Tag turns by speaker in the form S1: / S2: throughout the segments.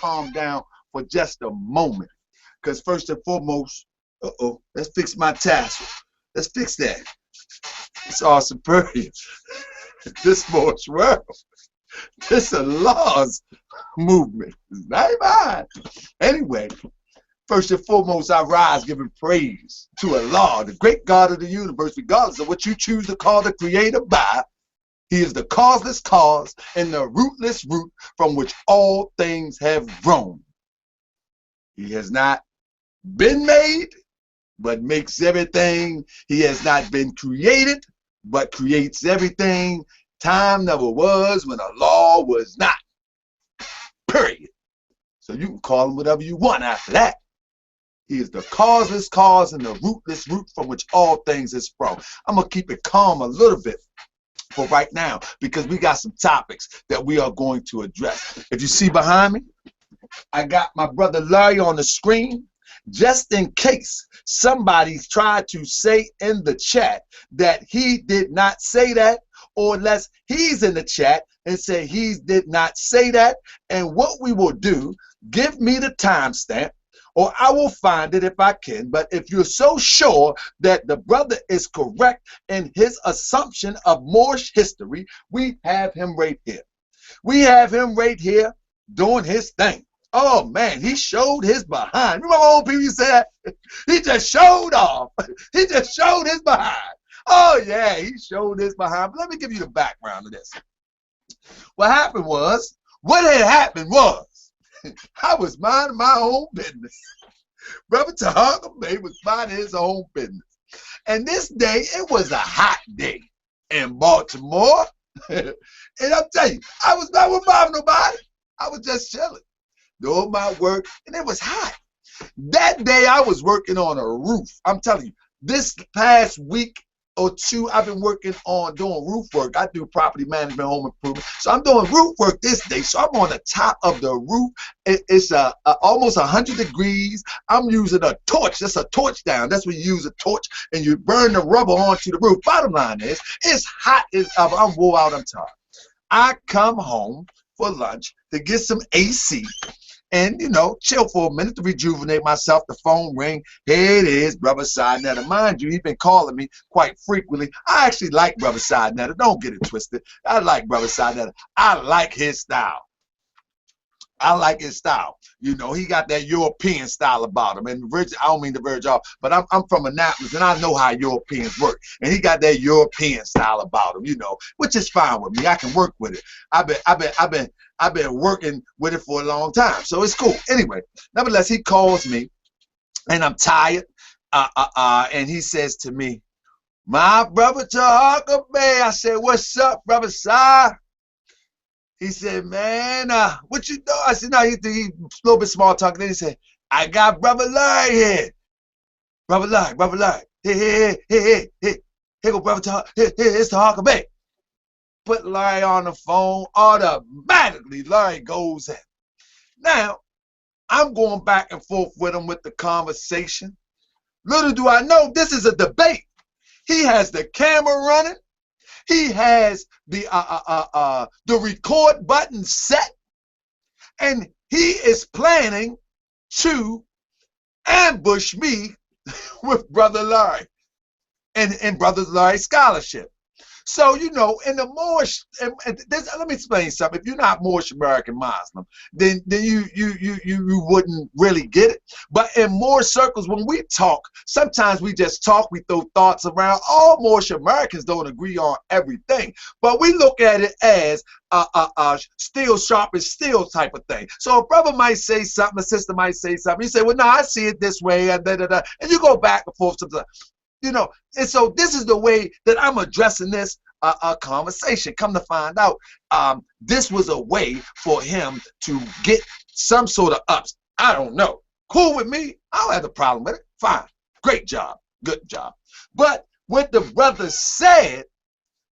S1: calm down for just a moment. Because first and foremost, let's fix my tassel. Let's fix that. It's all superior. This Moorish world. This is Allah's movement. It's not mine. Anyway, first and foremost, I rise giving praise to Allah, the great God of the universe, regardless of what you choose to call the creator by. He is the causeless cause and the rootless root from which all things have grown. He has not been made, but makes everything. He has not been created, but creates everything. Time never was when Allah was not. Period. So you can call him whatever you want after that. He is the causeless cause and the rootless root from which all things is sprung. I'm going to keep it calm a little bit for right now because we got some topics that we are going to address. If you see behind me, I got my brother Larry on the screen. Just in case somebody's tried to say in the chat that he did not say that, or unless he's in the chat and say he did not say that, and what we will do, give me the timestamp, or I will find it if I can. But if you're so sure that the brother is correct in his assumption of Moorish history, we have him right here. We have him right here doing his thing. Oh man, he showed his behind. Remember old people said he just showed off. He just showed his behind. Oh yeah, he showed his behind. But let me give you the background of this. What happened was, I was minding my own business. Brother Taharka Bey was minding his own business. And this day, it was a hot day in Baltimore. And I'm telling you, I wasn't bothering nobody. I was just chilling, doing my work, and it was hot. That day, I was working on a roof. I'm telling you, this past week or two, I've been working on doing roof work. I do property management, home improvement. So I'm doing roof work this day. So I'm on the top of the roof. It's almost 100 degrees. I'm using a torch. That's a torch down. That's when you use a torch and you burn the rubber onto the roof. Bottom line is, it's hot as ever. I'm wore out. I'm tired. I come home for lunch to get some AC and, you know, chill for a minute to rejuvenate myself. The phone ring. Here it is, Brother Saneter. Mind you, he's been calling me quite frequently. I actually like Brother Saneter. Don't get it twisted. I like Brother Saneter. I like his style. I like his style. You know, he got that European style about him. And I don't mean to verge off, but I'm from Annapolis, and I know how Europeans work. And he got that European style about him, you know, which is fine with me. I can work with it. I've been working with it for a long time, so it's cool. Anyway, nevertheless, he calls me, and I'm tired. And he says to me, "My brother Taharka Bey." I said, "What's up, Brother Si?" He said, "Man, what you doing?" I said, "No." He a little bit small talking. Then he said, "I got Brother Larry here. Brother Larry. Here go Brother Taharka. Here's Taharka Bey." Put Larry on the phone. Automatically, Larry goes in. Now, I'm going back and forth with him with the conversation. Little do I know, this is a debate. He has the camera running. He has the record button set, and he is planning to ambush me with Brother Larry and Brother Larry's scholarship. So, you know, in the Moorish, let me explain something. If you're not Moorish American Muslim, then you wouldn't really get it. But in Moorish circles, when we talk, sometimes we just talk, we throw thoughts around. All Moorish Americans don't agree on everything, but we look at it as steel sharpens steel type of thing. So a brother might say something, a sister might say something. You say, "Well, no, I see it this way," and and you go back and forth sometimes. You know, and so this is the way that I'm addressing this conversation. Come to find out, this was a way for him to get some sort of ups. I don't know. Cool with me. I don't have a problem with it. Fine. Great job. Good job. But what the brother said,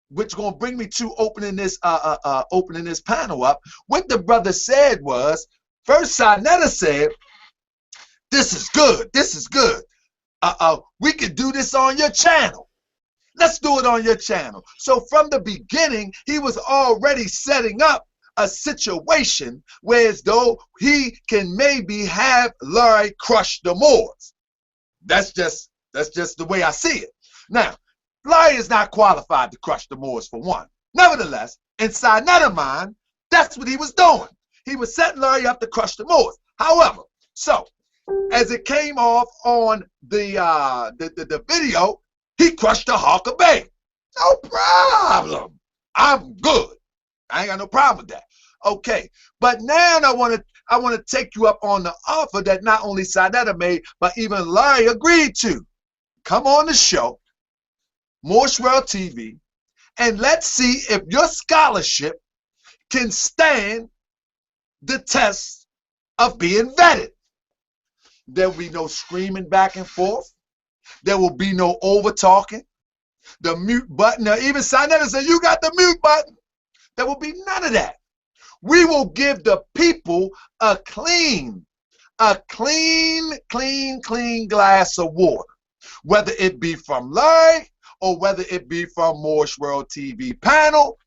S1: which is going to bring me to opening this panel up, what the brother said was, first Saneter said, "This is good. This is good. We could do this on your channel. Let's do it on your channel." So from the beginning, he was already setting up a situation where as though he can maybe have Larry crush the Moors. That's just the way I see it. Now, Larry is not qualified to crush the Moors for one. Nevertheless, in Saneter mind, that's what he was doing. He was setting Larry up to crush the Moors. However, so as it came off on the video, he crushed Taharka Bey. No problem. I'm good. I ain't got no problem with that. Okay, but now I want to take you up on the offer that not only Saneter made, but even Larry agreed to. Come on the show, Moorish World TV, and let's see if your scholarship can stand the test of being vetted. There will be no screaming back and forth. There will be no over talking. The mute button. Now, even Saneter said, you got the mute button. There will be none of that. We will give the people a clean glass of water, whether it be from Larry or whether it be from Moorish World TV panel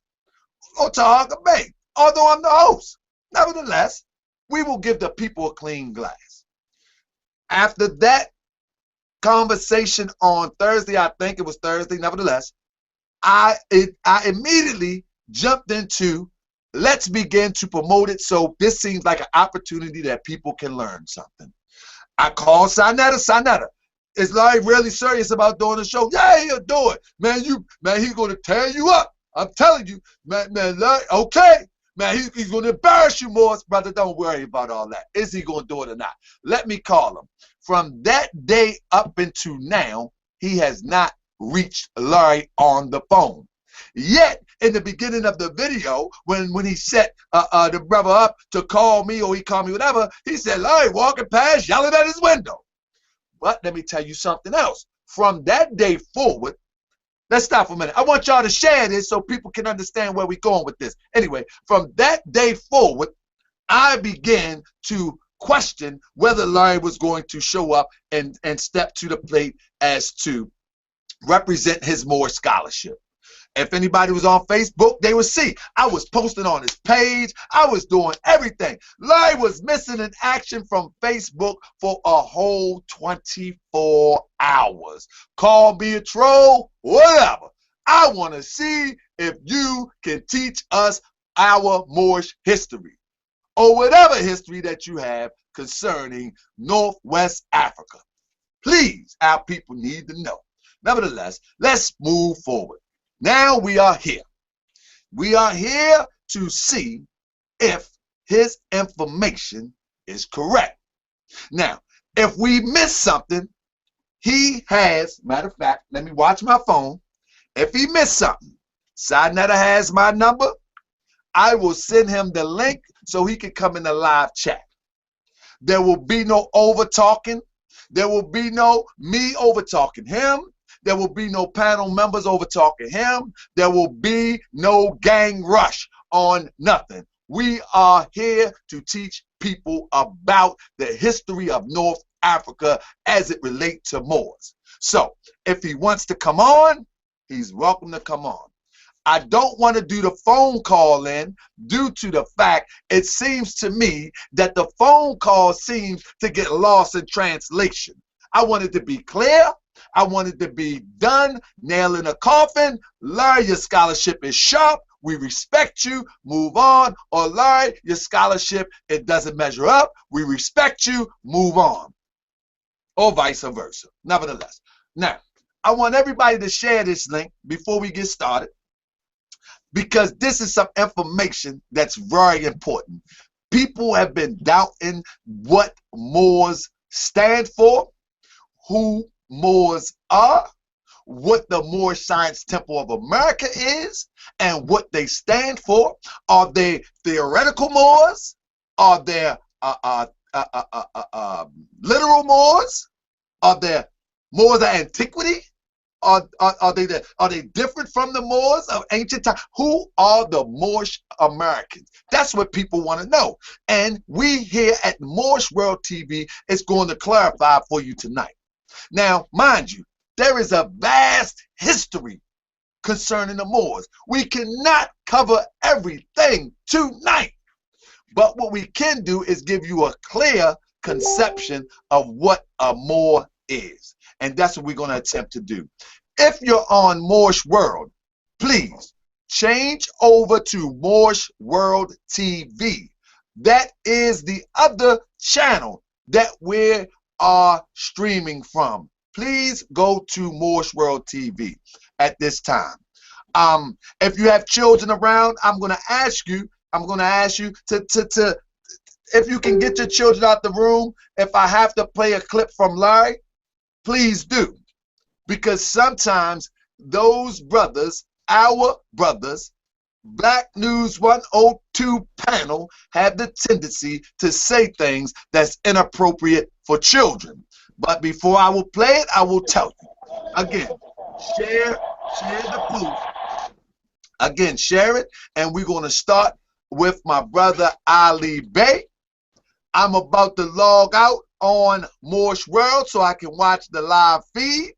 S1: or Taharka Bey, although I'm the host. Nevertheless, we will give the people a clean glass. After that conversation on Thursday, I think it was Thursday, nevertheless, I immediately jumped into let's begin to promote it, so this seems like an opportunity that people can learn something. I called Saneter. Is Larry really serious about doing the show? Yeah, he'll do it. Man, he's going to tear you up. I'm telling you. Man, Larry, okay. Man, he's going to embarrass you more. Brother, don't worry about all that. Is he going to do it or not? Let me call him. From that day up into now, he has not reached Larry on the phone. Yet, in the beginning of the video, when he set the brother up to call me or he called me whatever, he said, Larry walking past, yelling at his window. But let me tell you something else. From that day forward, let's stop for a minute. I want y'all to share this so people can understand where we're going with this. Anyway, from that day forward, I began to question whether Larry was going to show up and step to the plate as to represent his Moorish scholarship. If anybody was on Facebook, they would see I was posting on his page. I was doing everything. Larry was missing in action from Facebook for a whole 24 hours. Call me a troll, whatever. I want to see if you can teach us our Moorish history or whatever history that you have concerning Northwest Africa. Please, our people need to know. Nevertheless, let's move forward. Now we are here. We are here to see if his information is correct. Now, if we miss something, he has, matter of fact, let me watch my phone. If he missed something, Saneter has my number. I will send him the link so he can come in the live chat. There will be no over talking. There will be no me over talking him. There will be no panel members over talking him. There will be no gang rush on nothing. We are here to teach people about the history of North Africa as it relates to Moors. So if he wants to come on, he's welcome to come on. I don't want to do the phone call in due to the fact it seems to me that the phone call seems to get lost in translation. I want it to be clear. I want it to be done, nail in a coffin. Larry, your scholarship is sharp. We respect you. Move on. Or Larry, your scholarship, it doesn't measure up. We respect you. Move on. Or vice versa. Nevertheless. Now, I want everybody to share this link before we get started, because this is some information that's very important. People have been doubting what Moors stand for, who Moors are, what the Moorish Science Temple of America is, and what they stand for. Are they theoretical Moors? Are they literal Moors? Are they Moors of antiquity? Are they different from the Moors of ancient time? Who are the Moorish Americans? That's what people want to know. And we here at Moorish World TV is going to clarify for you tonight. Now, mind you, there is a vast history concerning the Moors. We cannot cover everything tonight, but what we can do is give you a clear conception of what a Moor is, and that's what we're going to attempt to do. If you're on Moorish World, please change over to Moorish World TV. That is the other channel that we are streaming from. Please go to Moorish World TV at this time. If you have children around, I'm going to ask you to if you can get your children out the room. If I have to play a clip from Larry, please do, because sometimes those brothers, our brothers, Black News 102 panel, have the tendency to say things that's inappropriate for children. But before I will play it, I will tell you again, share the post. Again, share it, and we're going to start with my brother Ali Bey. I'm about to log out on Moorish World so I can watch the live feed,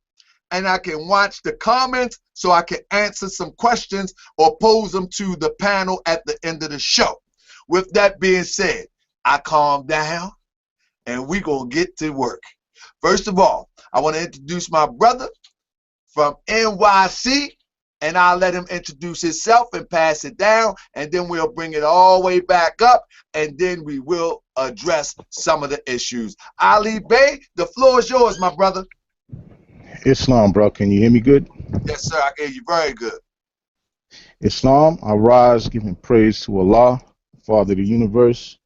S1: and I can watch the comments so I can answer some questions or pose them to the panel at the end of the show. With that being said, I calm down and we're going to get to work. First of all, I want to introduce my brother from NYC, and I'll let him introduce himself and pass it down, and then we'll bring it all the way back up, and then we will address some of the issues. Ali Bey, the floor is yours, my brother.
S2: Islam, bro. Can you hear me good?
S1: Yes, sir. I can hear you very good.
S2: Islam, I rise giving praise to Allah, Father of the universe,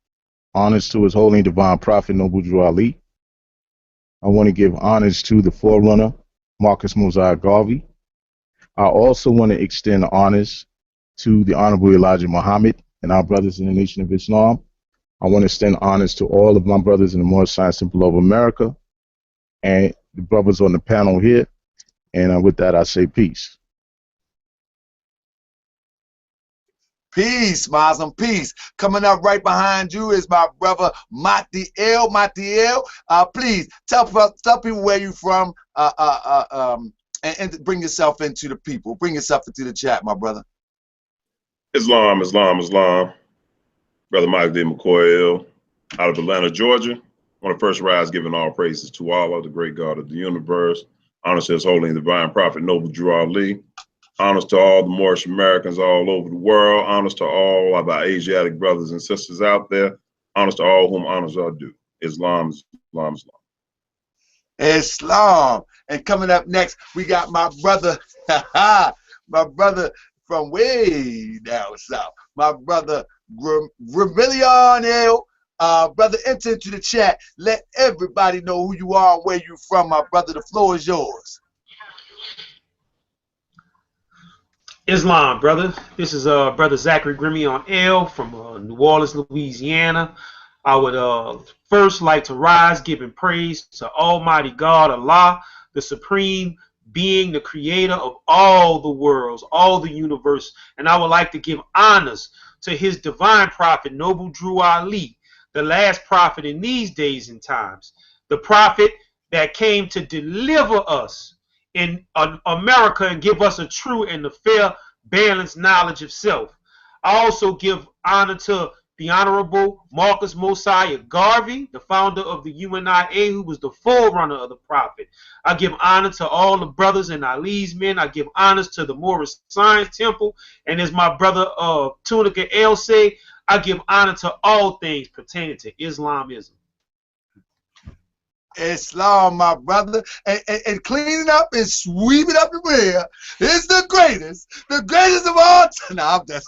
S2: honors to his holy and divine prophet, Noble Drew Ali. I want to give honors to the forerunner, Marcus Mosiah Garvey. I also want to extend honors to the Honorable Elijah Muhammad and our brothers in the Nation of Islam. I want to extend honors to all of my brothers in the Moorish Science Temple of America and the brothers on the panel here. And with that, I say peace.
S1: Peace, Muslim, peace. Coming up right behind you is my brother Matiel. Matiel, please tell people where you from, and bring yourself into the people. Bring yourself into the chat, my brother.
S3: Islam. Brother Mike D. McCoy out of Atlanta, Georgia. I want to first rise giving all praises to Allah, the great God of the universe. Honors to his holy and divine prophet, Noble Drew Ali. Honors to all the Moorish Americans all over the world. Honors to all of our Asiatic brothers and sisters out there. Honors to all whom honors are due. Islam.
S1: Islam. And coming up next, we got my brother, my brother from way down south, my brother Revisionist. Brother, enter into the chat. Let everybody know who you are and where you from, my brother. The floor is yours.
S4: Islam, brother. This is brother Zachary Grimmy on L from New Orleans, Louisiana. I would first like to rise giving praise to Almighty God, Allah, the supreme being, the creator of all the worlds, all the universe. And I would like to give honors to his divine prophet, Noble Drew Ali, the last prophet in these days and times, the prophet that came to deliver us in America and give us a true and a fair, balanced knowledge of self. I also give honor to the Honorable Marcus Mosiah Garvey, the founder of the UNIA, who was the forerunner of the prophet. I give honor to all the brothers and Ali's men. I give honors to the Moorish Science Temple. And as my brother Tunica El say, I give honor to all things pertaining to Islamism.
S1: Islam, my brother, and cleaning up and sweeping up the rear is the greatest of all time. No, I'm just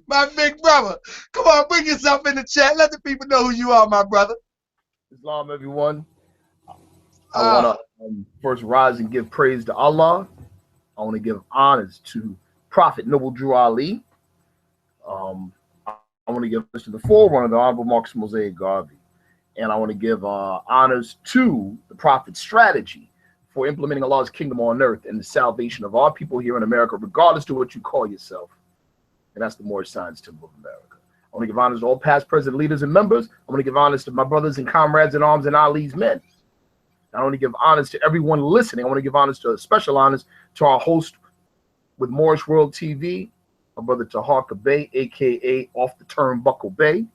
S1: my big brother. Come on, bring yourself in the chat. Let the people know who you are, my brother.
S5: Islam, everyone. I want to first rise and give praise to Allah. I want to give honors to Prophet Noble Drew Ali. I want to give this to the forerunner, the Honorable Marcus Mosiah Garvey. And I want to give honors to the Prophet's strategy for implementing Allah's kingdom on earth and the salvation of all people here in America, regardless to what you call yourself. And that's the Moorish Science Temple of America. I want to give honors to all past, present leaders and members. I want to give honors to my brothers and comrades in arms and Ali's men. I want to give honors to everyone listening. I want to give honors to special honors to our host with Moorish World TV, my brother Taharka Bey, aka Off the Turnbuckle Bey.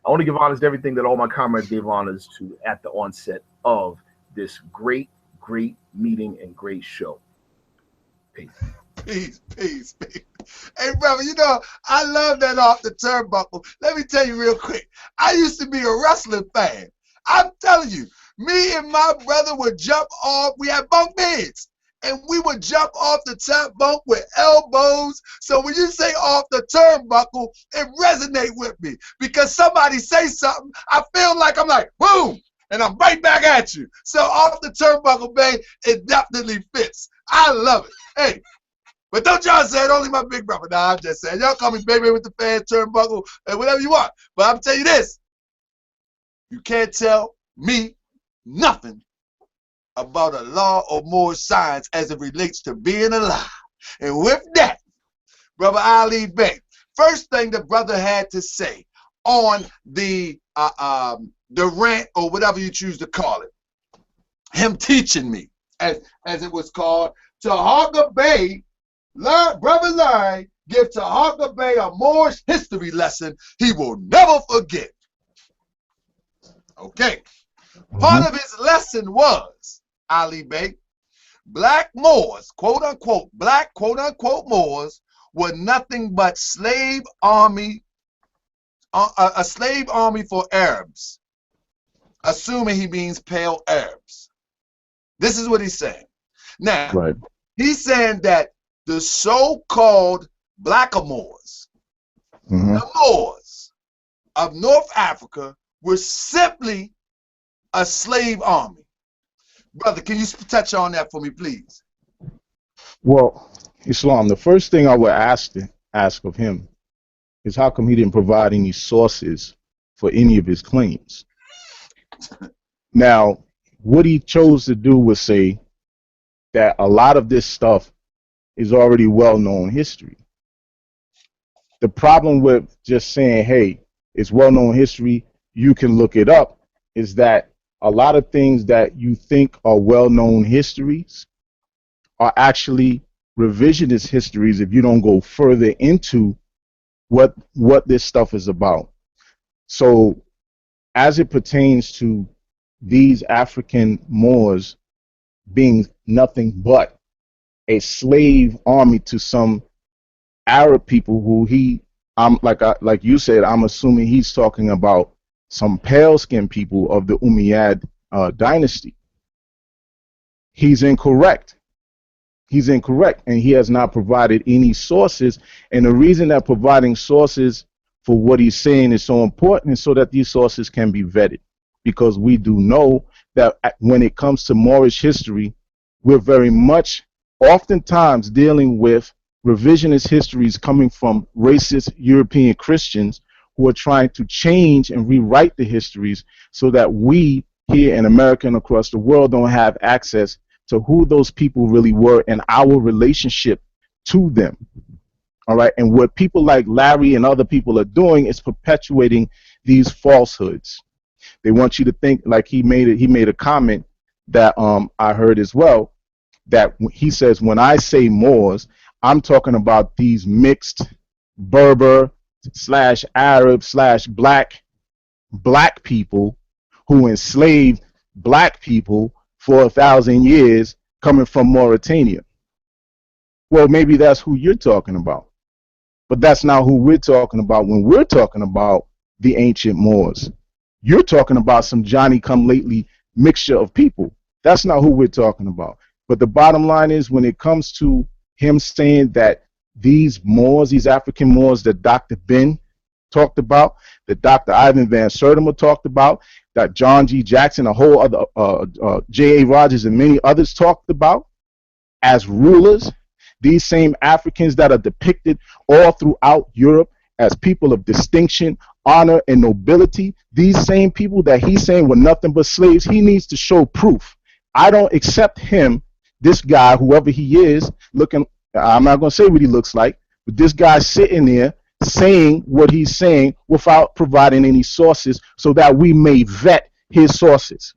S5: I want to give honors to everything that all my comrades gave honors to at the onset of this great meeting and great show. Peace.
S1: Peace. Hey, brother, you know, I love that Off the Turnbuckle. Let me tell you real quick. I used to be a wrestling fan. I'm telling you, me and my brother would jump off. We had bunk beds. And we would jump off the top bunk with elbows. So when you say off the turnbuckle, it resonates with me. Because somebody say something, I feel like I'm like, boom, and I'm right back at you. So off the turnbuckle, Bey, it definitely fits. I love it. Hey, but don't y'all say it, only my big brother. Nah, I'm just saying. Y'all call me baby with the fan, turnbuckle, and whatever you want. But I'm telling you this. You can't tell me nothing about a law or more science as it relates to being alive. And with that, Brother Ali Bey, first thing the brother had to say on the rant or whatever you choose to call it, him teaching me, as it was called, Taharka Bey, brother Larry, give Taharka Bey a Moorish history lesson he will never forget. Okay. Part of his lesson was, Ali Bey, black Moors, quote unquote, black quote unquote Moors were nothing but slave army, a slave army for Arabs, assuming he means pale Arabs. This is what he's saying. Now,
S2: Right.
S1: he's saying that the so-called blackamoors, the Moors of North Africa, were simply a slave army. Brother, can you touch on that for me, please?
S2: Well, Islam, the first thing I would ask of him is how come he didn't provide any sources for any of his claims? Now, what he chose to do was say that a lot of this stuff is already well-known history. The problem with just saying, hey, it's well-known history, you can look it up, is that a lot of things that you think are well-known histories are actually revisionist histories if you don't go further into what this stuff is about. So as it pertains to these African Moors being nothing but a slave army to some Arab people who like you said, I'm assuming he's talking about some pale-skinned people of the Umayyad dynasty. He's incorrect. He's incorrect, and he has not provided any sources. And the reason that providing sources for what he's saying is so important is so that these sources can be vetted. Because we do know that when it comes to Moorish history, we're very much oftentimes dealing with revisionist histories coming from racist European Christians who are trying to change and rewrite the histories so that we here in America and across the world don't have access to who those people really were and our relationship to them. All right. And what people like Larry and other people are doing is perpetuating these falsehoods. They want you to think, like he made a comment that I heard as well, that he says, when I say Moors, I'm talking about these mixed Berber / Arab / black people who enslaved black people for 1,000 years coming from Mauritania. Well, maybe that's who you're talking about, but that's not who we're talking about when we're talking about the ancient Moors. You're talking about some Johnny-come-lately mixture of people. That's not who we're talking about. But the bottom line is, when it comes to him saying that these Moors, these African Moors that Dr. Ben talked about, that Dr. Ivan Van Sertima talked about, that John G. Jackson, a whole other J.A. Rogers and many others talked about as rulers, these same Africans that are depicted all throughout Europe as people of distinction, honor, and nobility, these same people that he's saying were nothing but slaves, he needs to show proof. I don't accept him, this guy, whoever he is, looking, I'm not going to say what he looks like, but this guy sitting there saying what he's saying without providing any sources so that we may vet his sources.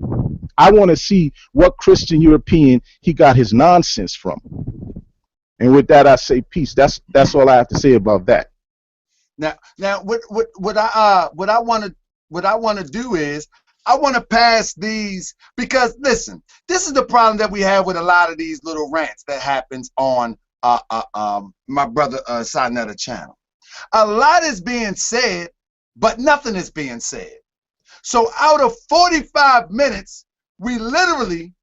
S2: I want to see what Christian European he got his nonsense from. And with that, I say peace. That's all I have to say about that.
S1: Now, what I want to do is I want to pass these, because listen, this is the problem that we have with a lot of these little rants that happens on my brother Saneter channel. A lot is being said, but nothing is being said. So out of 45 minutes, we literally,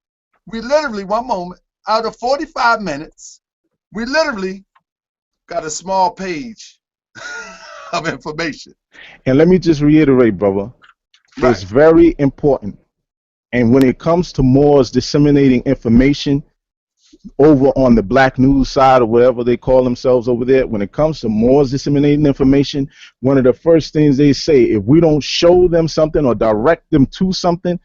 S1: one moment, out of 45 minutes, we literally got a small page of information.
S2: And let me just reiterate, brother,
S1: Right.
S2: it's very important. And when it comes to Moors disseminating information over on the black news side or whatever they call themselves over there, when it comes to Moors disseminating information, one of the first things they say, if we don't show them something or direct them to something,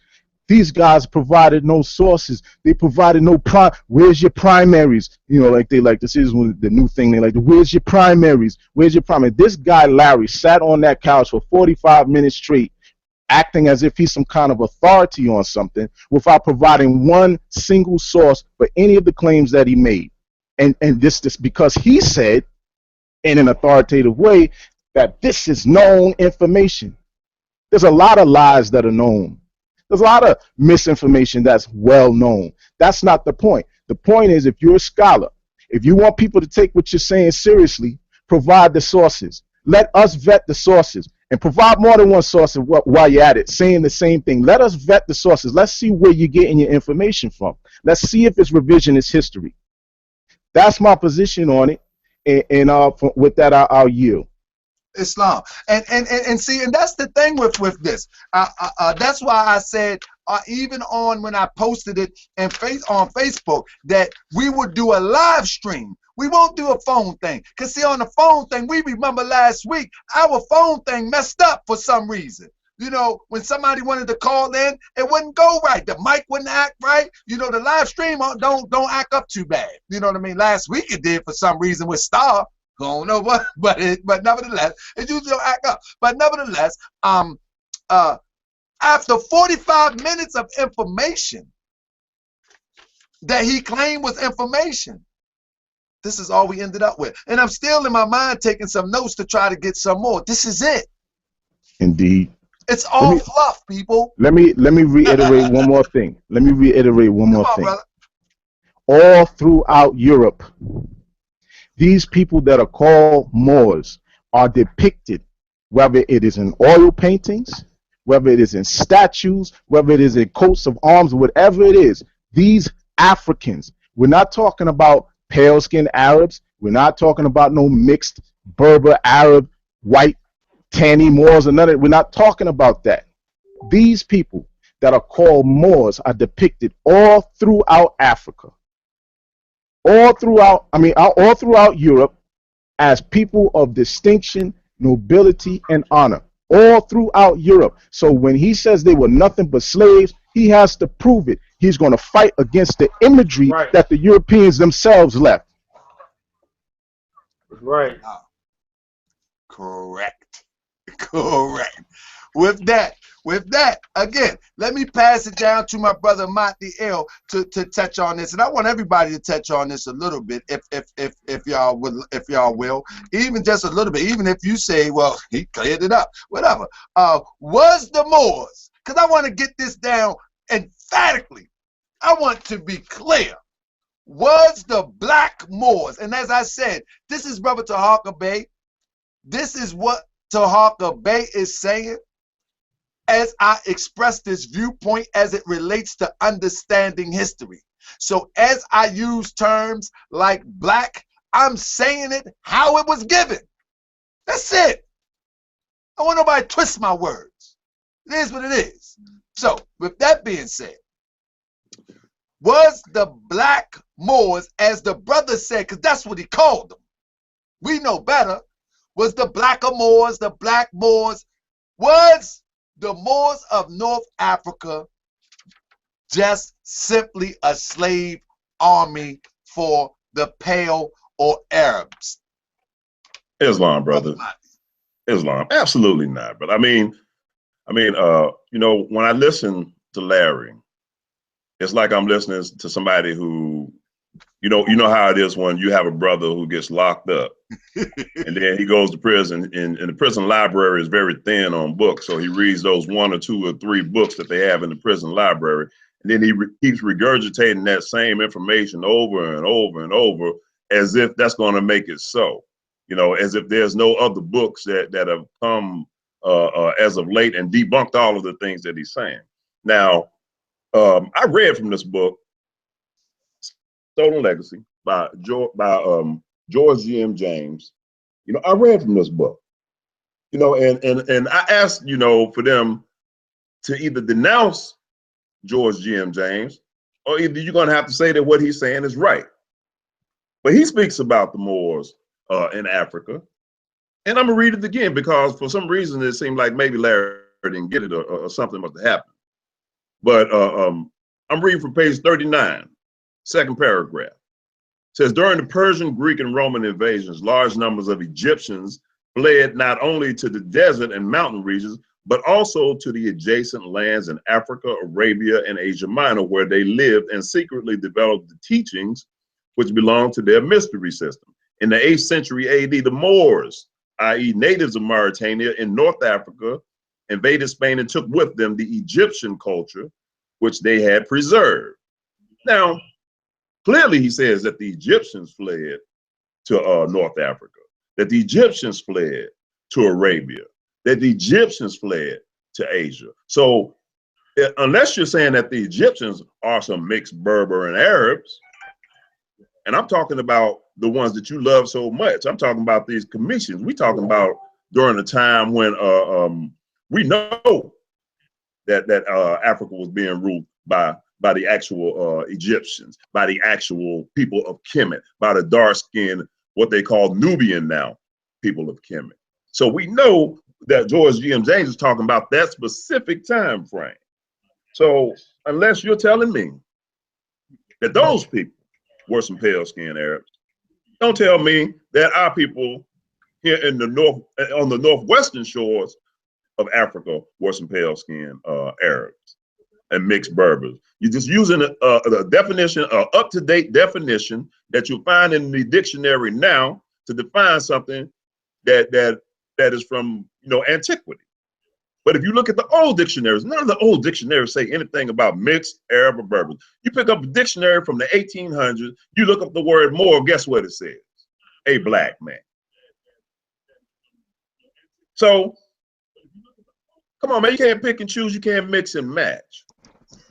S2: these guys provided no sources. They provided no where's your primaries? You know, like they like, this is the new thing. They like, where's your primaries? Where's your primary? This guy, Larry, sat on that couch for 45 minutes straight, acting as if he's some kind of authority on something without providing one single source for any of the claims that he made. And this because he said in an authoritative way that this is known information. There's a lot of lies that are known. There's a lot of misinformation that's well known. That's not the point. The point is, if you're a scholar, if you want people to take what you're saying seriously, provide the sources. Let us vet the sources and provide more than one source while you're at it, saying the same thing. Let us vet the sources. Let's see where you're getting your information from. Let's see if it's revisionist history. That's my position on it. And with that, I'll yield.
S1: Islam, and see, and that's the thing with this. That's why I said even on when I posted it on Facebook that we would do a live stream. We won't do a phone thing, because see, on the phone thing, we remember last week our phone thing messed up for some reason. You know, when somebody wanted to call in, it wouldn't go right. The mic wouldn't act right. You know, the live stream don't act up too bad. You know what I mean? Last week it did for some reason with Star. Don't know what, but nevertheless, it usually don't act up. But nevertheless, after 45 minutes of information that he claimed was information, this is all we ended up with. And I'm still in my mind taking some notes to try to get some more. This is it.
S2: Indeed.
S1: It's all fluff, people.
S2: Let me reiterate one more thing. Let me reiterate one more thing.
S1: Brother.
S2: All throughout Europe, these people that are called Moors are depicted, whether it is in oil paintings, whether it is in statues, whether it is in coats of arms, whatever it is. These Africans, we're not talking about pale-skinned Arabs. We're not talking about no mixed Berber, Arab, white, tanny Moors or none of it. We're not talking about that. These people that are called Moors are depicted all throughout Africa. All throughout Europe as people of distinction, nobility, and honor. All throughout Europe. So when he says they were nothing but slaves, he has to prove it. He's going to fight against the imagery that the Europeans themselves left.
S4: Right.
S1: Correct. With that, again, let me pass it down to my brother Monty L to touch on this, and I want everybody to touch on this a little bit, if y'all will, even just a little bit, even if you say, well, he cleared it up, whatever. Was the Moors? Because I want to get this down emphatically. I want to be clear. Was the black Moors? And as I said, this is brother Taharka Bey. This is what Taharka Bey is saying as I express this viewpoint as it relates to understanding history. So as I use terms like black, I'm saying it how it was given. That's it. I want nobody to twist my words. It is what it is. So with that being said, was the black Moors, as the brother said, because that's what he called them. We know better. Was the black Moors, the black Moors, was the Moors of North Africa just simply a slave army for the pale or Arabs?
S3: Islam, brother. Islam, absolutely not. But I mean, I mean, when I listen to Larry, it's like I'm listening to somebody who, you know how it is when you have a brother who gets locked up and then he goes to prison, and the prison library is very thin on books. So he reads those 1 or 2 or 3 books that they have in the prison library. And then he keeps regurgitating that same information over and over and over as if that's going to make it so, as if there's no other books that have come as of late and debunked all of the things that he's saying. Now, I read from this book, Stolen Legacy by George G.M. James. I read from this book, and I asked, for them to either denounce George G.M. James, or either you're going to have to say that what he's saying is right. But he speaks about the Moors in Africa. And I'm going to read it again because for some reason it seemed like maybe Larry didn't get it or something must have happened. But I'm reading from page 39, second paragraph. It says, during the Persian, Greek, and Roman invasions, large numbers of Egyptians fled not only to the desert and mountain regions, but also to the adjacent lands in Africa, Arabia, and Asia Minor, where they lived and secretly developed the teachings which belonged to their mystery system. In the 8th century AD, the Moors, i.e. natives of Mauritania in North Africa, invaded Spain and took with them the Egyptian culture, which they had preserved. Now, clearly he says that the Egyptians fled to North Africa, that the Egyptians fled to Arabia, that the Egyptians fled to Asia. So unless you're saying that the Egyptians are some mixed Berber and Arabs, and I'm talking about the ones that you love so much, I'm talking about these commissions. We're talking about during the time when we know that Africa was being ruled by the actual Egyptians, by the actual people of Kemet, by the dark-skinned, what they call Nubian now, people of Kemet. So we know that George G.M. James is talking about that specific time frame. So unless you're telling me that those people were some pale-skinned Arabs, don't tell me that our people here in the north, on the northwestern shores of Africa, were some pale-skinned Arabs and mixed Berbers. You're just using a definition, an up-to-date definition that you'll find in the dictionary now to define something that is from antiquity. But if you look at the old dictionaries, none of the old dictionaries say anything about mixed Arab or Berbers. You pick up a dictionary from the 1800s, you look up the word Moor, guess what it says? A black man. So, come on, man, you can't pick and choose, you can't mix and match.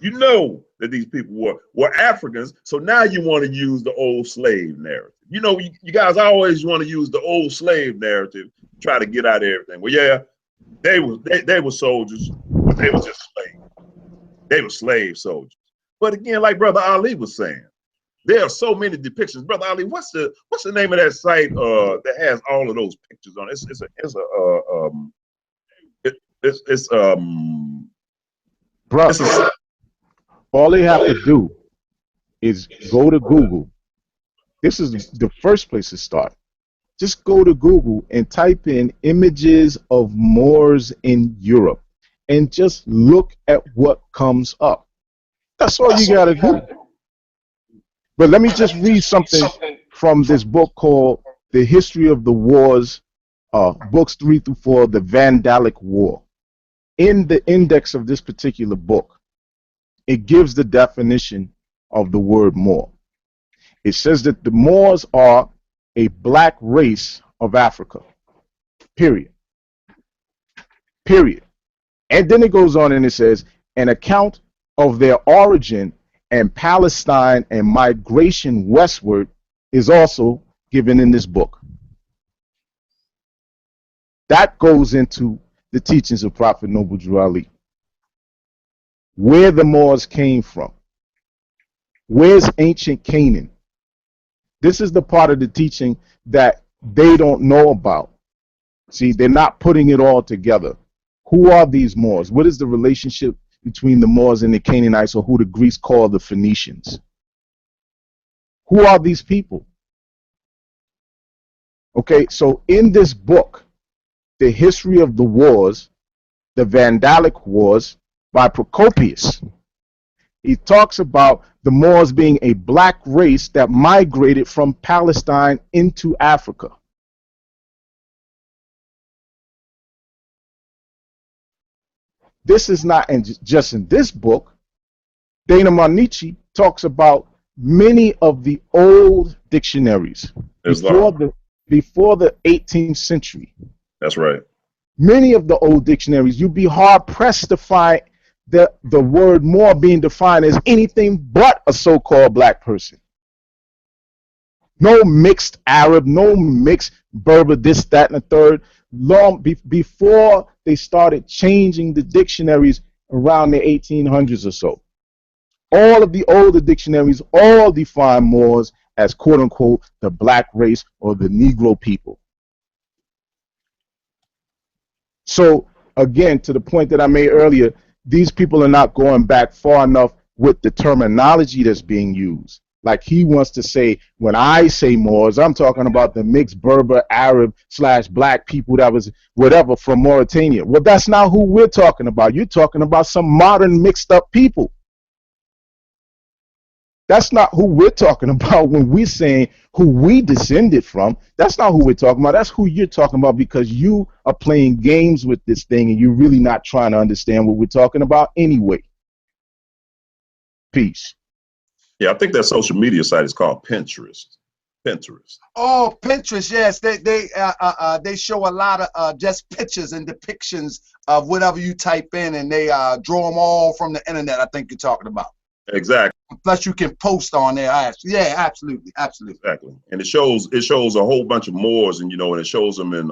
S3: You know that these people were Africans, so now you want to use the old slave narrative. You guys always want to use the old slave narrative to try to get out of everything. Well, yeah, they were soldiers, but they were just slaves. They were slave soldiers. But again, like Brother Ali was saying, there are so many depictions. Brother Ali, what's the name of that site that has all of those pictures on it?
S2: Bro, all they have to do is go to Google. This is the first place to start. Just go to Google and type in images of Moors in Europe and just look at what comes up. That's all you got to do. But let me just read something from this book called The History of the Wars, books 3 through 4, The Vandalic War. In the index of this particular book, it gives the definition of the word Moor. It says that the Moors are a black race of Africa, period. Period. And then it goes on and it says, an account of their origin and Palestine and migration westward is also given in this book. That goes into the teachings of Prophet Noble Drew Ali. Where the Moors came from. Where's ancient Canaan? This is the part of the teaching that they don't know about. See, they're not putting it all together. Who are these Moors? What is the relationship between the Moors and the Canaanites, or who the Greeks call the Phoenicians? Who are these people? Okay, so in this book, The History of the Wars, The Vandalic Wars by Procopius. He talks about the Moors being a black race that migrated from Palestine into Africa. This is not just in this book. Dana Manichi talks about many of the old dictionaries before the 18th century.
S3: That's right.
S2: Many of the old dictionaries, you'd be hard pressed to find the word Moor being defined as anything but a so-called black person. No mixed Arab, no mixed Berber, this, that, and the third. Long before they started changing the dictionaries around the 1800s or so. All of the older dictionaries all define Moors as quote unquote the black race or the Negro people. So again, to the point that I made earlier, these people are not going back far enough with the terminology that's being used. Like he wants to say, when I say Moors, I'm talking about the mixed Berber, Arab / black people that was whatever from Mauritania. Well, that's not who we're talking about. You're talking about some modern mixed up people. That's not who we're talking about when we're saying who we descended from. That's not who we're talking about. That's who you're talking about because you are playing games with this thing and you're really not trying to understand what we're talking about anyway. Peace.
S3: Yeah, I think that social media site is called Pinterest. Pinterest.
S1: Oh, Pinterest, yes. They show a lot of just pictures and depictions of whatever you type in, and they draw them all from the internet. I think you're talking about.
S3: Exactly.
S1: Plus, you can post on there. Yeah, absolutely, absolutely.
S3: Exactly. And it shows a whole bunch of Moors, and and it shows them in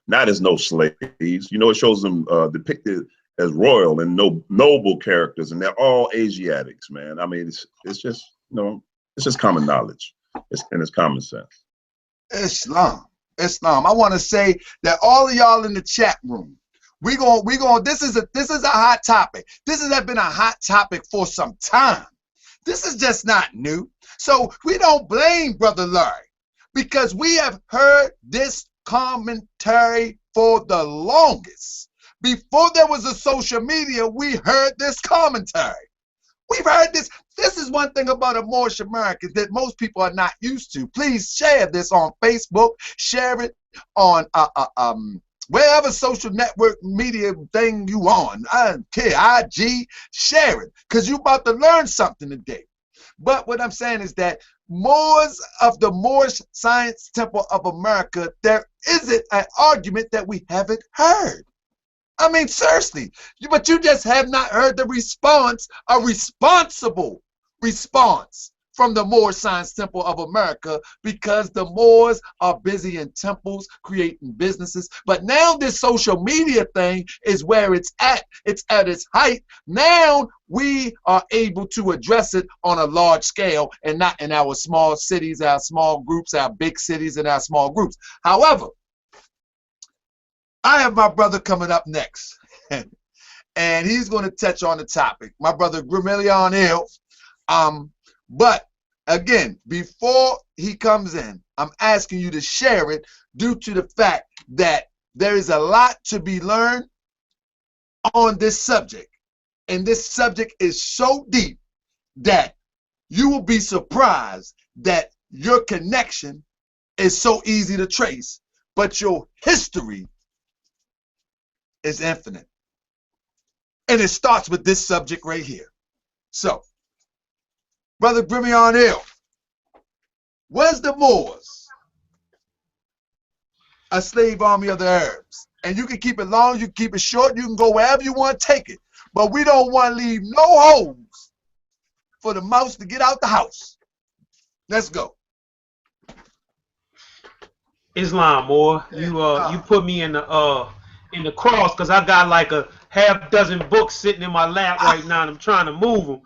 S3: not as no slaves. It shows them depicted as royal and noble characters, and they're all Asiatics, man. I mean, it's just it's just common knowledge. It's common sense.
S1: Islam. I want to say that all of y'all in the chat room, we going. This is a hot topic. This has been a hot topic for some time. This is just not new. So we don't blame Brother Larry because we have heard this commentary for the longest. Before there was a social media, we heard this commentary. We've heard this. This is one thing about a Moorish Americans that most people are not used to. Please share this on Facebook. Share it on wherever social network media thing you on. I don't care, IG, share it, because you're about to learn something today. But what I'm saying is that Moors of the Moorish Science Temple of America, there isn't an argument that we haven't heard. I mean, seriously, but you just have not heard the response, a responsible response from the Moorish Science Temple of America, because the Moors are busy in temples creating businesses. But now this social media thing is where it's at. It's at its height. Now we are able to address it on a large scale and not in our small cities, our small groups, our big cities, and our small groups. However, I have my brother coming up next, and he's going to touch on the topic. My brother Grimillion Hill. But again, before he comes in, I'm asking you to share it due to the fact that there is a lot to be learned on this subject. And this subject is so deep that you will be surprised that your connection is so easy to trace, but your history is infinite. And it starts with this subject right here. So, Brother Grimillion Hill, was the Moors a slave army of the Arabs? And you can keep it long, you can keep it short, you can go wherever you want to take it. But we don't want to leave no holes for the mouse to get out the house. Let's go.
S4: Islam, Moor, you put me in the cross, because I got like a half dozen books sitting in my lap right now and I'm trying to move them.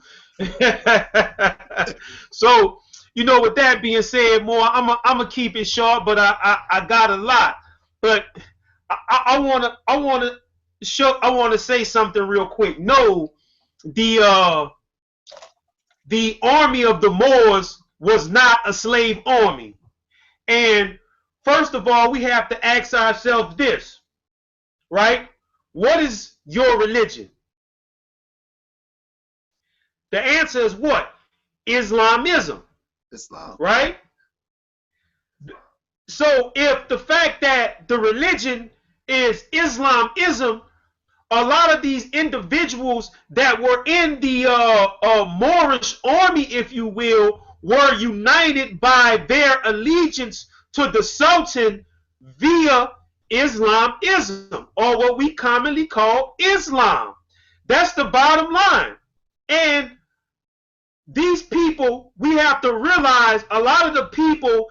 S4: So, with that being said, Moor, I'm gonna keep it short, but I got a lot. But I wanna say something real quick. No, the army of the Moors was not a slave army. And first of all, we have to ask ourselves this, right? what is your religion? The answer is what? Islamism.
S1: Islam.
S4: Right? So if the fact that the religion is Islamism, a lot of these individuals that were in the Moorish army, if you will, were united by their allegiance to the Sultan via Islamism, or what we commonly call Islam. That's the bottom line. And these people, we have to realize a lot of the people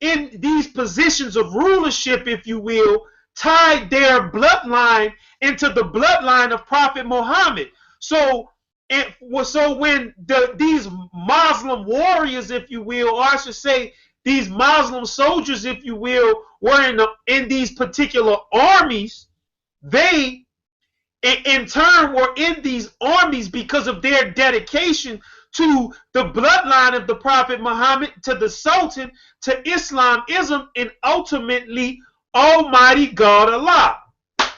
S4: in these positions of rulership, if you will, tied their bloodline into the bloodline of Prophet Muhammad. So when these Muslim warriors, if you will, or I should say these Muslim soldiers, if you will, were in these particular armies, they in turn were in these armies because of their dedication to the bloodline of the Prophet Muhammad, to the Sultan, to Islamism, and ultimately Almighty God Allah.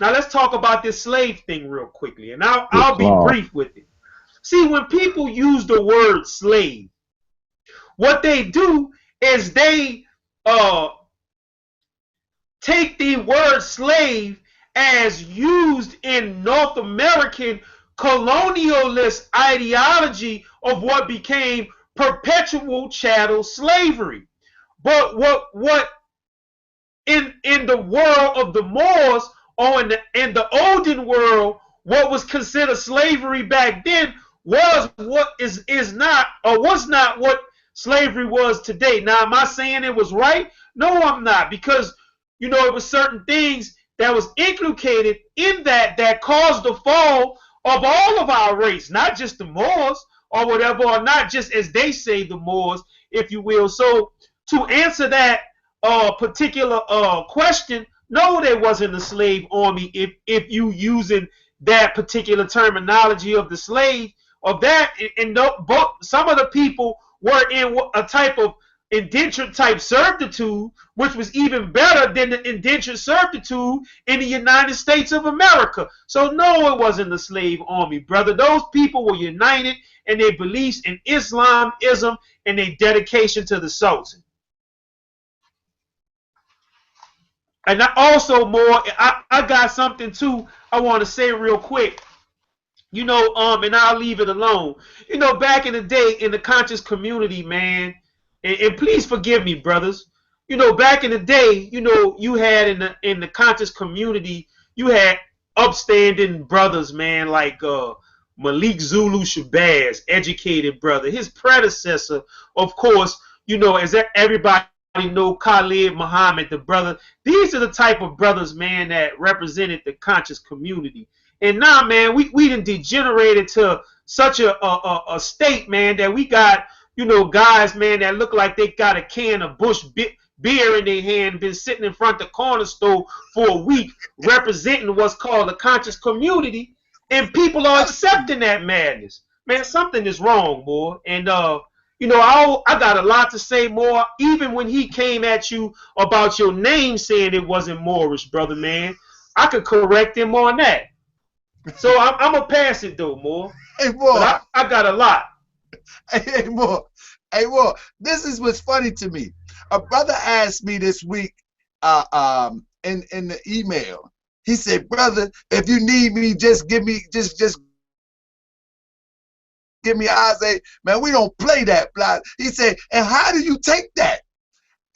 S4: Now let's talk about this slave thing real quickly, and I'll be brief with it. See, when people use the word slave, what they do is they take the word slave as used in North American colonialist ideology of what became perpetual chattel slavery. But what in the world of the Moors, or in the olden world, what was considered slavery back then was what is not, or was not what slavery was today. Now, am I saying it was right? No, I'm not, because you know it was certain things that was inculcated in that caused the fall of all of our race, not just the Moors or whatever, or not just as they say the Moors, if you will. So to answer that particular question, no, there wasn't a slave army if you using that particular terminology of the slave of that. And some of the people were in a type of indentured type servitude, which was even better than the indentured servitude in the United States of America. So no, it wasn't the slave army, brother. Those people were united in their beliefs in Islamism and their dedication to the Sultan. And also more, I got something too I want to say real quick. You know, and I'll leave it alone. You know, back in the day in the conscious community, man, and please forgive me, brothers. You know, back in the day, you know, you had in the conscious community, you had upstanding brothers, man, like Malik Zulu Shabazz, educated brother. His predecessor, of course, you know, as everybody know, Khalid Muhammad, the brother. These are the type of brothers, man, that represented the conscious community. And now, man, we done degenerated to such a state, man, that we got, you know, guys, man, that look like they got a can of Bush beer in their hand, been sitting in front of the corner store for a week, representing what's called a conscious community, and people are accepting that madness. Man, something is wrong, boy. And you know, I got a lot to say more, even when he came at you about your name saying it wasn't Moorish, brother, man. I could correct him on that. So I'm going to pass it, though, Moore.
S1: Hey, boy.
S4: I got a lot.
S1: Hey, Moore. Hey, Moore. This is what's funny to me. A brother asked me this week in the email. He said, brother, if you need me, just give me, just give me eyes. Man, we don't play that. Blah. He said, and how do you take that?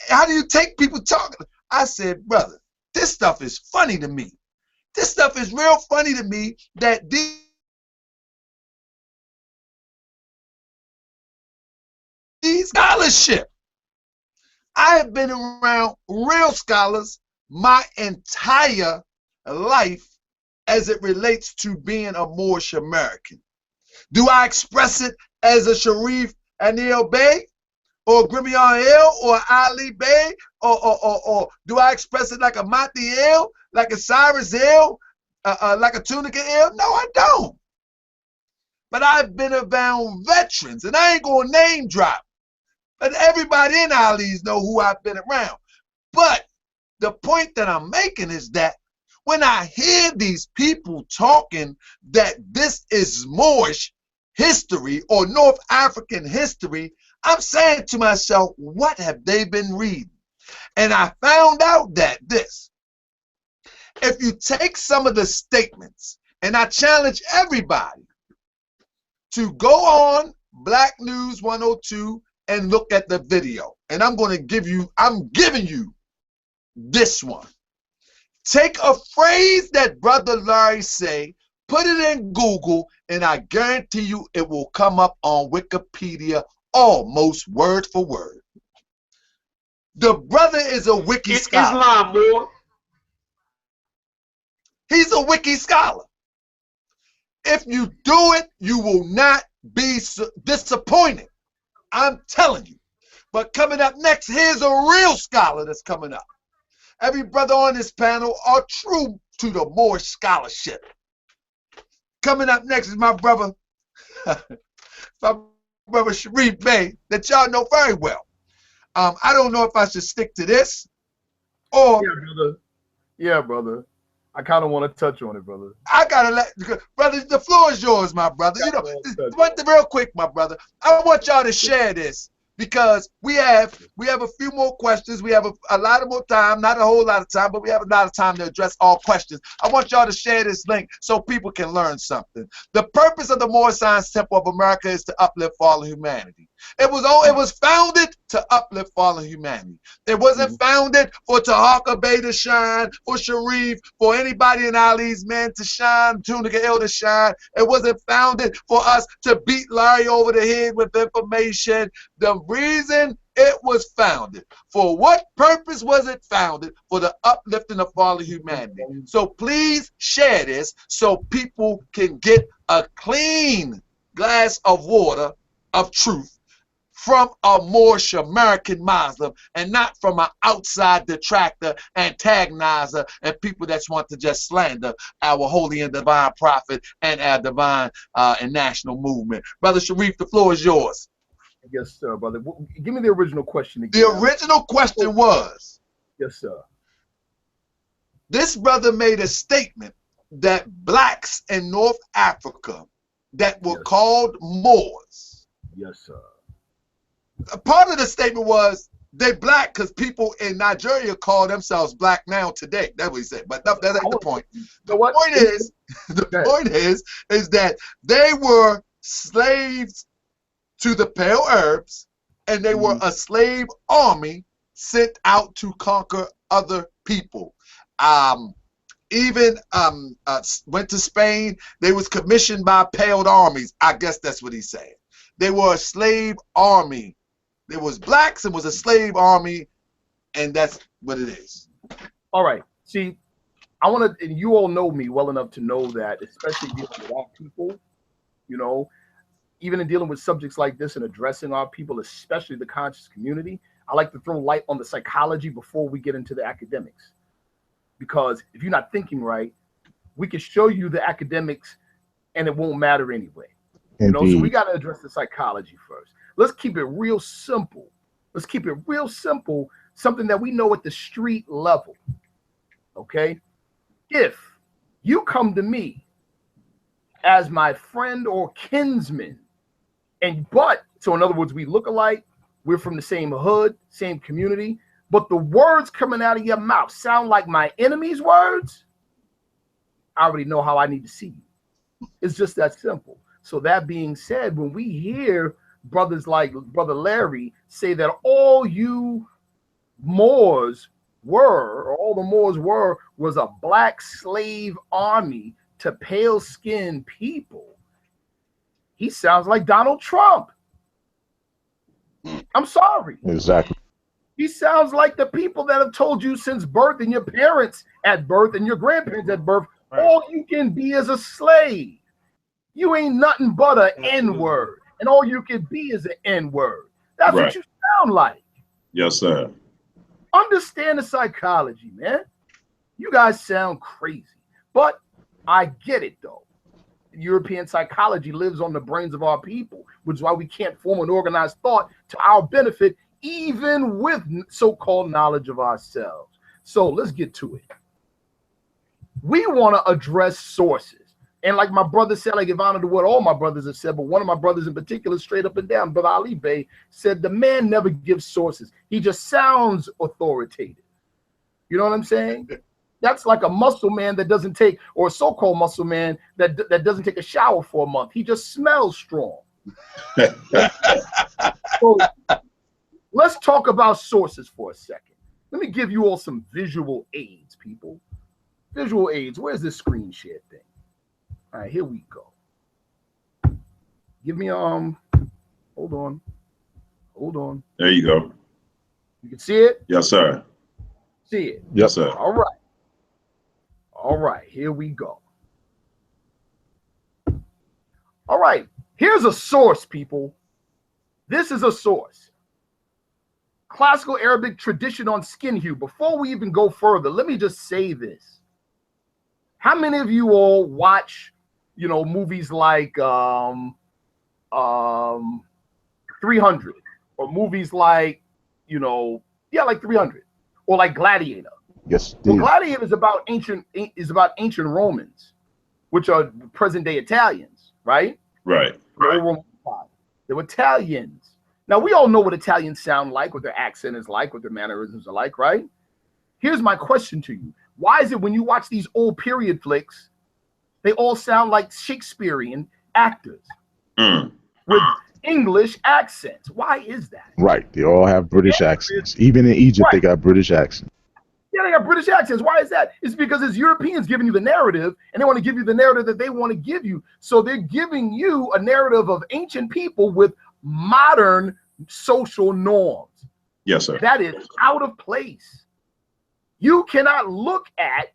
S1: How do you take people talking? I said, brother, this stuff is funny to me. This stuff is real funny to me, that these scholarship. I have been around real scholars my entire life as it relates to being a Moorish American. Do I express it as a Sharif Anil Bey or Grimion El or Ali Bey or do I express it like a Mati El, like a Cyrus El, like a Tunica El? No, I don't. But I've been around veterans, and I ain't gonna name drop, but everybody in Ali's know who I've been around. But the point that I'm making is that when I hear these people talking that this is Moorish history or North African history, I'm saying to myself, what have they been reading? And I found out that if you take some of the statements, and I challenge everybody to go on Black News 102 and look at the video. And I'm giving you this one. Take a phrase that Brother Larry say, put it in Google, and I guarantee you it will come up on Wikipedia almost word for word. The brother is a wiki scholar.
S4: Islam, boy.
S1: He's a wiki scholar. If you do it, you will not be disappointed. I'm telling you. But coming up next, here's a real scholar that's coming up. Every brother on this panel are true to the Moorish Scholarship. Coming up next is my brother, Sharif Bey, that y'all know very well. I don't know if I should stick to this or...
S5: Yeah, brother. I kind of want to touch on it, brother.
S1: I gotta brother, the floor is yours, my brother. You know, real quick, my brother. I want y'all to share this because we have a few more questions. We have a lot of more time, not a whole lot of time, but we have a lot of time to address all questions. I want y'all to share this link so people can learn something. The purpose of the Moorish Science Temple of America is to uplift fallen humanity. It was founded to uplift fallen humanity. It wasn't founded for Taharka Bey to shine, for Sharif, for anybody in Ali's men to shine, Tunica Hill to shine. It wasn't founded for us to beat Larry over the head with information. The reason it was founded, for what purpose was it founded? For the uplifting of fallen humanity. So please share this so people can get a clean glass of water of truth from a Moorish American Muslim and not from an outside detractor, antagonizer, and people that want to just slander our holy and divine prophet and our divine and national movement. Brother Sharif, the floor is yours.
S5: Yes, sir, brother. Give me the original question again.
S1: The original question was,
S5: yes, sir.
S1: This brother made a statement that blacks in North Africa that were called Moors.
S5: Yes, sir.
S1: A part of the statement was they black because people in Nigeria call themselves black now today. That's what he said. But that ain't the point. The point is that they were slaves to the Pale Arabs, and they were a slave army sent out to conquer other people. Even went to Spain. They was commissioned by paled armies. I guess that's what he's saying. They were a slave army. There was blacks and was a slave army, and that's what it is.
S5: All right. See, I want to, and you all know me well enough to know that, especially dealing with our people, you know, even in dealing with subjects like this and addressing our people, especially the conscious community, I like to throw light on the psychology before we get into the academics. Because if you're not thinking right, we can show you the academics and it won't matter anyway. You know, so we got to address the psychology first. Let's keep it real simple. Let's keep it real simple, something that we know at the street level. Okay? If you come to me as my friend or kinsman, so in other words, we look alike, we're from the same hood, same community, but the words coming out of your mouth sound like my enemy's words, I already know how I need to see you. It's just that simple. So that being said, when we hear brothers like Brother Larry say that all you Moors were, or all the Moors were, was a black slave army to pale-skinned people, he sounds like Donald Trump. I'm sorry.
S2: Exactly.
S5: He sounds like the people that have told you since birth, and your parents at birth and your grandparents at birth, all you can be is a slave. You ain't nothing but an N-word, and all you can be is an N-word. That's what you sound like.
S3: Yes, sir.
S5: Understand the psychology, man. You guys sound crazy, but I get it, though. European psychology lives on the brains of our people, which is why we can't form an organized thought to our benefit, even with so-called knowledge of ourselves. So let's get to it. we want to address sources. And like my brother said, I give honor to what all my brothers have said, but one of my brothers in particular, straight up and down, Brother Ali Bey, said the man never gives sources. He just sounds authoritative. You know what I'm saying? That's like a muscle man that doesn't take, or a so-called muscle man that doesn't take a shower for a month. He just smells strong. So let's talk about sources for a second. Let me give you all some visual aids, people. Visual aids. Where's this screen share thing? All right, here we go. Give me hold on.
S3: There you go.
S5: You can see it?
S3: Yes, sir.
S5: See it?
S3: Yes, sir.
S5: All right. All right, here we go. All right, here's a source, people. This is a source. Classical Arabic tradition on skin hue. Before we even go further, let me just say this. How many of you all watch, you know, movies like 300 or movies like, you know, yeah, like 300 or like Gladiator?
S2: Yes,
S5: Well, Gladiator is about ancient Romans, which are present day Italians, right?
S3: Right.
S5: They were Italians. Now we all know what Italians sound like, what their accent is like, what their mannerisms are like, right? Here's my question to you. Why is it when you watch these old period flicks, they all sound like Shakespearean actors with English accents? Why is that?
S2: Right. They all have British accents. Even in Egypt,
S5: Right.
S2: they got British accents.
S5: Yeah, they got British accents. Why is that? It's because it's Europeans giving you the narrative, and they want to give you the narrative that they want to give you. So they're giving you a narrative of ancient people with modern social norms.
S3: Yes, sir.
S5: That is out of place. You cannot look at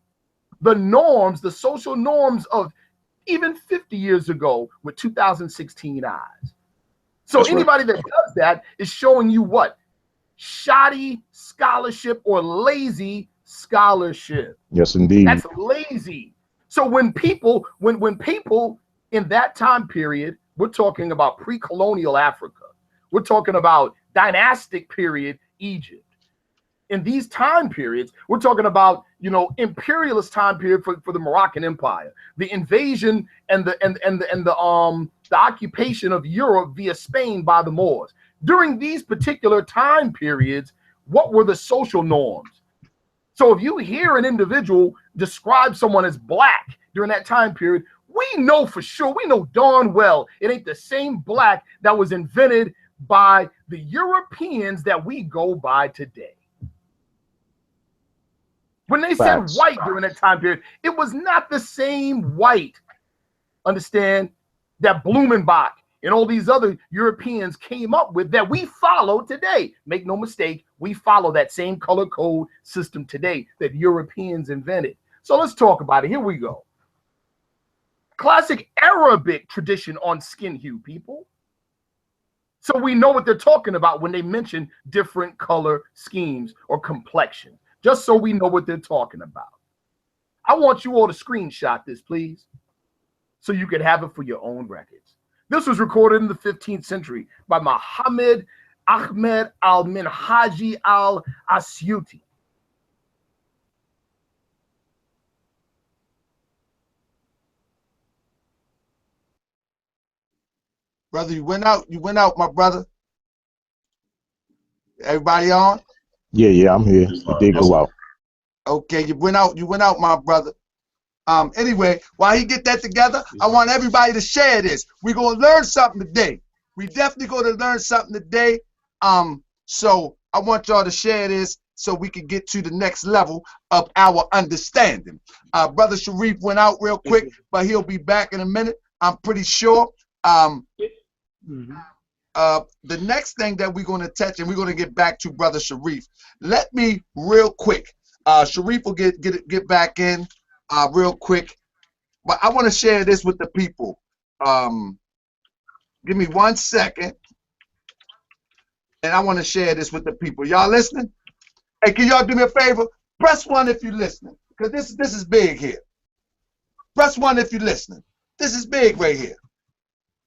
S5: the norms, the social norms of even 50 years ago with 2016 eyes. So
S3: That's
S5: anybody that does that is showing you what? Shoddy scholarship or lazy scholarship.
S2: Yes, indeed.
S5: That's lazy. So when people in that time period, we're talking about pre-colonial Africa, we're talking about dynastic period Egypt. In these time periods, we're talking about, you know, imperialist time period for the Moroccan Empire, the invasion and the occupation of Europe via Spain by the Moors. During these particular time periods, what were the social norms? So if you hear an individual describe someone as black during that time period, we know for sure, we know darn well, it ain't the same black that was invented by the Europeans that we go by today. When they said white during that time period, it was not the same white, understand, that Blumenbach and all these other Europeans came up with that we follow today. Make no mistake, we follow that same color code system today that Europeans invented. So let's talk about it. Here we go. Classic Arabic tradition on skin hue, people. So we know what they're talking about when they mention different color schemes or complexion, just so we know what they're talking about. I want you all to screenshot this, please, so you can have it for your own records. This was recorded in the 15th century by Muhammad Ahmed al-Minhaji al-Asyuti.
S1: Brother, you went out, my brother. Everybody on?
S2: Yeah, I'm here. I did go out.
S1: Okay, you went out, my brother. Anyway, while he get that together, I want everybody to share this. We're gonna learn something today. We definitely gonna learn something today. So I want y'all to share this so we can get to the next level of our understanding. Brother Sharif went out real quick, but he'll be back in a minute, I'm pretty sure. The next thing that we're going to touch, and we're going to get back to Brother Sharif. Let me real quick. Sharif will get back in real quick, but I want to share this with the people. Give me 1 second, and I want to share this with the people. Y'all listening? Hey, can y'all do me a favor? Press 1 if you're listening, because this is big here. Press 1 if you're listening. This is big right here.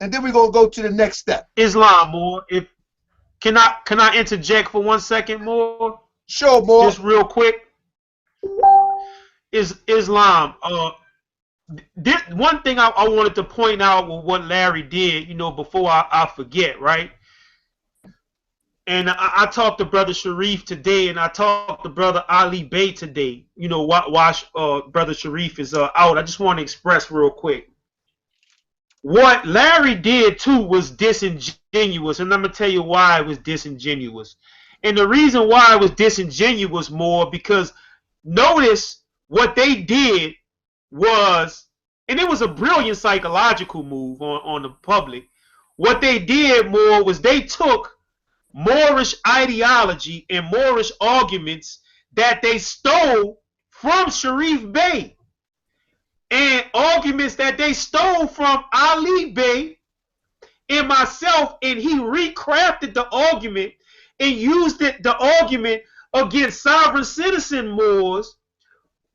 S1: And then we're gonna go to the next step.
S4: Islam, more. If can I interject for 1 second more?
S1: Sure, more.
S4: Just real quick. Islam. One thing I wanted to point out with what Larry did, before I forget, right? And I talked to Brother Sharif today, and I talked to Brother Ali Bey today. Watch Brother Sharif is out. I just want to express real quick. What Larry did too was disingenuous, and I'm gonna tell you why it was disingenuous. And the reason why it was disingenuous more because notice what they did was, and it was a brilliant psychological move on the public. What they did more was they took Moorish ideology and Moorish arguments that they stole from Sharif Bey and arguments that they stole from Ali Bey and myself, and he recrafted the argument and used the argument against sovereign citizen Moors,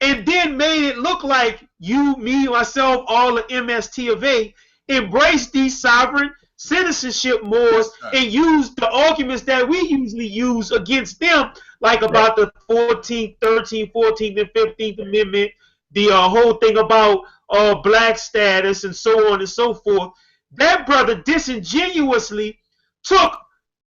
S4: and then made it look like you, me, myself, all the MST of A embraced these sovereign citizenship Moors and used the arguments that we usually use against them, like about the 14th, 13th, 14th, and 15th Amendment, the whole thing about black status and so on and so forth. That brother disingenuously took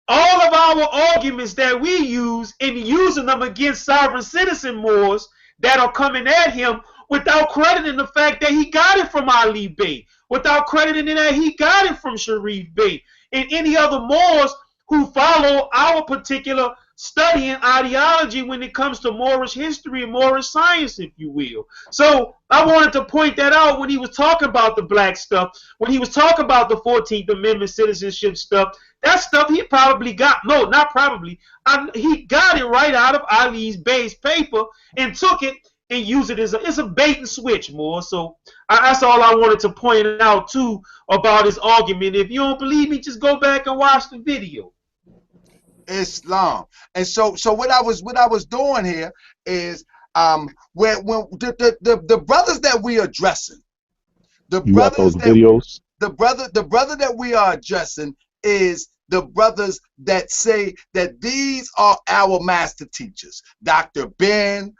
S4: all of our arguments that we use and using them against sovereign citizen Moors that are coming at him without crediting the fact that he got it from Ali Bey, without crediting that he got it from Sharif Bey, and any other Moors who follow our particular study and ideology when it comes to Moorish history and Moorish science, if you will. So I wanted to point that out when he was talking about the black stuff, when he was talking about the 14th Amendment citizenship stuff. That stuff he probably got, no, not probably, he got it right out of Ali Bey's paper and took it and used it as a bait and switch more. So that's all I wanted to point out too about his argument. If you don't believe me, just go back and watch the video.
S1: Islam. And so what I was doing here is when the brothers that we are addressing, the brothers the brother that we are addressing is the brothers that say that these are our master teachers. Dr. Ben,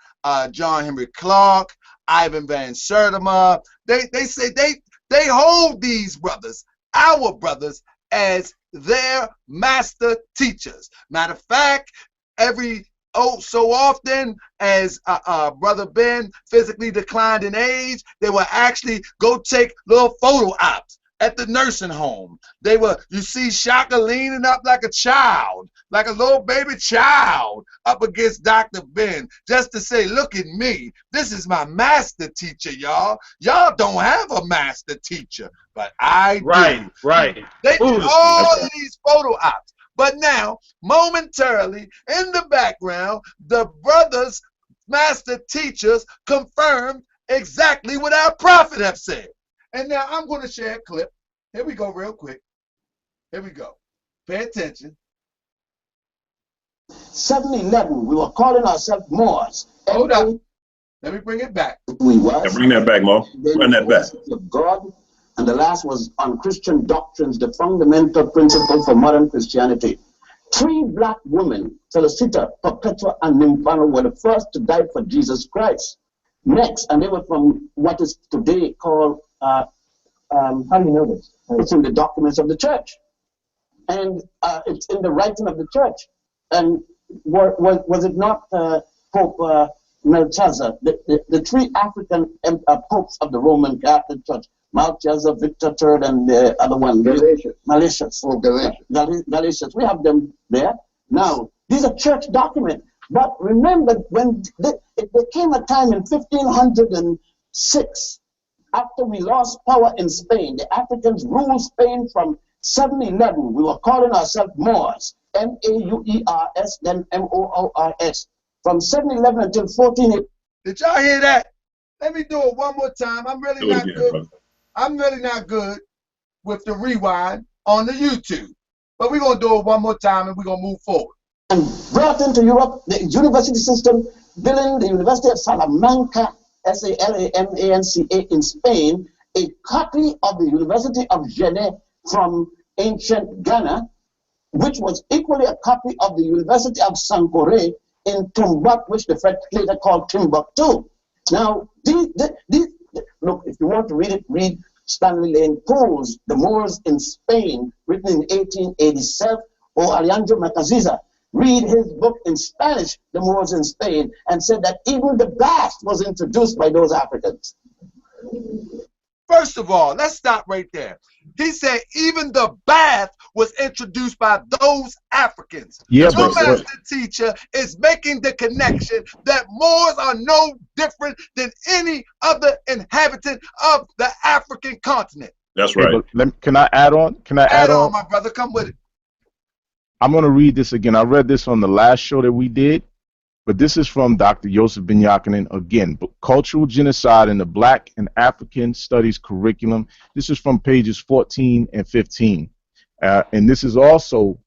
S1: John Henry Clark, Ivan Van Sertima. They say they hold these brothers, our brothers, as their master teachers. Matter of fact, every so often as Brother Ben physically declined in age, they would actually go take little photo ops at the nursing home. They were, you see Shaka leaning up like a child, like a little baby child up against Dr. Ben, just to say, look at me. This is my master teacher, y'all. Y'all don't have a master teacher, but I do.
S4: Right.
S1: They do all of these photo ops. But now, momentarily, in the background, the brothers, master teachers, confirmed exactly what our prophet have said. And now I'm going to share a clip. Here we go real quick. Here we go. Pay attention.
S6: 7-11, we were calling ourselves Moors.
S1: Hold up. Let me bring it back.
S6: We were.
S3: Yeah, bring that back, Mo. Bring that back.
S6: Of God, and the last was on Christian doctrines, the fundamental principle for modern Christianity. 3 black women, Saneter, Perpetua, and Nymphana, were the first to die for Jesus Christ. Next, and they were from what is today called, how do you know this? It's in the documents of the church. And it's in the writing of the church. And was it not Pope Melchizedek, the 3 African popes of the Roman Catholic Church, Melchizedek, Victor III, and the other one, Galatians. Galatians. We have them there. Now, these are church documents. But remember, when there came a time in 1506, after we lost power in Spain, the Africans ruled Spain from 7-11. We were calling ourselves Moors, M-A-U-E-R-S, then M-O-O-R-S, from 7-11 until 14.
S1: Did y'all hear that? Let me do it one more time. I'm really not good.
S3: Brother.
S1: I'm really not good with the rewind on the YouTube. But we're going to do it one more time and we're going to move forward.
S6: And brought into Europe, the university system, building the University of Salamanca, S-A-L-A-M-A-N-C-A in Spain, a copy of the University of Genève from ancient Ghana, which was equally a copy of the University of Sankore in Timbuktu, which the French later called Timbuktu. Now, look, if you want to read it, read Stanley Lane Poe's The Moors in Spain, written in 1887, or Alejandro Macaziza. Read his book in Spanish, The Moors in Spain, and said that even the bath was introduced by those Africans.
S1: First of all, let's stop right there. He said even the bath was introduced by those Africans.
S2: Yeah,
S1: Your
S2: but
S1: master teacher is making the connection that Moors are no different than any other inhabitant of the African continent.
S3: That's right.
S2: Can I add on? Can I add on?
S1: My brother, come with it.
S2: I'm going to read this again. I read this on the last show that we did, but this is from Dr. Yosef Ben Yakinen. Again, Cultural Genocide in the Black and African Studies Curriculum. This is from pages 14 and 15. And this is also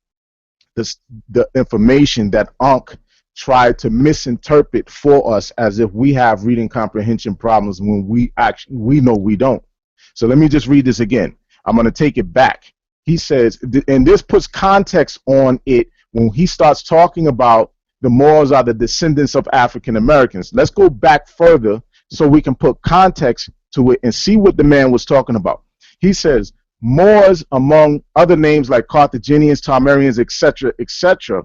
S2: the information that Ankh tried to misinterpret for us as if we have reading comprehension problems when we know we don't. So let me just read this again. I'm going to take it back. He says, and this puts context on it when he starts talking about the Moors are the descendants of African Americans. Let's go back further so we can put context to it and see what the man was talking about. He says, Moors, among other names like Carthaginians, Tarmarians, etc., etc.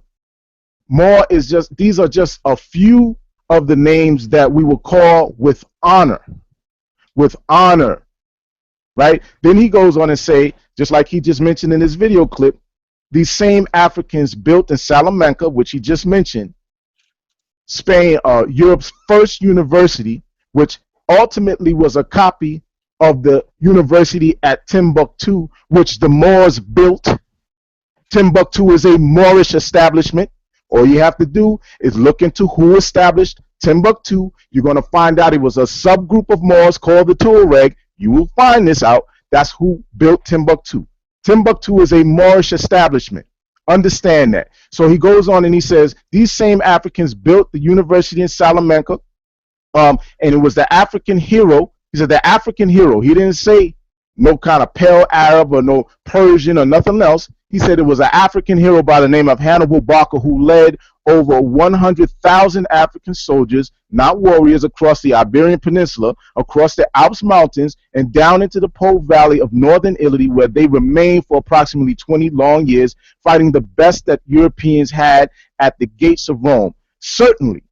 S2: Moor is just, these are just a few of the names that we will call with honor. With honor. Right? Then he goes on and say, just like he just mentioned in his video clip, these same Africans built in Salamanca, which he just mentioned, Spain, Europe's first university, which ultimately was a copy of the university at Timbuktu, which the Moors built. Timbuktu is a Moorish establishment. All you have to do is look into who established Timbuktu. You're going to find out it was a subgroup of Moors called the Tuareg. You will find this out. That's who built Timbuktu. Timbuktu is a Moorish establishment. Understand that. So he goes on and he says, these same Africans built the university in Salamanca, and it was the African hero. He said the African hero. He didn't say no kind of pale Arab or no Persian or nothing else. He said it was an African hero by the name of Hannibal Barca who led over 100,000 African soldiers, not warriors, across the Iberian Peninsula, across the Alps Mountains, and down into the Po Valley of northern Italy, where they remained for approximately 20 long years, fighting the best that Europeans had at the gates of Rome. Certainly,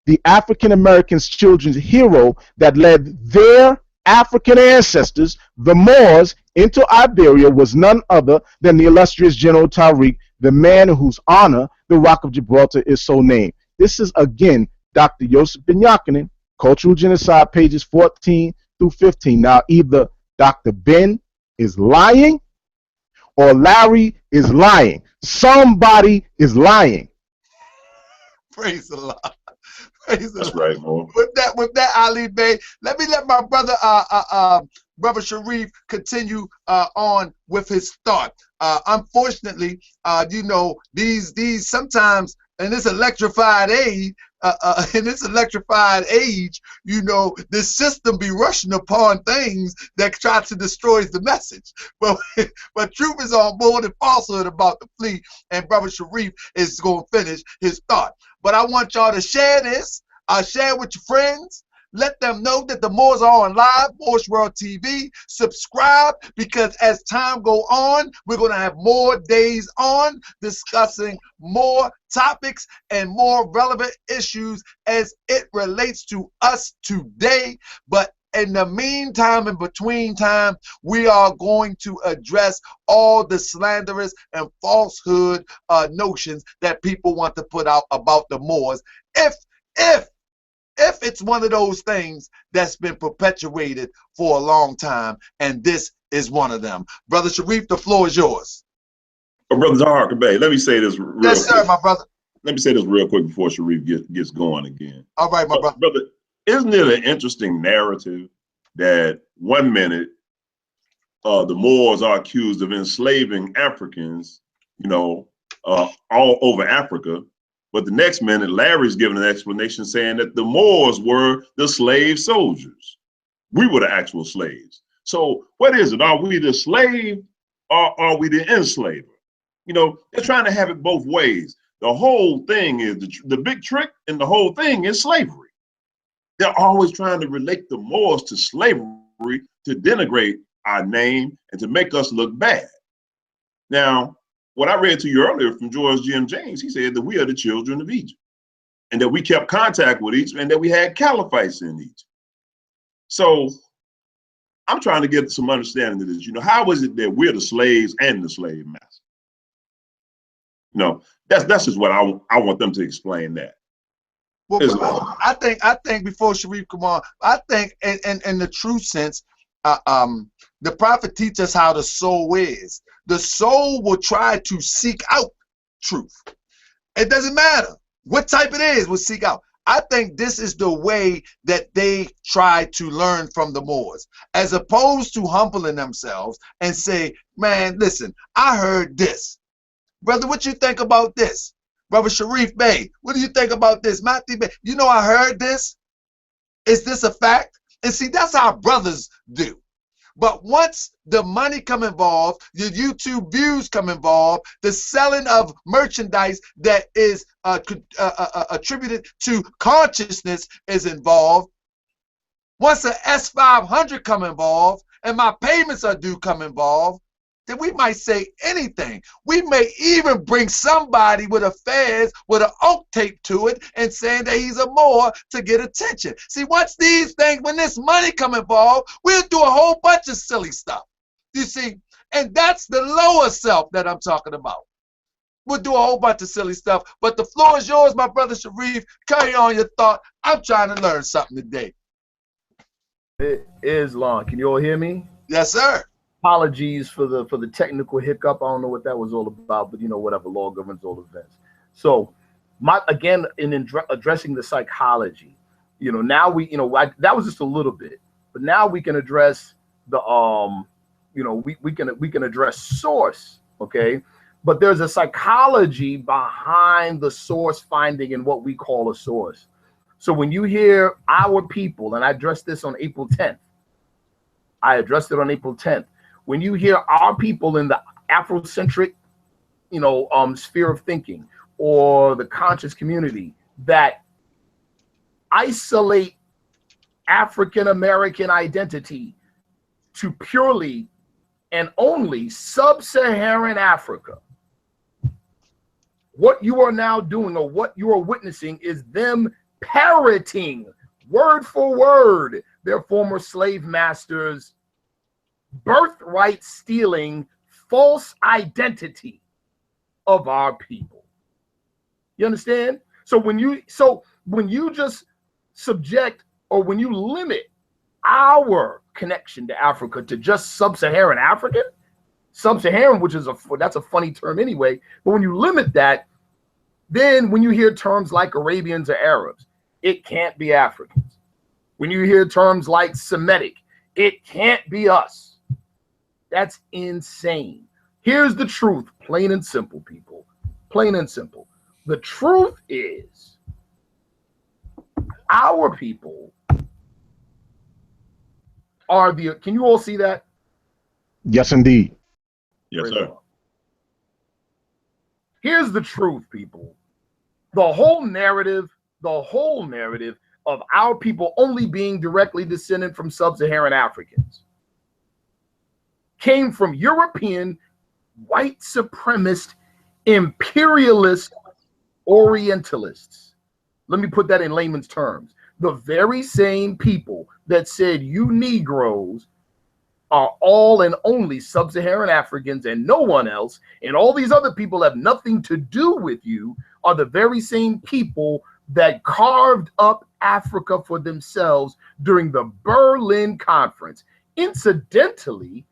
S2: the African Americans' children's hero that led their African ancestors, the Moors, into Iberia was none other than the illustrious General Tariq, the man in whose honor the Rock of Gibraltar is so named. This is, again, Dr. Yosef Ben Yakinen, Cultural Genocide, pages 14 through 15. Now, either Dr. Ben is lying or Larry is lying. Somebody is lying.
S1: Praise the Lord. Praise the
S3: That's
S1: Lord.
S3: right, Mo.
S1: With that, Ali Bey, let my brother, Brother Sharif, continue on with his thought. Unfortunately, you know, these sometimes in this electrified age, you know, the system be rushing upon things that try to destroy the message. But truth is on board and falsehood about the fleet, and Brother Sharif is going to finish his thought. But I want y'all to share this. Share with your friends. Let them know that the Moors are on live, Moorish World TV. Subscribe, because as time go on, we're going to have more days on discussing more topics and more relevant issues as it relates to us today. But in the meantime, in between time, we are going to address all the slanderous and falsehood notions that people want to put out about the Moors. If it's one of those things that's been perpetuated for a long time, and this is one of them. Brother Sharif, the floor is yours.
S3: Brother Taharka Bey, let me say this real quick.
S1: Yes, sir, my brother.
S3: Let me say this real quick before Sharif gets going again.
S1: All right, my brother.
S3: Brother, isn't it an interesting narrative that one minute the Moors are accused of enslaving Africans, you know, all over Africa, but the next minute Larry's giving an explanation saying that the Moors were the slave soldiers. We were the actual slaves. So what is it? Are we the slave or are we the enslaver? You know, they're trying to have it both ways. The whole thing is the big trick, and the whole thing is slavery. They're always trying to relate the Moors to slavery to denigrate our name and to make us look bad. Now, what I read to you earlier from George G. M. James, he said that we are the children of Egypt and that we kept contact with Egypt and that we had caliphates in Egypt. So I'm trying to get some understanding of this. You know, how is it that we're the slaves and the slave master? No, that's just what I want them to explain that.
S1: Well, I think before Sharif come on, I think in the true sense, the prophet teaches us how the soul is. The soul will try to seek out truth. It doesn't matter what type it is, will seek out. I think this is the way that they try to learn from the Moors, as opposed to humbling themselves and say, man, listen, I heard this. Brother, what you think about this? Brother Sharif Bey, what do you think about this? Matthew Bey, you know, I heard this. Is this a fact? And see, that's how brothers do. But once the money come involved, your YouTube views come involved, the selling of merchandise that is attributed to consciousness is involved. Once an S500 come involved and my payments are due come involved, then we might say anything. We may even bring somebody with a fez with an oak tape to it and saying that he's a Moor to get attention. See, once these things, when this money come involved, we'll do a whole bunch of silly stuff. You see, and that's the lower self that I'm talking about. We'll do a whole bunch of silly stuff. But the floor is yours, my brother Sharif. Carry on your thought. I'm trying to learn something today.
S5: Islam, can you all hear me?
S1: Yes, sir.
S5: Apologies for the technical hiccup. I don't know what that was all about, but you know, whatever, law governs all events. So again, in addressing the psychology, you know, now we, you know, that was just a little bit, but now we can address the you know, we can address source, okay? But there's a psychology behind the source finding and what we call a source. So when you hear our people, and I addressed this on April 10th, I addressed it on April 10th. When you hear our people in the Afrocentric, you know, sphere of thinking, or the conscious community that isolate African American identity to purely and only sub-Saharan Africa, what you are now doing, or what you are witnessing, is them parroting word for word their former slave masters' birthright stealing false identity of our people. You understand? So when you just subject, or when you limit our connection to Africa to just sub-Saharan African, sub-Saharan, which is that's a funny term anyway, but when you limit that, then when you hear terms like Arabians or Arabs, it can't be Africans. When you hear terms like Semitic, it can't be us. That's insane. Here's the truth, plain and simple, people. Plain and simple. The truth is, our people are the, can you all see that?
S2: Yes, indeed.
S3: Yes, sir.
S5: Here's the truth, people. The whole narrative of our people only being directly descended from sub-Saharan Africans came from European white supremacist imperialist Orientalists. Let me put that in layman's terms. The very same people that said you Negroes are all and only sub-Saharan Africans and no one else, and all these other people have nothing to do with you, are the very same people that carved up Africa for themselves during the Berlin Conference. Incidentally,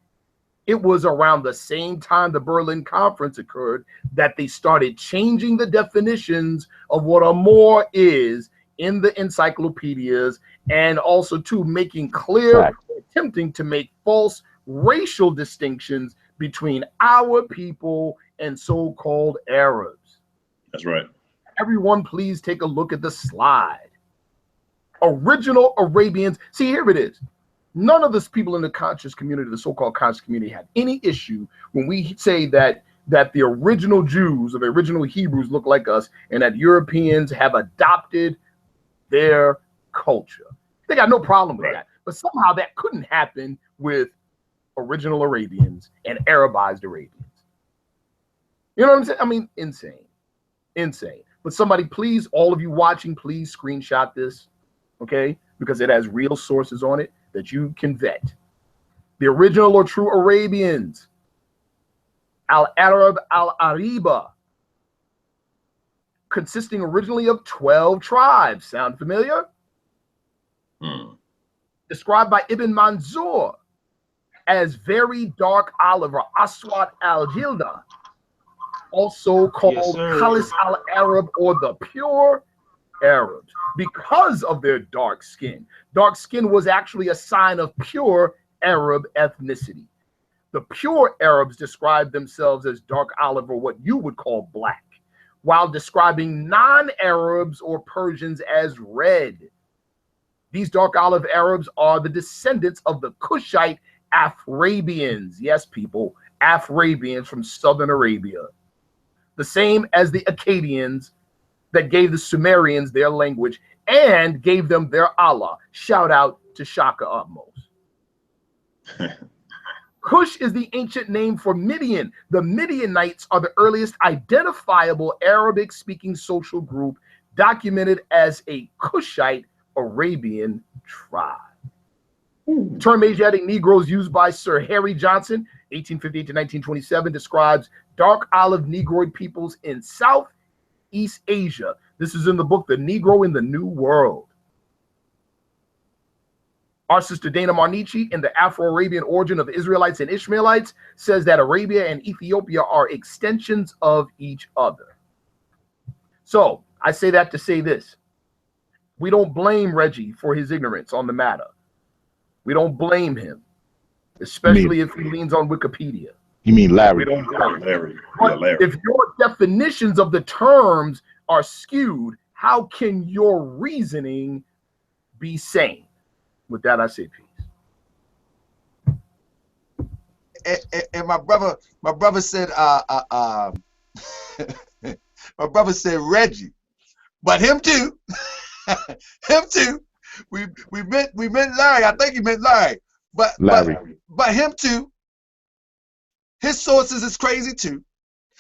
S5: it was around the same time the Berlin Conference occurred that they started changing the definitions of what a Moor is in the encyclopedias, and also too making clear, right, attempting to make false racial distinctions between our people and so-called Arabs.
S3: That's right.
S5: Everyone, please take a look at the slide. Original Arabians. See, here it is. None of the people in the conscious community, the so-called conscious community, have any issue when we say that the original Jews or the original Hebrews look like us, and that Europeans have adopted their culture. They got no problem with that. But somehow that couldn't happen with original Arabians and Arabized Arabians. You know what I'm saying? I mean, insane. Insane. But somebody, please, all of you watching, please screenshot this, okay? Because it has real sources on it that you can vet. The original or true Arabians, Al-Arab Al-Ariba, consisting originally of 12 tribes. Sound familiar? Described by Ibn Manzur as very dark olive or Aswad al-Jilda, also called Khalis al-Arab or the pure Arabs, because of their dark skin. Dark skin was actually a sign of pure Arab ethnicity. The pure Arabs described themselves as dark olive or what you would call black, while describing non-Arabs or Persians as red. These dark olive Arabs are the descendants of the Kushite Afrabians. Yes, people, Afrabians from southern Arabia. The same as the Akkadians that gave the Sumerians their language and gave them their Allah. Shout out to Shaka Utmost. Kush is the ancient name for Midian. The Midianites are the earliest identifiable Arabic-speaking social group documented as a Kushite Arabian tribe. The term Asiatic Negroes used by Sir Harry Johnson, 1858 to 1927, describes dark olive Negroid peoples in Southeast Asia. This is in the book, The Negro in the New World. Our sister Dana Marnichi, in the Afro-Arabian origin of Israelites and Ishmaelites, says that Arabia and Ethiopia are extensions of each other. So I say that to say this. We don't blame Reggie for his ignorance on the matter. We don't blame him, especially if he leans on Wikipedia.
S2: You mean Larry?
S5: We don't blame
S3: Larry.
S5: But
S3: Larry.
S5: if your definitions of the terms are skewed, how can your reasoning be sane? With that, I say peace.
S1: And my brother said, my brother said Reggie, but him too, him too. We meant Larry. I think he meant Larry, but him too. His sources is crazy too.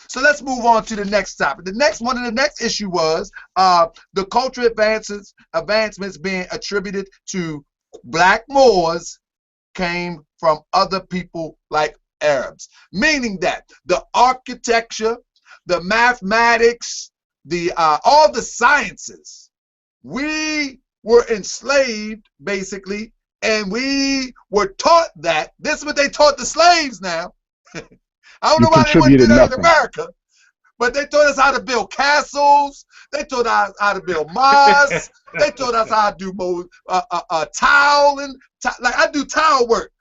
S1: So let's move on to the next topic. The next issue was the cultural advancements being attributed to Black Moors came from other people like Arabs, meaning that the architecture, the mathematics, the all the sciences, we were enslaved basically, and we were taught that. This is what they taught the slaves now. I don't know why they wouldn't do that in America, but they taught us how to build castles. They taught us how to build mosques. They taught us how to do tiling. Like I do tile work.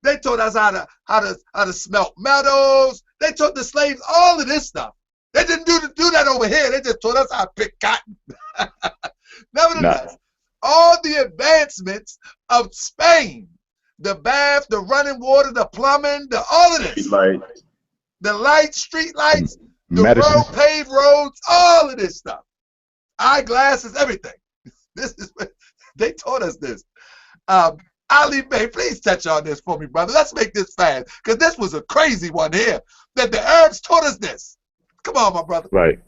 S1: They taught us how to smelt metals. They taught the slaves all of this stuff. They didn't do that over here. They just taught us how to pick cotton. Nevertheless, all the advancements of Spain, the bath, the running water, the plumbing, all of this, the lights, street lights, the road, paved roads, all of this stuff, eyeglasses, everything. This is they taught us this. Ali Bey, please touch on this for me, brother. Let's make this fast, because this was a crazy one here. That the Arabs taught us this. Come on, my brother.
S2: Right.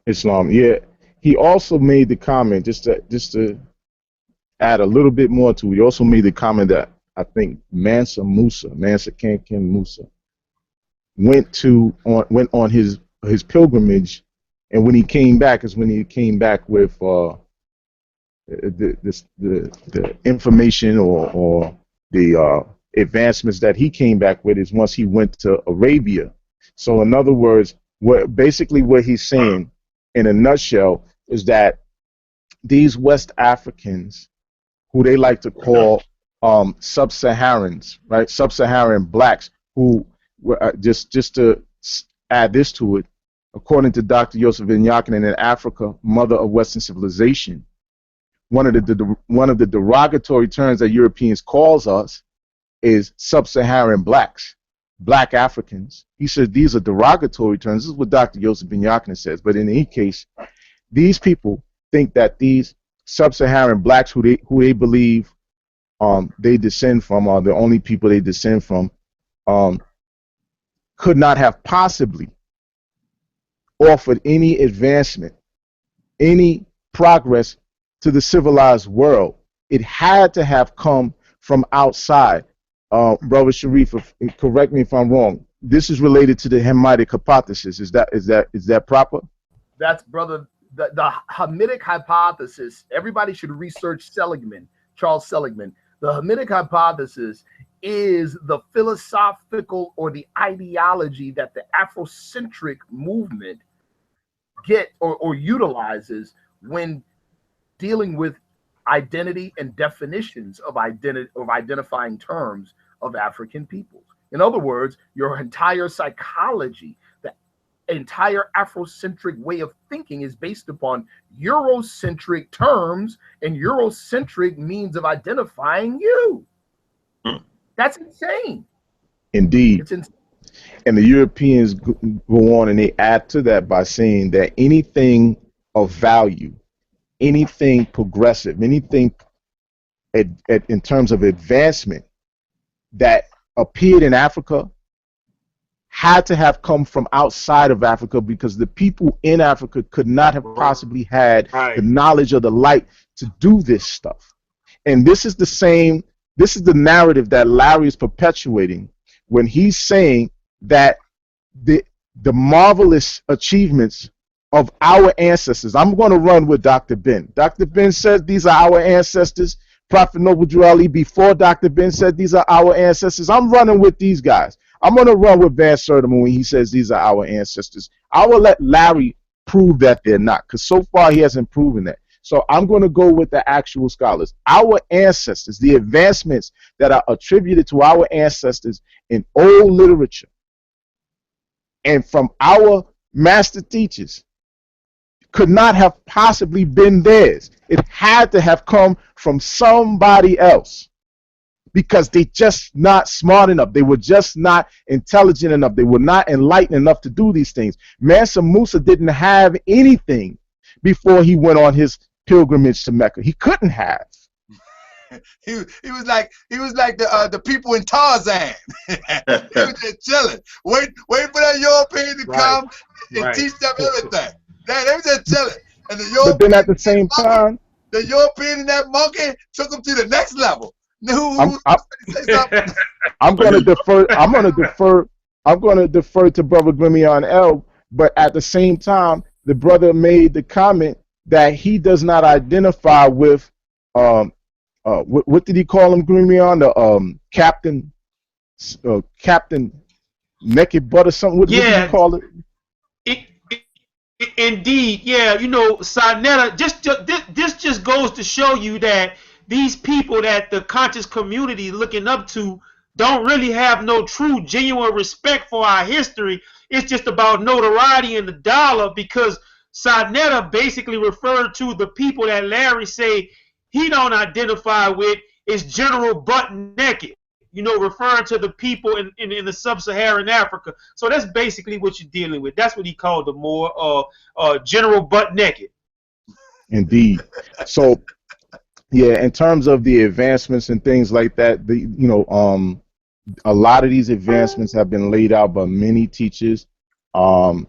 S2: Islam. Yeah. He also made the comment, just to add a little bit more to it. He also made the comment that I think Mansa Kankan Musa went on his pilgrimage, and when he came back is when he came back with the information or the advancements that he came back with is once he went to Arabia. So in other words, what he's saying in a nutshell is that these West Africans, who they like to call sub-Saharans, right? Sub-Saharan blacks, who were just to add this to it, according to Dr. Joseph Vinyakinen in Africa, mother of Western civilization, one of the derogatory terms that Europeans calls us is sub-Saharan blacks, black Africans. He said these are derogatory terms. This is what Dr. Joseph Vinyakinen says. But in any case, these people think that these sub-Saharan blacks who they believe they descend from, are the only people they descend from, could not have possibly offered any advancement, any progress to the civilized world. It had to have come from outside. Brother Sharif, correct me if I'm wrong. This is related to the Hamitic hypothesis. Is that proper?
S5: That's, brother, the Hamitic hypothesis. Everybody should research Seligman, Charles Seligman. The Hamitic hypothesis is the philosophical or the ideology that the Afrocentric movement or utilizes when dealing with identity and definitions of identifying terms of African peoples. In other words, your entire psychology, the entire Afrocentric way of thinking is based upon Eurocentric terms and Eurocentric means of identifying you. That's insane.
S2: Indeed.
S5: It's insane.
S2: And the Europeans go on and they add to that by saying that anything of value, anything progressive, anything in terms of advancement that appeared in Africa had to have come from outside of Africa, because the people in Africa could not have possibly had the knowledge or the light to do this stuff. And this is the narrative that Larry is perpetuating when he's saying that the marvelous achievements of our ancestors. I'm going to run with Dr. Ben. Dr. Ben says these are our ancestors. Prophet Noble Drew Ali before Dr. Ben said these are our ancestors. I'm running with these guys. I'm going to run with Van Sertima when he says these are our ancestors. I will let Larry prove that they're not, because so far he hasn't proven that. So I'm going to go with the actual scholars. Our ancestors, the advancements that are attributed to our ancestors in old literature and from our master teachers could not have possibly been theirs. It had to have come from somebody else, because they just not smart enough. They were just not intelligent enough. They were not enlightened enough to do these things. Mansa Musa didn't have anything before he went on his pilgrimage to Mecca. He couldn't have.
S1: He was like the people in Tarzan. He was just chilling, wait for that European to come and teach them everything. They was just chilling, and
S2: but then at the same time,
S1: the European and that monkey took them to the next level.
S2: I'm going to defer. I'm going to defer to Brother Grimion L. But at the same time, the brother made the comment that he does not identify with what did he call him, Grimion? The Captain Naked Butt or something. What did he call it?
S4: Indeed, yeah. You know, Saneter, this just goes to show you that these people that the conscious community is looking up to don't really have no true, genuine respect for our history. It's just about notoriety and the dollar, because Saneter basically referred to the people that Larry say he don't identify with as general butt naked, you know, referring to the people in the sub-Saharan Africa. So that's basically what you're dealing with. That's what he called the more general butt naked.
S2: Indeed. So yeah, in terms of the advancements and things like that, a lot of these advancements have been laid out by many teachers. I'm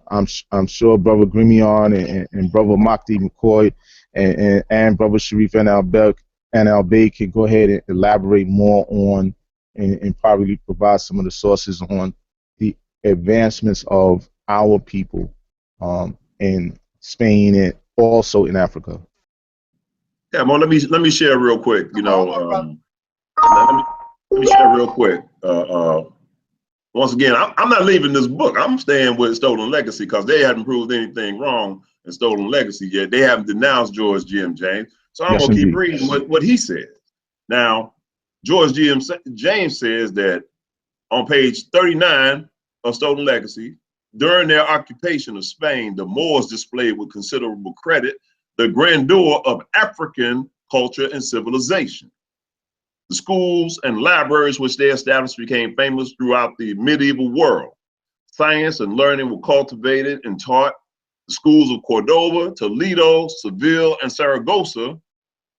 S2: sure Brother Grimion and Brother Makti McCoy and Brother Sharif and Al-Bey can go ahead and elaborate more on and probably provide some of the sources on the advancements of our people in Spain and also in Africa.
S3: Yeah, well, let me share real quick. You know, let me share real quick. Once again, I'm not leaving this book. I'm staying with Stolen Legacy, because they haven't proved anything wrong in Stolen Legacy yet. They haven't denounced George G.M. James. So I'm going to keep reading what he said. Now, George G.M. James says that on page 39 of Stolen Legacy, during their occupation of Spain, the Moors displayed with considerable credit the grandeur of African culture and civilization. The schools and libraries which they established became famous throughout the medieval world. Science and learning were cultivated and taught. The schools of Cordoba, Toledo, Seville, and Saragossa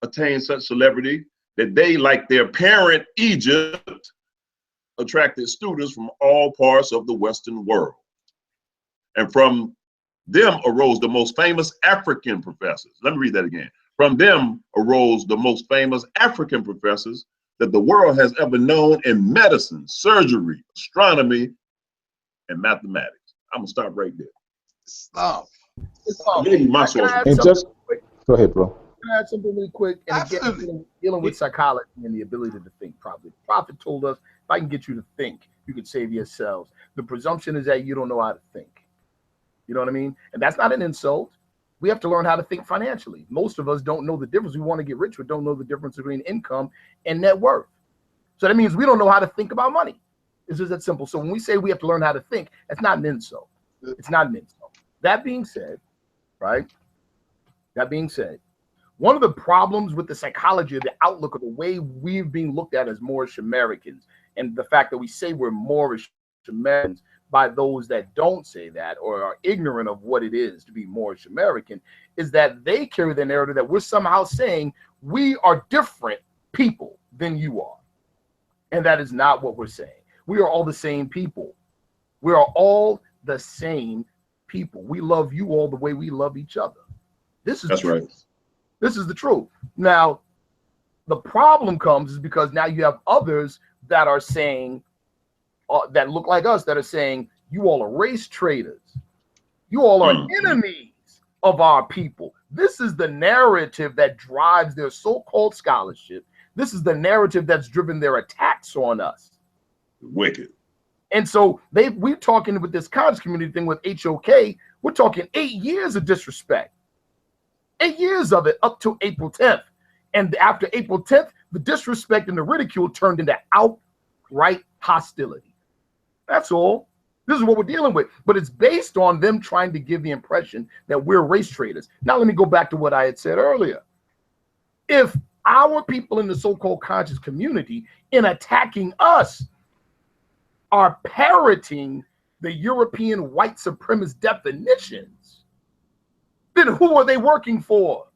S3: attained such celebrity that they, like their parent Egypt, attracted students from all parts of the Western world. And from them arose the most famous African professors. Let me read that again. From them arose the most famous African professors that the world has ever known in medicine, surgery, astronomy, and mathematics. I'm gonna stop right there.
S1: Stop.
S3: My source.
S2: And just go ahead, bro.
S5: Can I add something really quick? And again, dealing with psychology and the ability to think properly. The prophet told us, if I can get you to think, you can save yourselves. The presumption is that you don't know how to think. You know what I mean? And that's not an insult. We have to learn how to think financially. Most of us don't know the difference. We want to get rich, but don't know the difference between income and net worth. So that means we don't know how to think about money. It's just that simple. So when we say we have to learn how to think, that's not an insult. It's not an insult. That being said, right? That being said, one of the problems with the psychology of the outlook of the way we've been looked at as Moorish Americans, and the fact that we say we're Moorish Americans by those that don't say that or are ignorant of what it is to be Moorish American, is that they carry the narrative that we're somehow saying we are different people than you are. And that is not what we're saying. We are all the same people. We are all the same people. We love you all the way we love each other. This is
S3: That's right.
S5: This is the truth. Now, the problem comes is because now you have others that are saying, that look like us, that are saying, you all are race traitors. You all are enemies of our people. This is the narrative that drives their so-called scholarship. This is the narrative that's driven their attacks on us.
S3: Wicked.
S5: And so we're talking with this conscious community thing with HOK, we're talking 8 years of disrespect. 8 years of it up to April 10th. And after April 10th, the disrespect and the ridicule turned into outright hostility. That's all. This is what we're dealing with. But it's based on them trying to give the impression that we're race traitors. Now, let me go back to what I had said earlier. If our people in the so-called conscious community, in attacking us, are parroting the European white supremacist definitions, then who are they working for?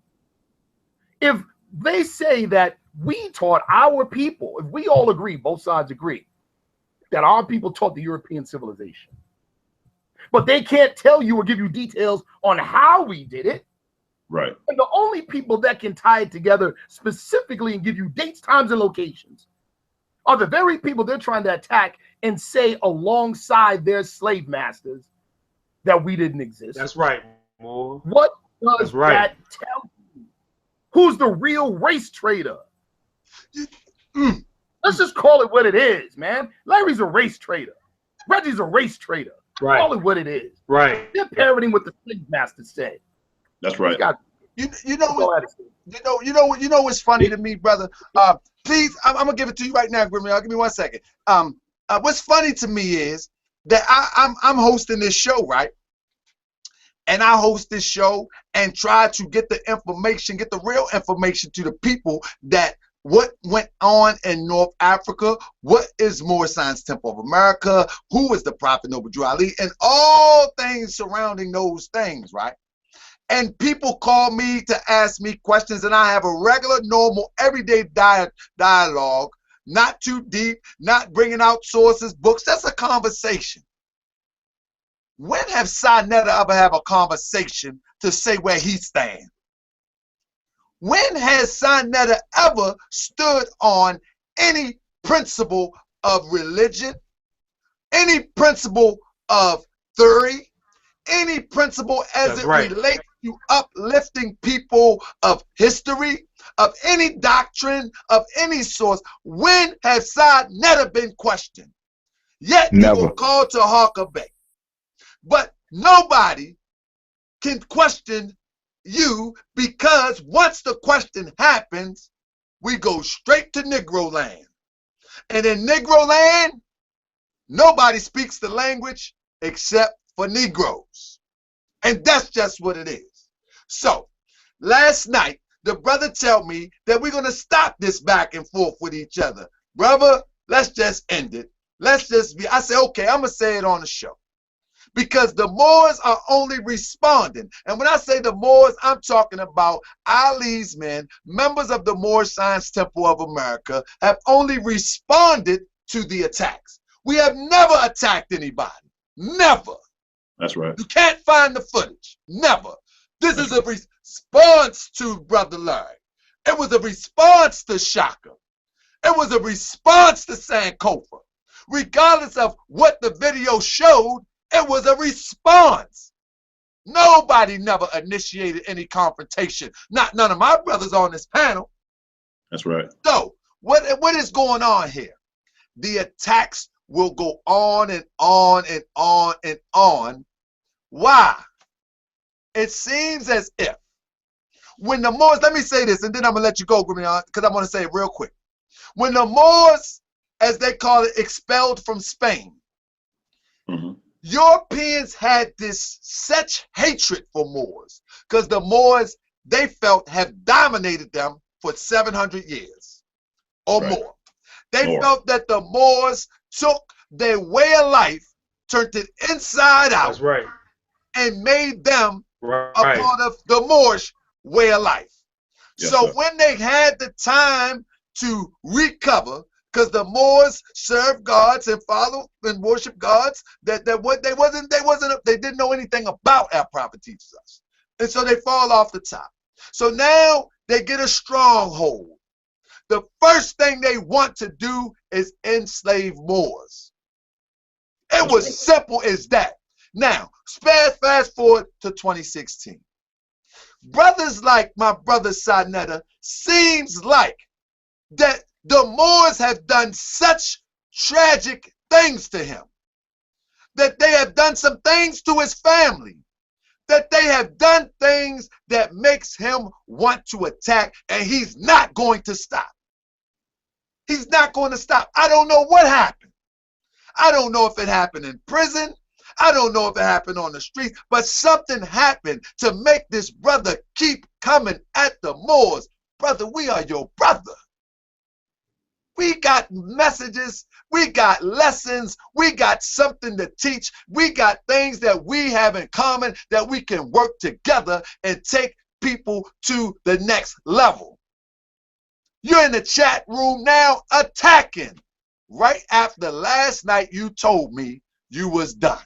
S5: If they say that we taught our people, if we all agree, both sides agree, that our people taught the European civilization, but they can't tell you or give you details on how we did it.
S3: Right.
S5: And the only people that can tie it together specifically and give you dates, times, and locations are the very people they're trying to attack and say alongside their slave masters that we didn't exist.
S4: That's right, Moore.
S5: What does that tell you? Who's the real race traitor? Let's just call it what it is, man. Larry's a race traitor. Reggie's a race traitor.
S4: Right.
S5: Call it what it is.
S4: Right.
S5: They're parroting what the slave master said.
S3: That's right.
S1: You know what's funny to me, brother? Please, I'm gonna give it to you right now, Grimmy. Give me 1 second. What's funny to me is that I'm hosting this show, right? And I host this show and try to get the information, get the real information to the people that what went on in North Africa, what is Moorish Science Temple of America, who is the Prophet Noble Drew Ali, and all things surrounding those things, right? And people call me to ask me questions, and I have a regular, normal, everyday dialogue, not too deep, not bringing out sources, books. That's a conversation. When have Saneter ever have a conversation to say where he stands? When has Saneter ever stood on any principle of religion, any principle of theory, any principle as it relates to uplifting people of history, of any doctrine, of any source? When has Saneter been questioned? Yet you will call Taharka Bey. But nobody can question you, because once the question happens, we go straight to Negro land. And in Negro land, nobody speaks the language except for Negroes. And that's just what it is. So, last night, the brother told me that we're going to stop this back and forth with each other. Brother, let's just end it. Let's just be, I said, okay, I'm going to say it on the show. because the Moors are only responding. And when I say the Moors, I'm talking about Ali's men, members of the Moorish Science Temple of America, have only responded to the attacks. We have never attacked anybody. Never.
S3: That's right.
S1: You can't find the footage. Never. This is a response to Brother Larry. It was a response to Shaka. It was a response to Sankofa. Regardless of what the video showed, it was a response. Nobody never initiated any confrontation. None of my brothers on this panel.
S3: That's right.
S1: So, what is going on here? The attacks will go on and on and on and on. Why? It seems as if when the Moors, let me say this, and then I'm going to let you go, because I want to say it real quick. When the Moors, as they call it, expelled from Spain, Europeans had this such hatred for Moors, because the Moors, they felt, have dominated them for 700 years or more. They felt that the Moors took their way of life, turned it inside out.
S4: That's right.
S1: And made them a part of the Moorish way of life.
S3: Yes,
S1: so
S3: sir.
S1: when they had the time to recover, because the Moors served gods and follow and worship gods, they didn't know anything about our prophet teaches us. And so they fall off the top. So now they get a stronghold. The first thing they want to do is enslave Moors. It was simple as that. Now, fast forward to 2016. Brothers like my brother Saneter, seems like that the Moors have done such tragic things to him, that they have done some things to his family, that they have done things that makes him want to attack, and he's not going to stop. He's not going to stop. I don't know what happened. I don't know if it happened in prison. I don't know if it happened on the street, but something happened to make this brother keep coming at the Moors. Brother, we are your brother. We got messages, we got lessons, we got something to teach, we got things that we have in common that we can work together and take people to the next level. You're in the chat room now attacking right after last night you told me you was done.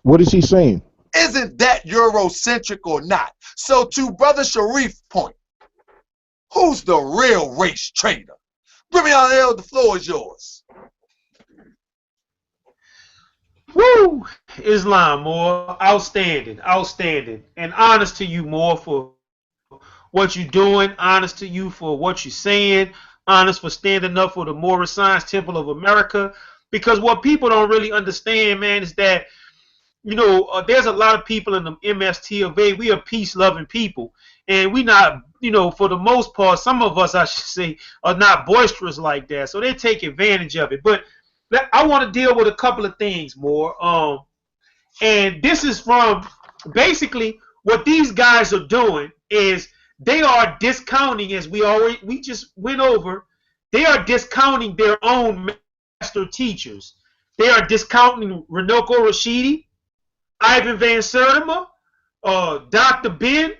S2: What is he saying?
S1: Isn't that Eurocentric or not? So to Brother Sharif's point, who's the real race traitor? Bring me on, L, the floor is yours.
S4: Woo! Islam, Moor. Outstanding. Outstanding. And honest to you, Moor, for what you're doing. Honest to you for what you're saying. Honest for standing up for the Moorish Science Temple of America. Because what people don't really understand, man, is that, you know, there's a lot of people in the MST of A. We are peace-loving people. And we not, you know, for the most part, some of us, I should say, are not boisterous like that. So they take advantage of it. But I want to deal with a couple of things more. And this is from basically what these guys are doing is they are discounting, as we just went over, they are discounting their own master teachers. They are discounting Runoko Rashidi, Ivan Van Sertima, Dr. Ben,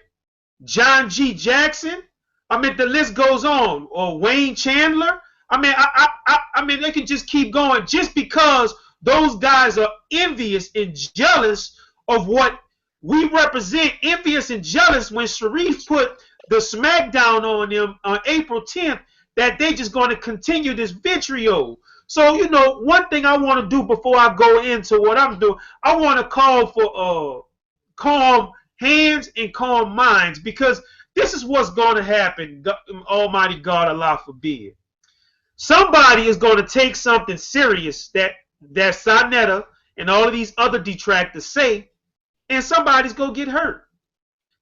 S4: John G. Jackson. I mean, the list goes on. Or Wayne Chandler. I mean, I mean, they can just keep going just because those guys are envious and jealous of what we represent. Envious and jealous when Sharif put the smackdown on them on April 10th that they just going to continue this vitriol. So, you know, one thing I want to do before I go into what I'm doing, I want to call for calm hands and calm minds, because this is what's going to happen. Almighty God, Allah forbid. Somebody is going to take something serious that Saneter and all of these other detractors say, and somebody's going to get hurt.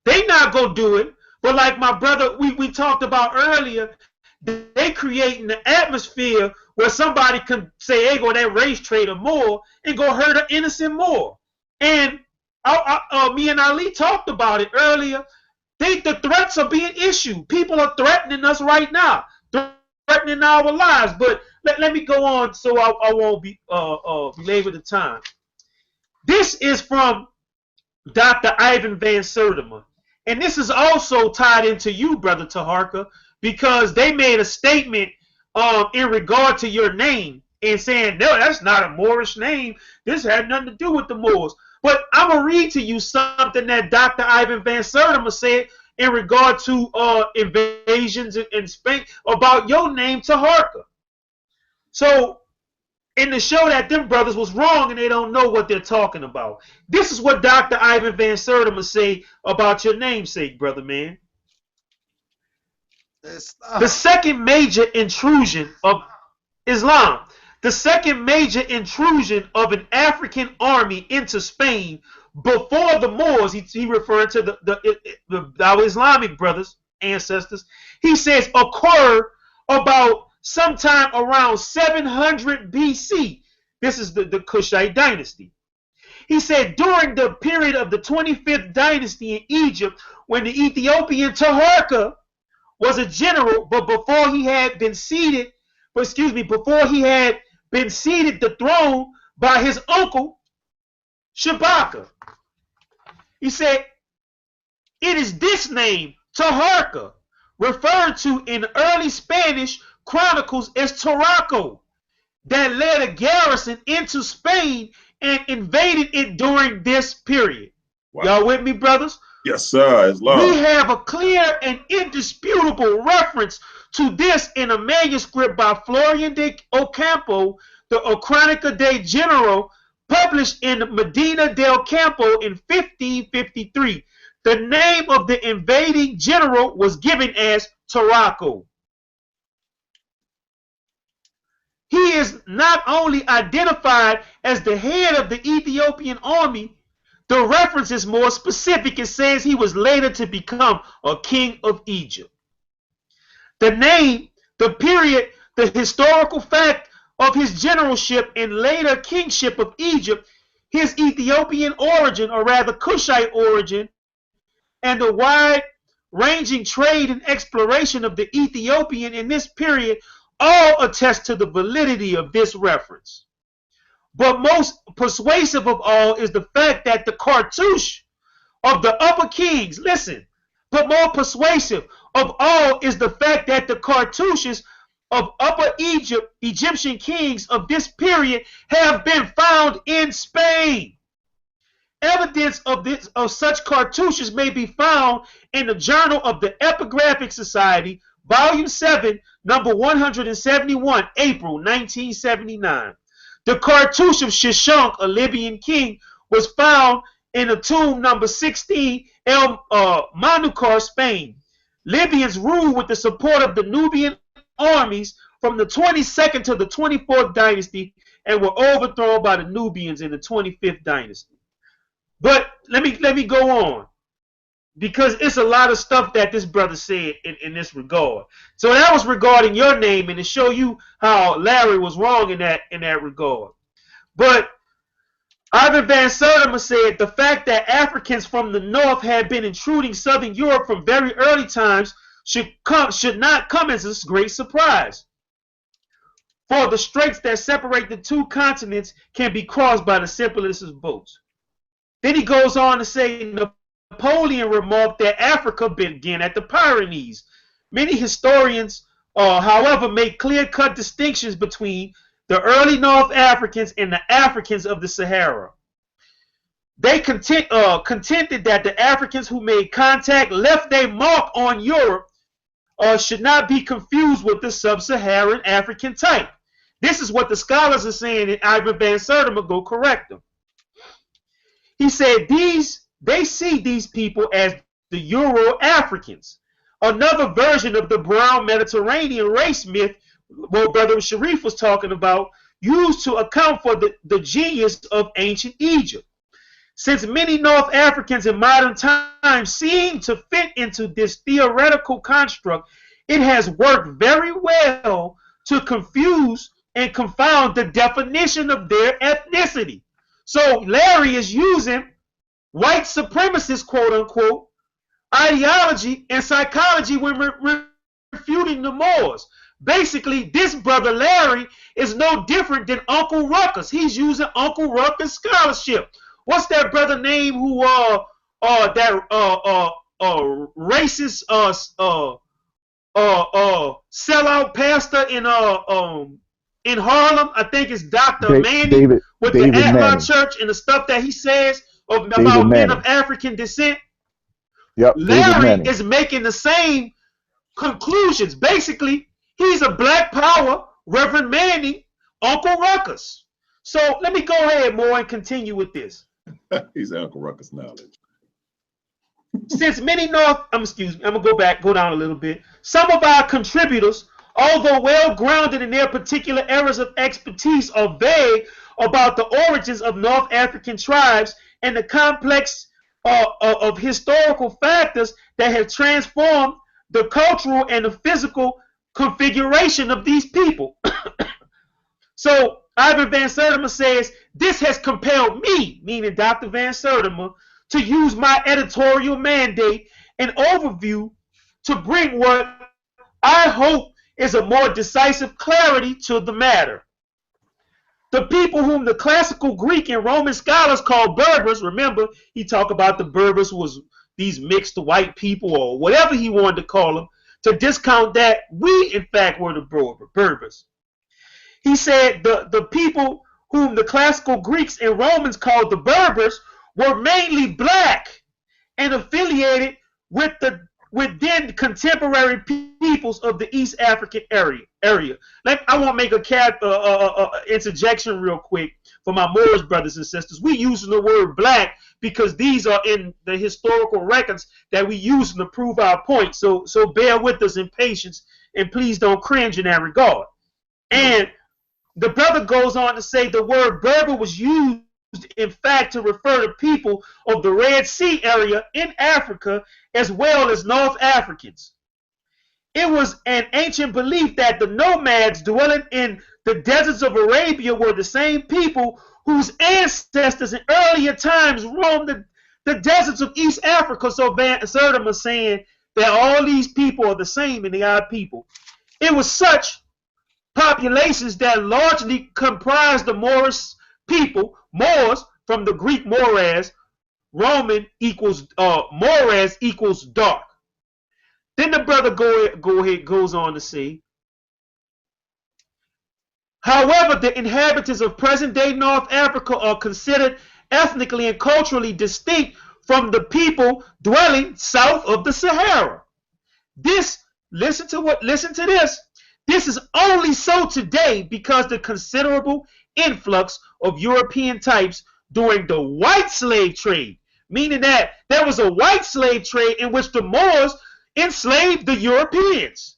S4: They not going to do it, but like my brother, we talked about earlier, they creating the atmosphere where somebody can say, hey, go that race trader more and go hurt an innocent more. And me and Ali talked about it earlier. The threats are being issued. People are threatening us right now, threatening our lives. But let me go on so I won't be belabor the time. This is from Dr. Ivan Van Sertima. And this is also tied into you, Brother Taharka, because they made a statement in regard to your name and saying, no, that's not a Moorish name. This had nothing to do with the Moors. But I'm going to read to you something that Dr. Ivan Van Sertima said in regard to invasions in Spain about your name, Taharka. So, in the show that them brothers was wrong and they don't know what they're talking about. This is what Dr. Ivan Van Sertima say about your namesake, brother man. The second major intrusion of Islam. The second major intrusion of an African army into Spain before the Moors, he referred to our Islamic brothers, ancestors, he says occurred about sometime around 700 BC. This is the Kushite dynasty. He said during the period of the 25th dynasty in Egypt, when the Ethiopian Taharka was a general, but before he had been seated, before he had been seated the throne by his uncle Shabaka. He said, it is this name, Taharka, referred to in early Spanish chronicles as Tarraco, that led a garrison into Spain and invaded it during this period. Wow. Y'all with me, brothers?
S3: Yes, sir. Islam.
S4: We have a clear and indisputable reference to this in a manuscript by Florian de Ocampo, the Crónica de General, published in Medina del Campo in 1553. The name of the invading general was given as Tarraco. He is not only identified as the head of the Ethiopian army, the reference is more specific. It says he was later to become a king of Egypt. The name, the period, the historical fact of his generalship and later kingship of Egypt, his Ethiopian origin, or rather Kushite origin, and the wide-ranging trade and exploration of the Ethiopian in this period all attest to the validity of this reference. But most persuasive of all is the fact that the cartouche of the upper kings, listen, but more persuasive of all is the fact that the cartouches of upper Egyptian kings of this period have been found in Spain. Evidence of such cartouches may be found in the Journal of the Epigraphic Society, Volume 7, number 171, April 1979. The cartouche of Shishonk, a Libyan king, was found in a tomb number 16, El Manukar, Spain. Libyans ruled with the support of the Nubian armies from the 22nd to the 24th dynasty and were overthrown by the Nubians in the 25th dynasty. But let me go on, because it's a lot of stuff that this brother said in this regard. So that was regarding your name, and to show you how Larry was wrong in that regard. But Ivan Van Sertima said the fact that Africans from the north had been intruding southern Europe from very early times should not come as a great surprise. For the straits that separate the two continents can be crossed by the simplest of boats. Then he goes on to say Napoleon remarked that Africa began at the Pyrenees. Many historians, however, make clear-cut distinctions between the early North Africans and the Africans of the Sahara. They contended that the Africans who made contact left their mark on Europe should not be confused with the sub-Saharan African type. This is what the scholars are saying, and Ivan Van Sertima go correct them. He said they see these people as the Euro-Africans, another version of the brown Mediterranean race myth what Brother Sharif was talking about, used to account for the genius of ancient Egypt. Since many North Africans in modern times seem to fit into this theoretical construct, it has worked very well to confuse and confound the definition of their ethnicity. So Larry is using white supremacist, quote unquote, ideology and psychology when refuting the Moors. Basically, this brother Larry is no different than Uncle Ruckus. He's using Uncle Ruckus scholarship. What's that brother name who that racist sellout pastor in Harlem? I think it's Dr. Manning
S2: David
S4: with
S2: David
S4: the Atla
S2: Manning.
S4: Church and the stuff that he says
S2: David
S4: about men
S2: Manning.
S4: of African descent.
S2: Yep, David
S4: Larry
S2: Manning.
S4: is making the same conclusions. Basically, he's a Black Power, Reverend Manning, Uncle Ruckus. So let me go ahead more and continue with this.
S3: He's Uncle Ruckus knowledge.
S4: Since many excuse me, I'm gonna go down a little bit. Some of our contributors, although well grounded in their particular areas of expertise, are vague about the origins of North African tribes and the complex of historical factors that have transformed the cultural and the physical configuration of these people. So Ivan Van Sertima says, this has compelled me, meaning Dr. Van Sertima, to use my editorial mandate and overview to bring what I hope is a more decisive clarity to the matter. The people whom the classical Greek and Roman scholars call Berbers, remember, he talked about the Berbers was these mixed white people or whatever he wanted to call them, to discount that we, in fact, were the Berbers. He said the people whom the classical Greeks and Romans called the Berbers were mainly black and affiliated with then contemporary peoples of the East African area. I want to make a interjection real quick for my Moorish brothers and sisters. We use the word black because these are in the historical records that we use to prove our point. So bear with us in patience and please don't cringe in that regard. And the brother goes on to say the word Berber was used, in fact, to refer to people of the Red Sea area in Africa as well as North Africans. It was an ancient belief that the nomads dwelling in the deserts of Arabia were the same people whose ancestors in earlier times roamed the deserts of East Africa. So Van Sertima is saying that all these people are the same and they are people. It was such populations that largely comprised the Moorish people. Moors from the Greek Moraz, Roman equals Moraz equals dark. Then the brother goes on to say, however, the inhabitants of present-day North Africa are considered ethnically and culturally distinct from the people dwelling south of the Sahara. Listen to this. This is only so today because the considerable influx of European types during the white slave trade, meaning that there was a white slave trade in which the Moors enslaved the Europeans.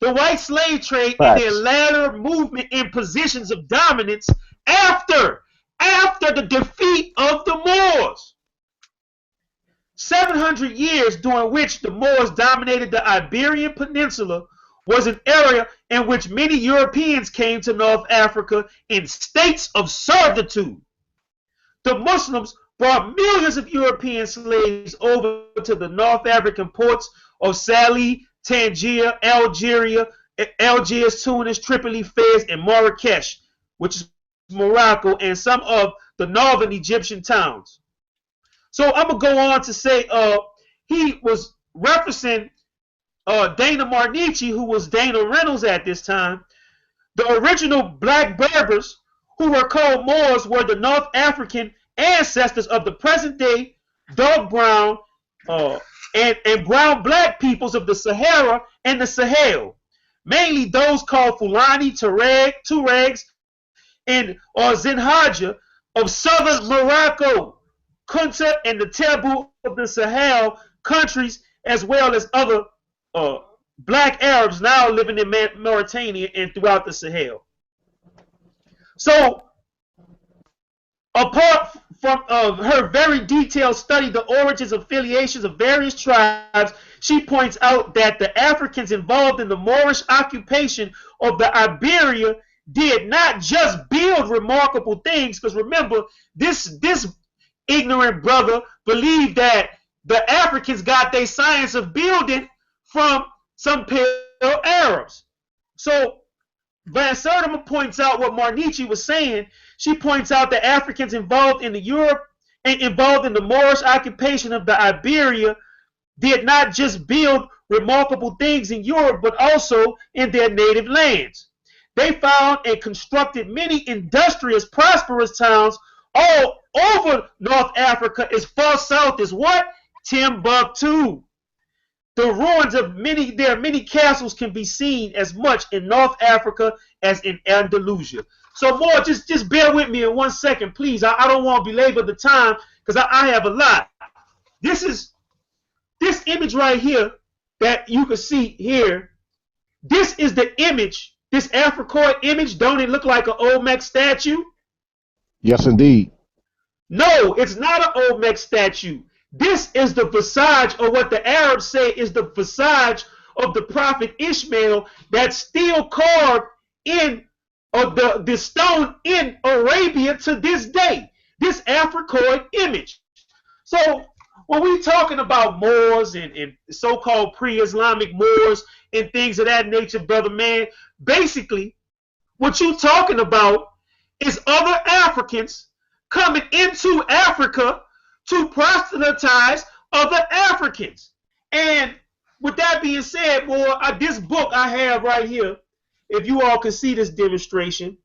S4: The white slave trade and their latter movement in positions of dominance after the defeat of the Moors. 700 years during which the Moors dominated the Iberian Peninsula was an area in which many Europeans came to North Africa in states of servitude. The Muslims brought millions of European slaves over to the North African ports of Salé, Tangier, Algiers, Tunis, Tripoli, Fez, and Marrakesh, which is Morocco, and some of the northern Egyptian towns. So I'm going to go on to say he was referencing Dana Marnici, who was Dana Reynolds at this time. The original black Berbers, who were called Moors, were the North African ancestors of the present-day dark brown and brown-black peoples of the Sahara and the Sahel, mainly those called Fulani, Tuaregs, and Zinhaja of southern Morocco, Kunta, and the Tebu of the Sahel countries, as well as other black Arabs now living in Mauritania and throughout the Sahel. So, apart from her very detailed study, the origins and affiliations of various tribes, she points out that the Africans involved in the Moorish occupation of the Iberia did not just build remarkable things, because remember, this ignorant brother believed that the Africans got their science of building from some pale Arabs. So Van Sertima points out what Marnici was saying. She points out that Africans involved in the involved in the Moorish occupation of the Iberia did not just build remarkable things in Europe, but also in their native lands. They found and constructed many industrious, prosperous towns all over North Africa, as far south as what? Timbuktu. The ruins of many castles can be seen as much in North Africa as in Andalusia. So more, just bear with me in 1 second, please. I don't want to belabor the time because I have a lot. This image right here that you can see here. This is the image, this Africoid image. Don't it look like an Olmec statue?
S2: Yes, indeed.
S4: No, it's not an Olmec statue. This is the visage, or what the Arabs say is the visage of the prophet Ishmael, that's still carved in the stone in Arabia to this day. This Africoid image. So when we talking about Moors and so-called pre-Islamic Moors and things of that nature, brother man, basically what you talking about is other Africans coming into Africa to proselytize other Africans. And with that being said, Moor, this book I have right here, if you all can see this demonstration,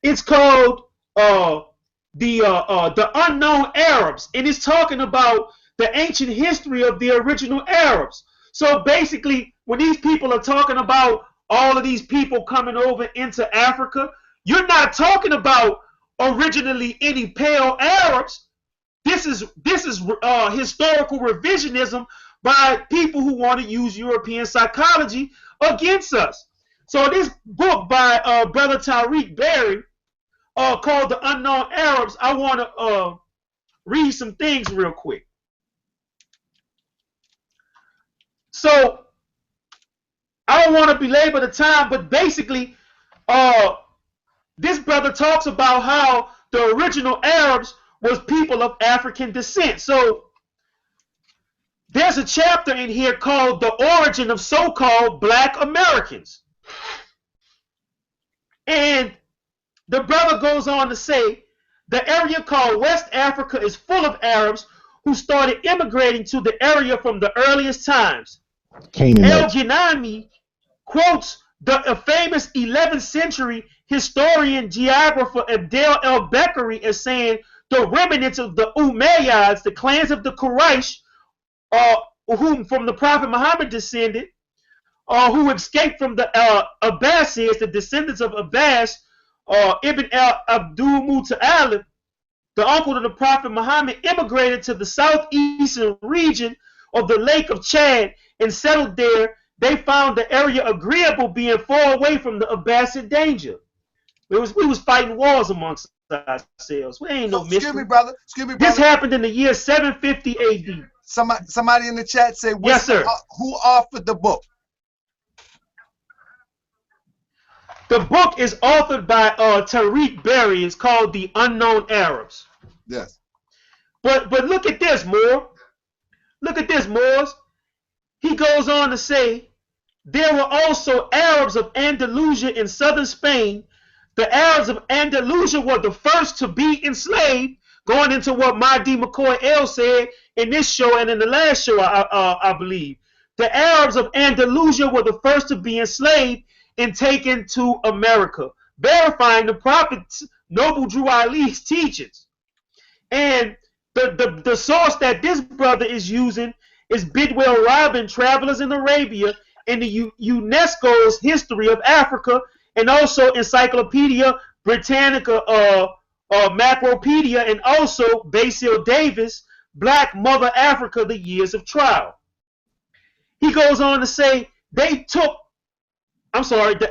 S4: it's called the Unknown Arabs, and it's talking about the ancient history of the original Arabs. So basically, when these people are talking about all of these people coming over into Africa, you're not talking about originally any pale Arabs. This is historical revisionism by people who want to use European psychology against us. So this book by Brother Taharka Bey called The Unknown Arabs, I want to read some things real quick. So I don't want to belabor the time, but basically this brother talks about how the original Arabs was people of African descent. So there's a chapter in here called The Origin of So-Called Black Americans. And the brother goes on to say, the area called West Africa is full of Arabs who started immigrating to the area from the earliest times. El-Ghinani quotes the famous 11th century historian geographer Abdel el-Bekkari as saying the remnants of the Umayyads, the clans of the Quraysh, whom from the Prophet Muhammad descended, who escaped from the Abbasids, the descendants of Abbas, Ibn al-Abdul Muta'alib, the uncle of the Prophet Muhammad, immigrated to the southeastern region of the Lake of Chad and settled there. They found the area agreeable, being far away from the Abbasid danger. We was fighting wars amongst ourselves. We ain't no mystery.
S1: Excuse me, brother.
S4: This happened in the year 750 AD.
S1: Somebody in the chat say,
S4: yes, sir.
S1: Who authored the book?
S4: The book is authored by Taharka Bey. It's called The Unknown Arabs.
S1: Yes.
S4: But look at this, Moor. Look at this, Moors. He goes on to say, there were also Arabs of Andalusia in southern Spain. The Arabs of Andalusia were the first to be enslaved, going into what Mahdi McCoy L said in this show and in the last show, I believe. The Arabs of Andalusia were the first to be enslaved and taken to America, verifying the Prophet Noble Drew Ali's teachings. And the source that this brother is using is Bidwell Robin, Travelers in Arabia, and the UNESCO's History of Africa, and also Encyclopedia Britannica, Macropedia, and also Basil Davis, Black Mother Africa, The Years of Trial. He goes on to say, the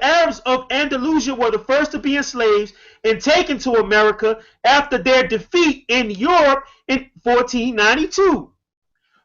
S4: Arabs of Andalusia were the first to be enslaved and taken to America after their defeat in Europe in 1492.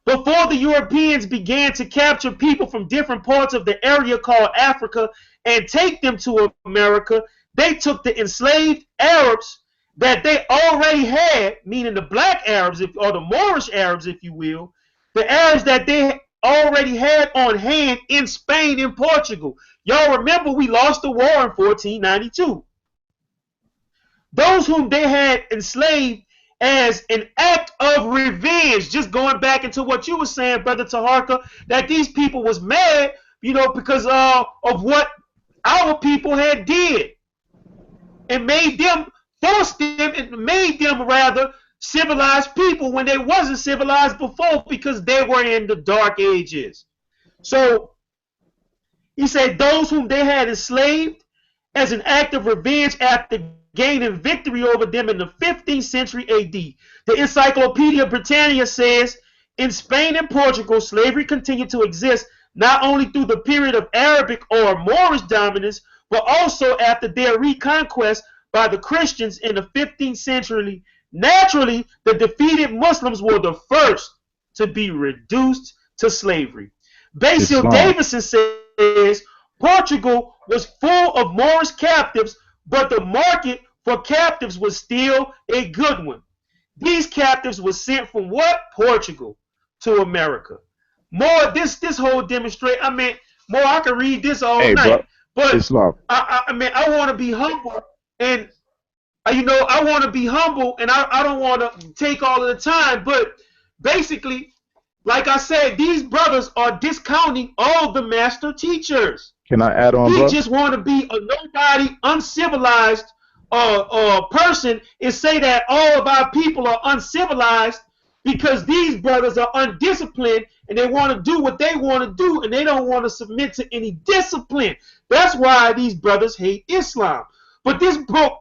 S4: Before the Europeans began to capture people from different parts of the area called Africa and take them to America, they took the enslaved Arabs that they already had, meaning the black Arabs, or the Moorish Arabs, if you will, the Arabs that they already had on hand in Spain and Portugal. Y'all remember we lost the war in 1492. Those whom they had enslaved as an act of revenge. Just going back into what you were saying, Brother Taharka, that these people was mad, you know, because of what our people had did, and forced them, and made them rather civilized people when they wasn't civilized before, because they were in the dark ages. So he said those whom they had enslaved as an act of revenge after gaining victory over them in the 15th century AD. The Encyclopedia Britannica says, in Spain and Portugal, slavery continued to exist not only through the period of Arabic or Moorish dominance, but also after their reconquest by the Christians in the 15th century. Naturally, the defeated Muslims were the first to be reduced to slavery. Basil Davison says Portugal was full of Moorish captives, but the market for captives was still a good one. These captives were sent from what? Portugal to America. More this whole demonstrate. I mean, more I can read this all night, but I mean, I want to be humble, and you know, I want to be humble, and I don't want to take all of the time. But basically, like I said, these brothers are discounting all the master teachers.
S2: Can I add on,
S4: He
S2: bro?
S4: just want to be a nobody, uncivilized person, and say that all of our people are uncivilized because these brothers are undisciplined and they want to do what they want to do and they don't want to submit to any discipline. That's why these brothers hate Islam. But this book,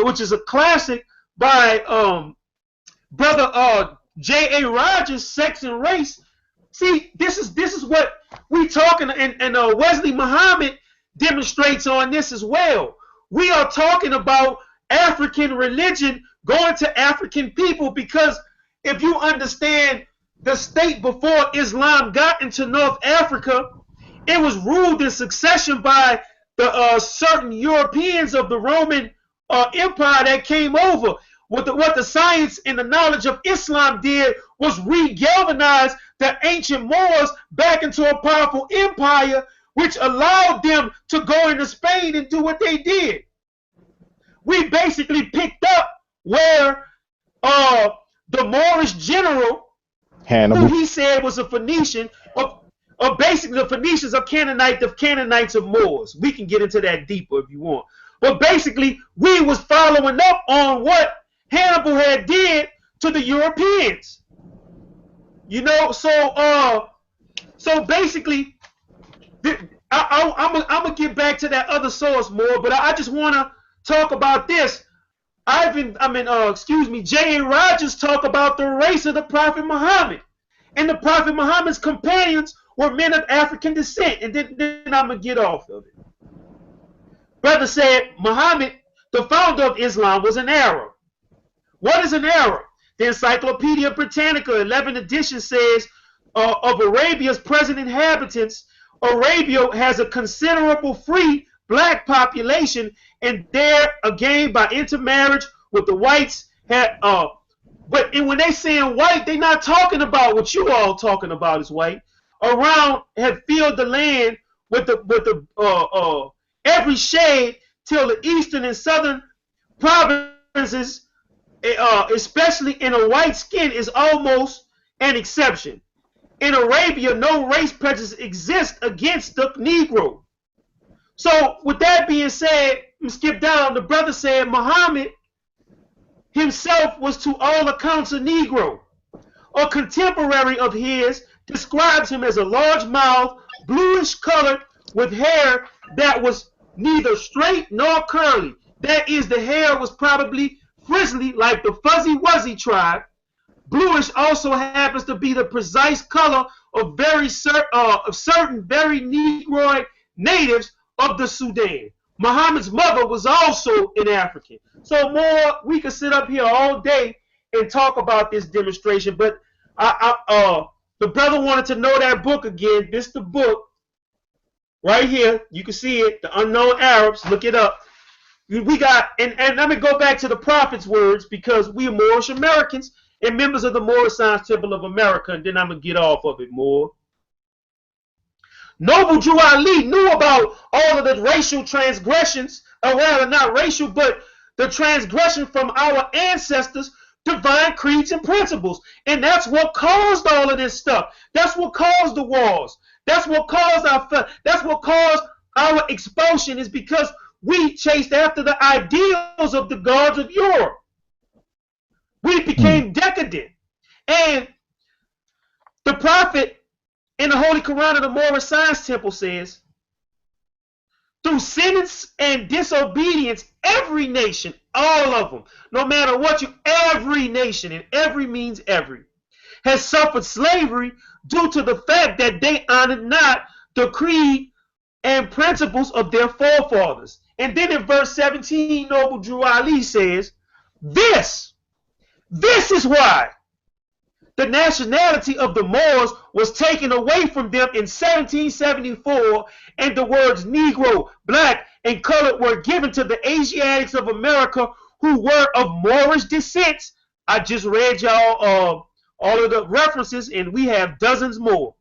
S4: which is a classic by Brother J.A. Rogers, Sex and Race. See, this is what we talking, and Wesley Muhammad demonstrates on this as well. We are talking about African religion going to African people, because if you understand the state before Islam got into North Africa, it was ruled in succession by the certain Europeans of the Roman Empire that came over. What the science and the knowledge of Islam did was re-galvanize the ancient Moors back into a powerful empire, which allowed them to go into Spain and do what they did. We basically picked up where the Moorish general,
S2: Hannibal,
S4: who he said was a Phoenician, of basically the Phoenicians are Canaanites of Moors. We can get into that deeper if you want. But basically, we was following up on what Hannibal had did to the Europeans. You know, so basically, I'm gonna get back to that other source more, but I just want to talk about this. J.A. Rogers talk about the race of the Prophet Muhammad, and the Prophet Muhammad's companions were men of African descent, and then I'm gonna get off of it. Brother said Muhammad, the founder of Islam, was an Arab. What is an Arab? The Encyclopedia Britannica 11th edition says of Arabia's present inhabitants, Arabia has a considerable free black population, and there again by intermarriage with the whites had but when they saying white, they not talking about what you all talking about is white. Around had filled the land with the every shade till the eastern and southern provinces, especially in a white skin, is almost an exception. In Arabia, no race prejudice exists against the Negro. So with that being said, we skip down. The brother said Muhammad himself was to all accounts a Negro. A contemporary of his describes him as a large mouth, bluish colored, with hair that was neither straight nor curly. That is, the hair was probably frizzly like the Fuzzy Wuzzy tribe. Bluish also happens to be the precise color of certain very Negroid natives of the Sudan. Muhammad's mother was also an African. So more, we could sit up here all day and talk about this demonstration, but the brother wanted to know that book again. This is the book right here. You can see it, The Unknown Arabs. Look it up. We got, and let me go back to the prophet's words, because we are Moorish Americans and members of the Moorish Science Temple of America, and then I'm going to get off of it more. Noble Drew Ali knew about all of the racial transgressions, or rather not racial, but the transgression from our ancestors' divine creeds and principles. And that's what caused all of this stuff. That's what caused the wars. That's what caused our expulsion, is because we chased after the ideals of the gods of Europe. We became decadent. And the prophet in the Holy Quran of the Moorish Science Temple says, through sentence and disobedience, every nation, all of them, no matter what every nation, and every means every, has suffered slavery due to the fact that they honored not the creed and principles of their forefathers. And then in verse 17, Noble Drew Ali says, this is why the nationality of the Moors was taken away from them in 1774, and the words Negro, black, and colored were given to the Asiatics of America who were of Moorish descent. I just read y'all all of the references, and we have dozens more,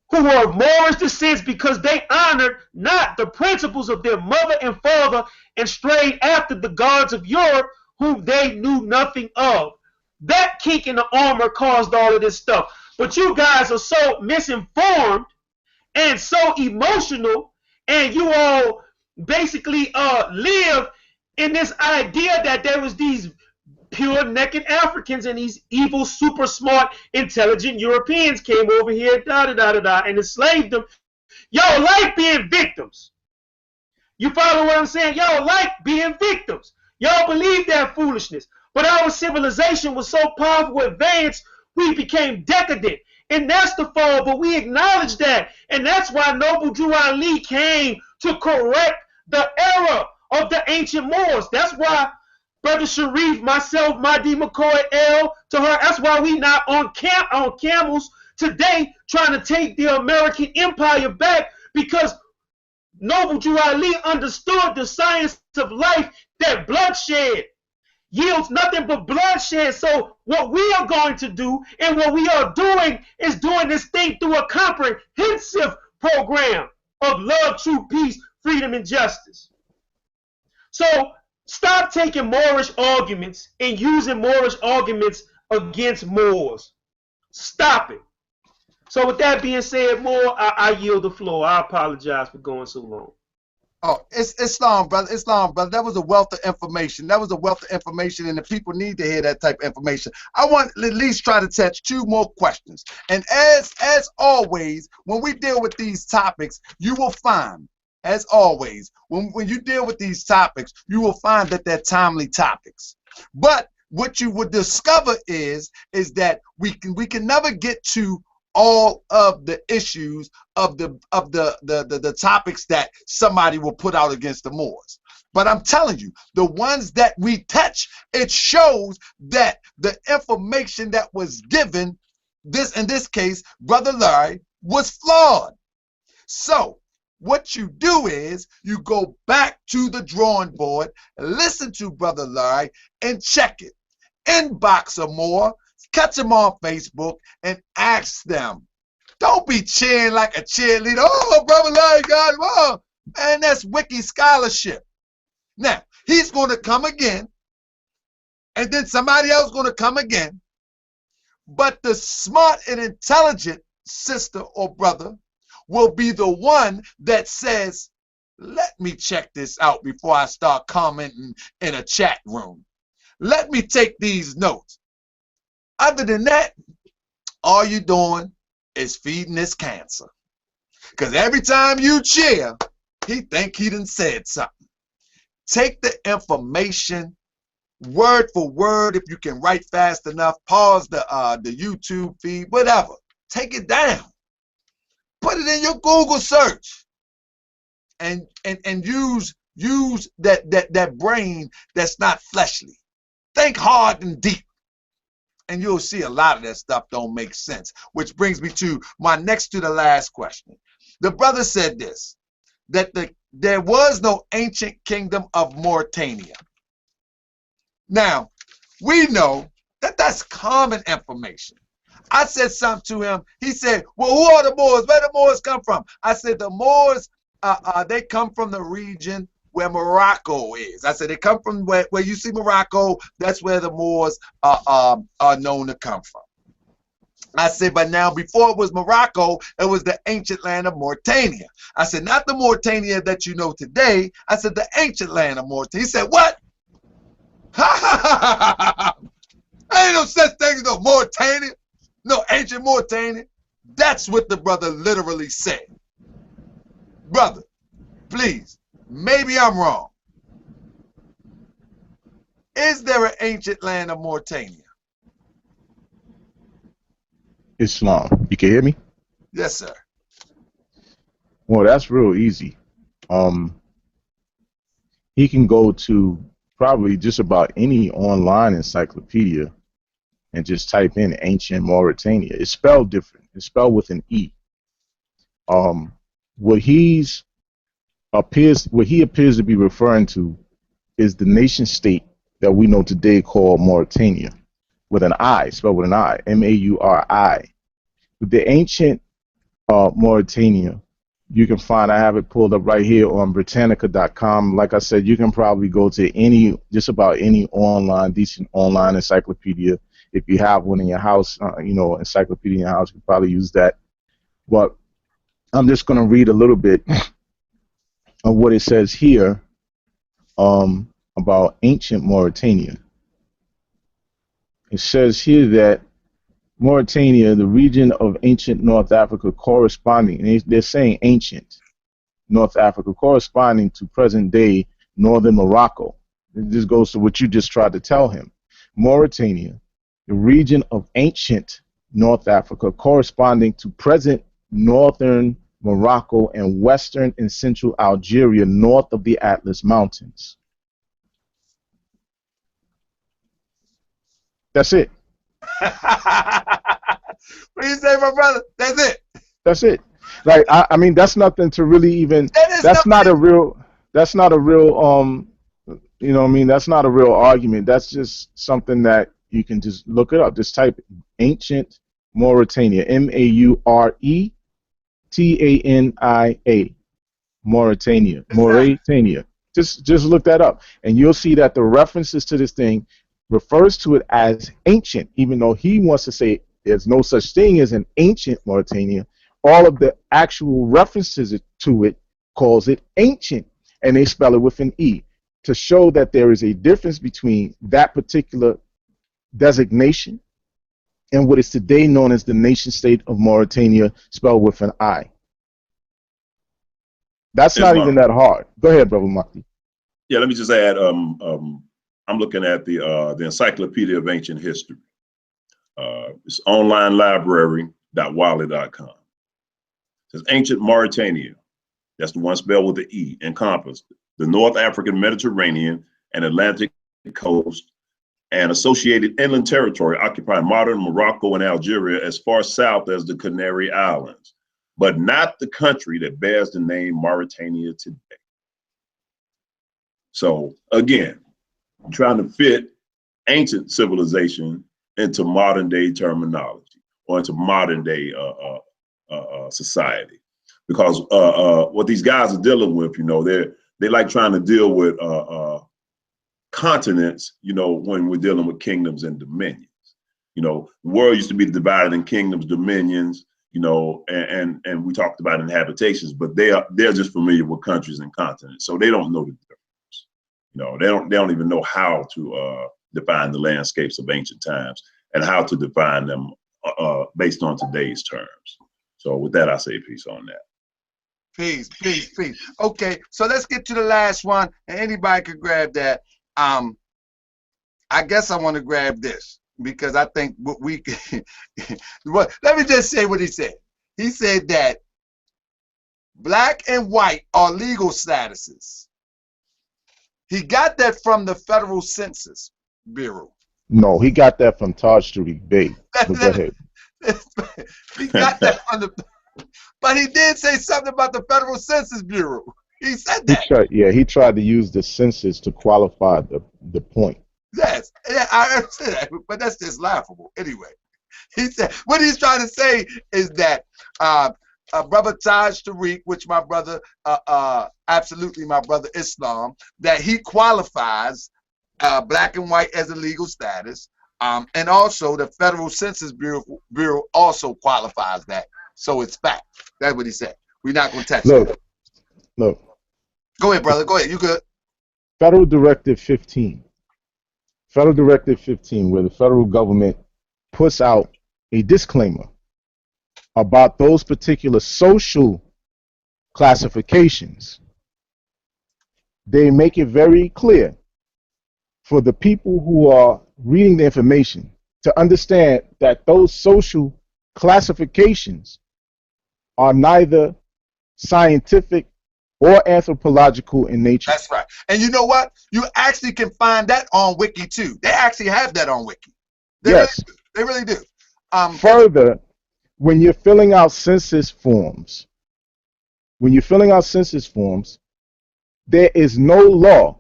S4: who were of Moorish descent, because they honored not the principles of their mother and father and strayed after the gods of Europe, whom they knew nothing of. That kink in the armor caused all of this stuff. But you guys are so misinformed and so emotional, and you all basically live in this idea that there was these pure naked Africans and these evil, super smart, intelligent Europeans came over here, and enslaved them. Y'all like being victims. You follow what I'm saying? Y'all like being victims. Y'all believe that foolishness. But our civilization was so powerful, advanced, we became decadent. And that's the fall, but we acknowledge that. And that's why Noble Drew Ali came to correct the error of the ancient Moors. That's why Brother Sharif, myself, Mahdi McCoy, L, to her, that's why we not on camels today trying to take the American empire back, because Noble Drew Ali understood the science of life, that bloodshed yields nothing but bloodshed. So what we are going to do, and what we are doing, is doing this thing through a comprehensive program of love, truth, peace, freedom, and justice. So stop taking Moorish arguments and using Moorish arguments against Moors. Stop it. So with that being said, Moore, I yield the floor. I apologize for going so long.
S1: Oh, it's Islam, brother. Islam, brother. That was a wealth of information. That was a wealth of information, and the people need to hear that type of information. I want to at least try to touch two more questions. And as always, when we deal with these topics, you will find, as always, when you deal with these topics, you will find that they're timely topics. But what you would discover is that we can never get to all of the issues of the topics that somebody will put out against the Moors. But I'm telling you, the ones that we touch, it shows that the information that was given, in this case, Brother Larry, was flawed. So what you do is you go back to the drawing board, listen to Brother Larry, and check it. Inbox or more. Catch them on Facebook and ask them. Don't be cheering like a cheerleader. Oh, Brother Larry got it. Oh, man, that's wiki scholarship. Now, he's going to come again, and then somebody else is going to come again. But the smart and intelligent sister or brother will be the one that says, let me check this out before I start commenting in a chat room. Let me take these notes. Other than that, all you're doing is feeding this cancer. Because every time you cheer, he think he done said something. Take the information word for word. If you can write fast enough, pause the YouTube feed, whatever. Take it down. Put it in your Google search. And use that brain that's not fleshly. Think hard and deep. And you'll see a lot of that stuff don't make sense. Which brings me to my next to the last question. The brother said this, that there was no ancient kingdom of Mauritania. Now, we know that that's common information. I said something to him. He said, well, who are the Moors? Where do the Moors come from? I said, the Moors, they come from the region where Morocco is. I said they come from where you see Morocco. That's where the Moors are known to come from. I said, but now before it was Morocco, it was the ancient land of Mauritania. I said, not the Mauritania that you know today. I said, the ancient land of Mauritania. He said, what? Ha ha ha ha ha! Ain't no such thing as no Mauritania, no ancient Mauritania. That's what the brother literally said. Brother, please, maybe I'm wrong. Is there an ancient land of Mauritania?
S2: Islam. You can hear me?
S1: Yes, sir.
S2: Well, that's real easy. He can go to probably just about any online encyclopedia and just type in ancient Mauritania. It's spelled different. It's spelled with an E. What he appears to be referring to is the nation state that we know today called Mauritania, with an I, spelled with an I, M-A-U-R-I. The ancient Mauritania, you can find, I have it pulled up right here on Britannica.com. Like I said, you can probably go to just about any decent online encyclopedia. If you have one in your house, encyclopedia in your house, you can probably use that. But I'm just going to read a little bit of what it says here about ancient Mauritania. It says here that Mauritania, the region of ancient North Africa corresponding, and they're saying ancient North Africa, corresponding to present-day northern Morocco. This goes to what you just tried to tell him. Mauritania, the region of ancient North Africa corresponding to present northern Morocco and western and central Algeria north of the Atlas Mountains. That's it.
S1: What do you say, my brother? That's it.
S2: That's it. Like I mean, that's nothing to really even. That's not a real. That's not a real. You know what I mean? That's not a real argument. That's just something that you can just look it up. Just type ancient Mauritania, M-A-U-R-E-T-A-N-I-A, Mauritania, Mauritania. Just look that up, and you'll see that the references to this thing refers to it as ancient, even though he wants to say there's no such thing as an ancient Mauritania. All of the actual references to it calls it ancient, and they spell it with an E to show that there is a difference between that particular designation and what is today known as the nation state of Mauritania, spelled with an I. That's not even that hard. Go ahead, Brother Mahdi.
S3: Yeah, let me just add, I'm looking at the Encyclopedia of Ancient History. It's online library.wally.com. It says ancient Mauritania, that's the one spelled with the E, encompassed the North African Mediterranean and Atlantic coast and associated inland territory occupying modern Morocco and Algeria as far south as the Canary Islands, but not the country that bears the name Mauritania today. So again, I'm trying to fit ancient civilization into modern day terminology or into modern day society, because what these guys are dealing with, they like trying to deal with continents, when we're dealing with kingdoms and dominions. The world used to be divided in kingdoms, dominions, and we talked about inhabitations, but they're just familiar with countries and continents, so they don't know the difference. They don't even know how to define the landscapes of ancient times and how to define them based on today's terms. So with that, I say peace on that.
S1: Peace, peace, peace. Okay, so let's get to the last one, and anybody could grab that. I guess I want to grab this because I think what we let me just say what he said. He said that black and white are legal statuses. He got that from the Federal Census Bureau.
S2: No, he got that from Taharka Bey. Go ahead.
S1: He got that from the, but he did say something about the Federal Census Bureau. He said that.
S2: He tried to use the census to qualify the point.
S1: Yes, yeah, I understand that, but that's just laughable. Anyway, he said what he's trying to say is that brother Taj Tariq, which my brother, absolutely my brother Islam, that he qualifies black and white as a legal status. And also the Federal Census Bureau also qualifies that. So it's fact. That's what he said. We're not going to touch it.
S2: Look.
S1: Go ahead, brother. Go ahead. You good.
S2: Federal Directive 15. Federal Directive 15, where the federal government puts out a disclaimer about those particular social classifications. They make it very clear for the people who are reading the information to understand that those social classifications are neither scientific or anthropological in nature.
S1: That's right. And you know what? You actually can find that on Wiki too. They actually have that on Wiki.
S2: Yes.
S1: They really do.
S2: Further, when you're filling out census forms, there is no law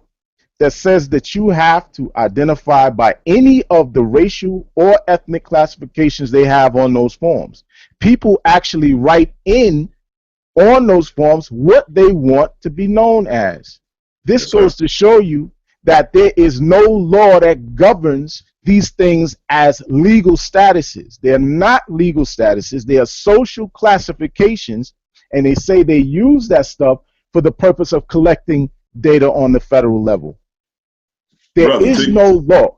S2: that says that you have to identify by any of the racial or ethnic classifications they have on those forms. People actually write in on those forms what they want to be known as. This goes to show you that there is no law that governs these things as legal statuses. They're not legal statuses. They are social classifications, and they say they use that stuff for the purpose of collecting data on the federal level. There is no law.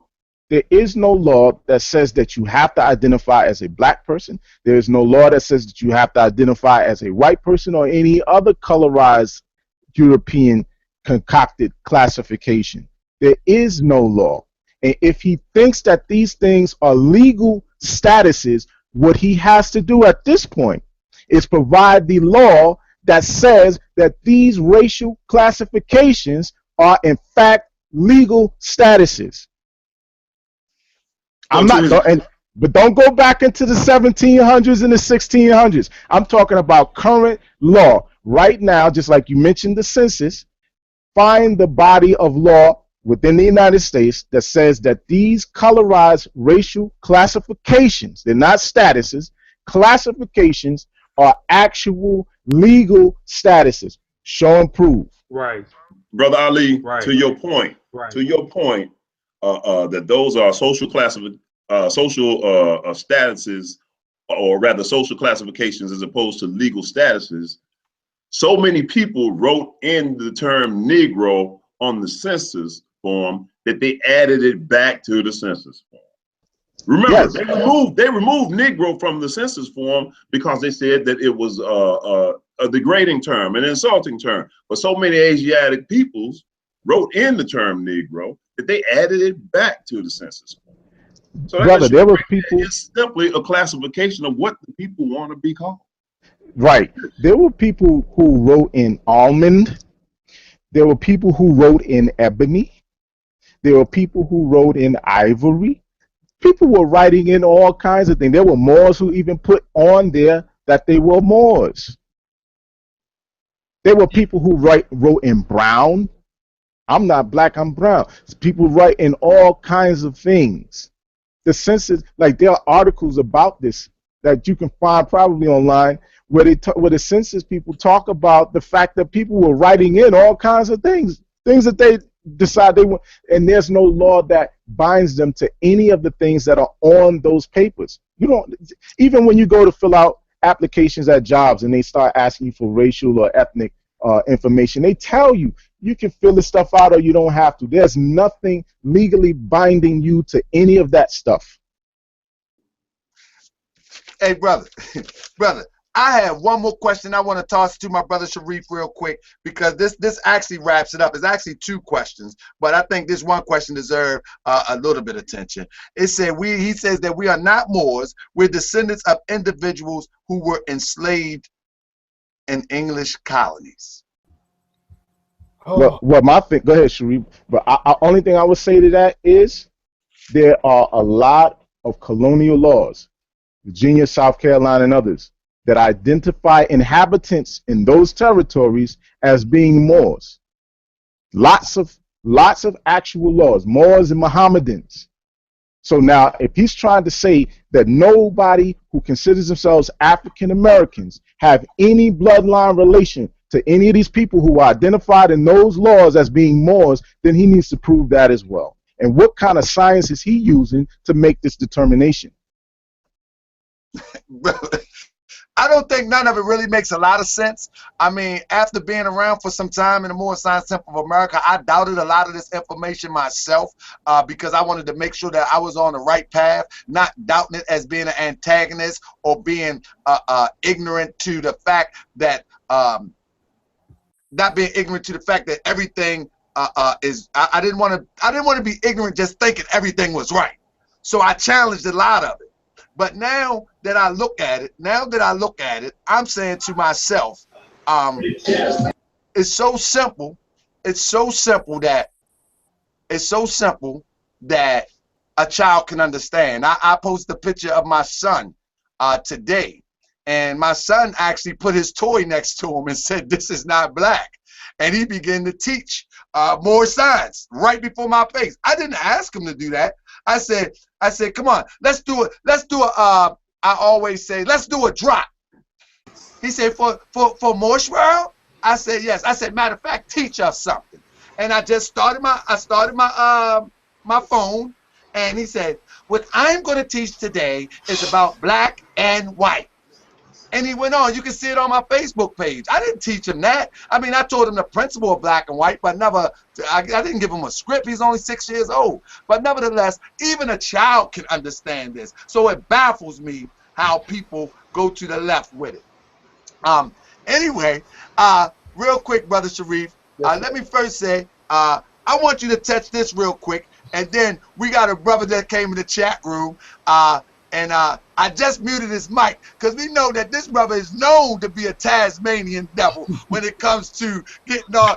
S2: There is no law that says that you have to identify as a black person. There is no law that says that you have to identify as a white person or any other colorized European concocted classification. There is no law. And if he thinks that these things are legal statuses, what he has to do at this point is provide the law that says that these racial classifications are in fact legal statuses. But don't go back into the 1700s and the 1600s. I'm talking about current law right now. Just like you mentioned the census, find the body of law within the United States that says that these colorized racial classifications, they're not statuses, classifications are actual legal statuses. Show and prove.
S4: Right.
S3: Brother Ali,
S4: Right.
S3: to your point, that those are social statuses, or rather social classifications as opposed to legal statuses. So many people wrote in the term Negro on the census form that they added it back to the census form. Remember,
S2: Yes.
S3: they removed Negro from the census form because they said that it was a degrading term, an insulting term. But so many Asiatic peoples wrote in the term Negro that they added it back to the census form. So
S2: Brother, there were people.
S3: It's simply a classification of what the people want to be called.
S2: Right. There were people who wrote in almond. There were people who wrote in ebony. There were people who wrote in ivory. People were writing in all kinds of things. There were Moors who even put on there that they were Moors. There were people who wrote in brown. I'm not black, I'm brown. People write in all kinds of things. The census, like there are articles about this that you can find probably online where where the census people talk about the fact that people were writing in all kinds of things that they decide they want, and there's no law that binds them to any of the things that are on those papers. You don't, even when you go to fill out applications at jobs and they start asking you for racial or ethnic information, they tell you you can fill this stuff out or you don't have to. There's nothing legally binding you to any of that stuff.
S1: Hey, brother, I have one more question I want to toss to my brother Sharif real quick, because this actually wraps it up. It's actually two questions, but I think this one question deserves a little bit of attention. It said he says that we are not Moors. We're descendants of individuals who were enslaved in English colonies.
S2: Well, my thing. Go ahead, Sharif. But only thing I would say to that is there are a lot of colonial laws, Virginia, South Carolina, and others, that identify inhabitants in those territories as being Moors. Lots of actual laws, Moors and Mohammedans. So now, if he's trying to say that nobody who considers themselves African Americans have any bloodline relation to any of these people who are identified in those laws as being Moors, then he needs to prove that as well. And what kind of science is he using to make this determination?
S1: I don't think none of it really makes a lot of sense. I mean, after being around for some time in the Moorish Science Temple of America, I doubted a lot of this information myself because I wanted to make sure that I was on the right path, not doubting it as being an antagonist or being ignorant to the fact that, not being ignorant to the fact that everything is. I didn't want to be ignorant just thinking everything was right. So I challenged a lot of it. But now that I look at it, I'm saying to myself, it's so simple. It's so simple that a child can understand. I posted a picture of my son today, and my son actually put his toy next to him and said, "This is not black," and he began to teach more science right before my face. I didn't ask him to do that. I said, come on, let's do it. I always say, let's do a drop. He said, for Moorish World? I said, yes. I said, matter of fact, teach us something. And I just started my phone, and he said, what I'm going to teach today is about black and white. And he went on. You can see it on my Facebook page. I didn't teach him that. I mean, I told him the principle of black and white, but I didn't give him a script. He's only 6 years old. But nevertheless, even a child can understand this. So it baffles me how people go to the left with it. Anyway, real quick, Brother Sharif, let me first say, I want you to touch this real quick. And then we got a brother that came in the chat room. I just muted his mic because we know that this brother is known to be a Tasmanian devil when it comes to getting on.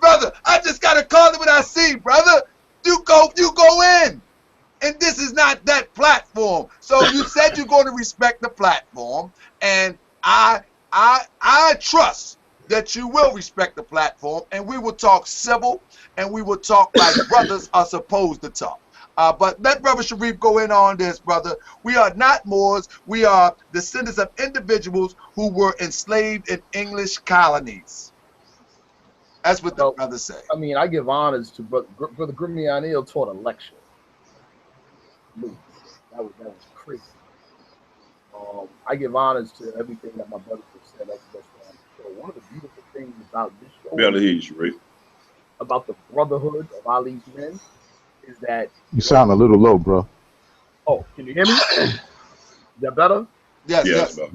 S1: Brother, I just got to call it what I see, brother. You go in. And this is not that platform. So you said you're going to respect the platform. And I trust that you will respect the platform. And we will talk civil. And we will talk like brothers are supposed to talk. But let Brother Sharif go in on this, brother. We are not Moors. We are descendants of individuals who were enslaved in English colonies. That's what the brother say.
S5: I mean, I give honors to Brother Grimmy taught a lecture. That was crazy. I give honors to everything that my brother just said. So one of the beautiful things about this show, about the brotherhood of Ali's men, is that
S2: you sound a little low, bro.
S5: Oh, can you hear me? Is that better?
S1: Yes.
S2: Yeah.
S5: Is that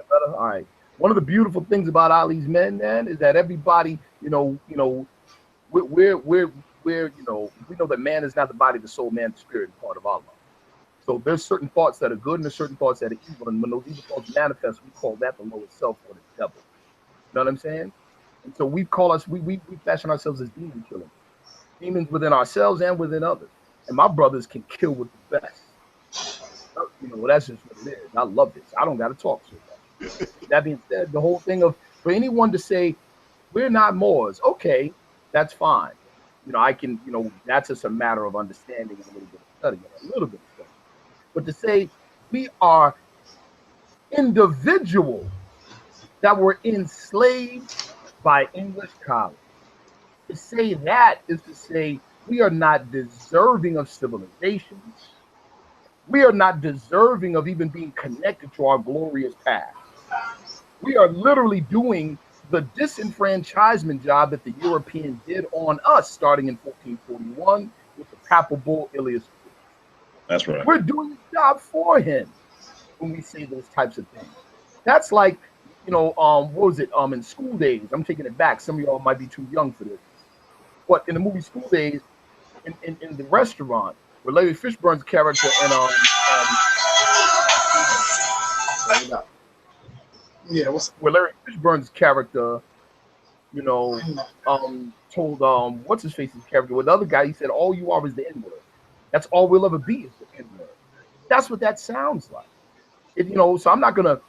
S5: better? All right. One of the beautiful things about Ali's men, man, is that everybody, we're we know that man is not the body, the soul, man, the spirit, part of Allah. So there's certain thoughts that are good and there's certain thoughts that are evil, and when those evil thoughts manifest, we call that the lowest self or the devil. You know what I'm saying? And so we fashion ourselves as demon killers. Demons within ourselves and within others. And my brothers can kill with the best. That's just what it is. I love this. I don't got to talk so much. That being said, the whole thing of, for anyone to say, we're not Moors, okay, that's fine. I can, that's just a matter of understanding and a little bit of study, But to say we are individuals that were enslaved by English colonists, to say that is to say we are not deserving of civilization. We are not deserving of even being connected to our glorious past. We are literally doing the disenfranchisement job that the Europeans did on us starting in 1441 with the papal bull Ilias.
S3: That's right.
S5: We're doing the job for him when we say those types of things. That's like, what was it? In School Days, I'm taking it back. Some of y'all might be too young for this. But in the movie School Days, in the restaurant, where Larry Fishburne's character and where Larry Fishburne's character, told what's his face's character, with the other guy, he said, all you are is the N-word. That's all we'll ever be is the N-word. That's what that sounds like. So I'm not gonna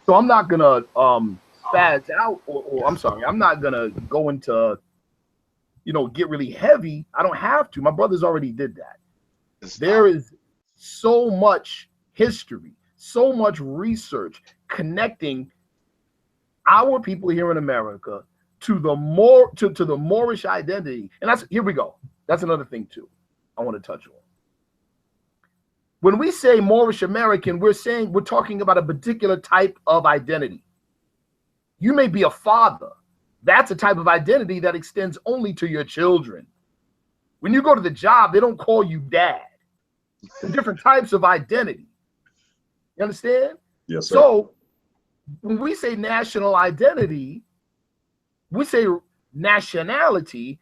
S5: spaz out or I'm sorry, I'm not gonna go into get really heavy. I don't have to. My brothers already did that. There is so much history, so much research connecting our people here in America to the Moorish identity. And that's, here we go. That's another thing too I want to touch on. When we say Moorish American, we're talking about a particular type of identity. You may be a father. That's a type of identity that extends only to your children. When you go to the job, they don't call you dad. There are different types of identity. You understand?
S3: Yes, sir.
S5: So when we say national identity, we say nationality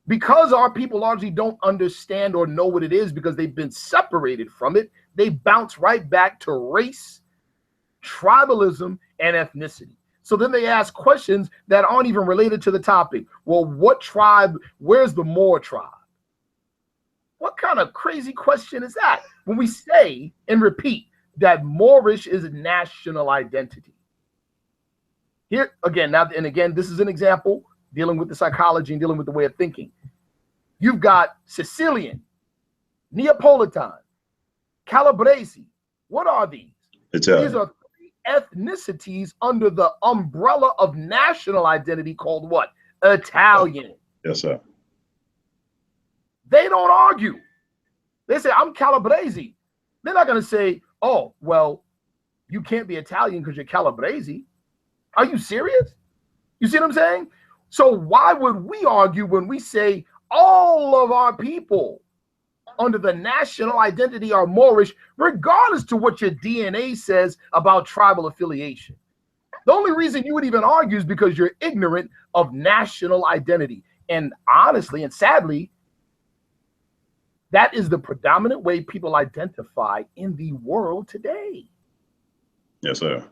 S5: because our people largely don't understand or know what it is because they've been separated from it. They bounce right back to race, tribalism, and ethnicity. So then they ask questions that aren't even related to the topic. Well, what tribe, where's the Moor tribe? What kind of crazy question is that? When we say and repeat that Moorish is a national identity. Here, again, now, and again, this is an example dealing with the psychology and dealing with the way of thinking. You've got Sicilian, Neapolitan, Calabrese. What are these?
S3: Italian.
S5: These are ethnicities under the umbrella of national identity called what? Italian.
S3: Yes, sir.
S5: They don't argue. They say, I'm Calabrese. They're not going to say, oh, well, you can't be Italian because you're Calabrese. Are you serious? You see what I'm saying? So why would we argue when we say all of our people under the national identity are Moorish, regardless to what your DNA says about tribal affiliation? The only reason you would even argue is because you're ignorant of national identity. And honestly and sadly, that is the predominant way people identify in the world today.
S3: Yes, sir.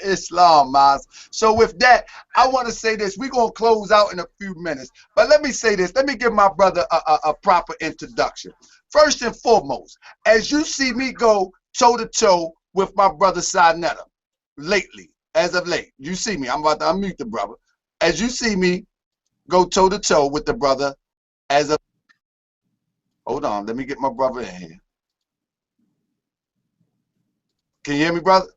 S1: Islam, Miles. So with that, I want to say this. We're going to close out in a few minutes. But let me say this. Let me give my brother a proper introduction. First and foremost, as you see me go toe-to-toe with my brother Saneter lately, as of late, you see me. I'm about to unmute the brother. As you see me go toe-to-toe with the brother as of... Hold on. Let me get my brother in here. Can you hear me, brother?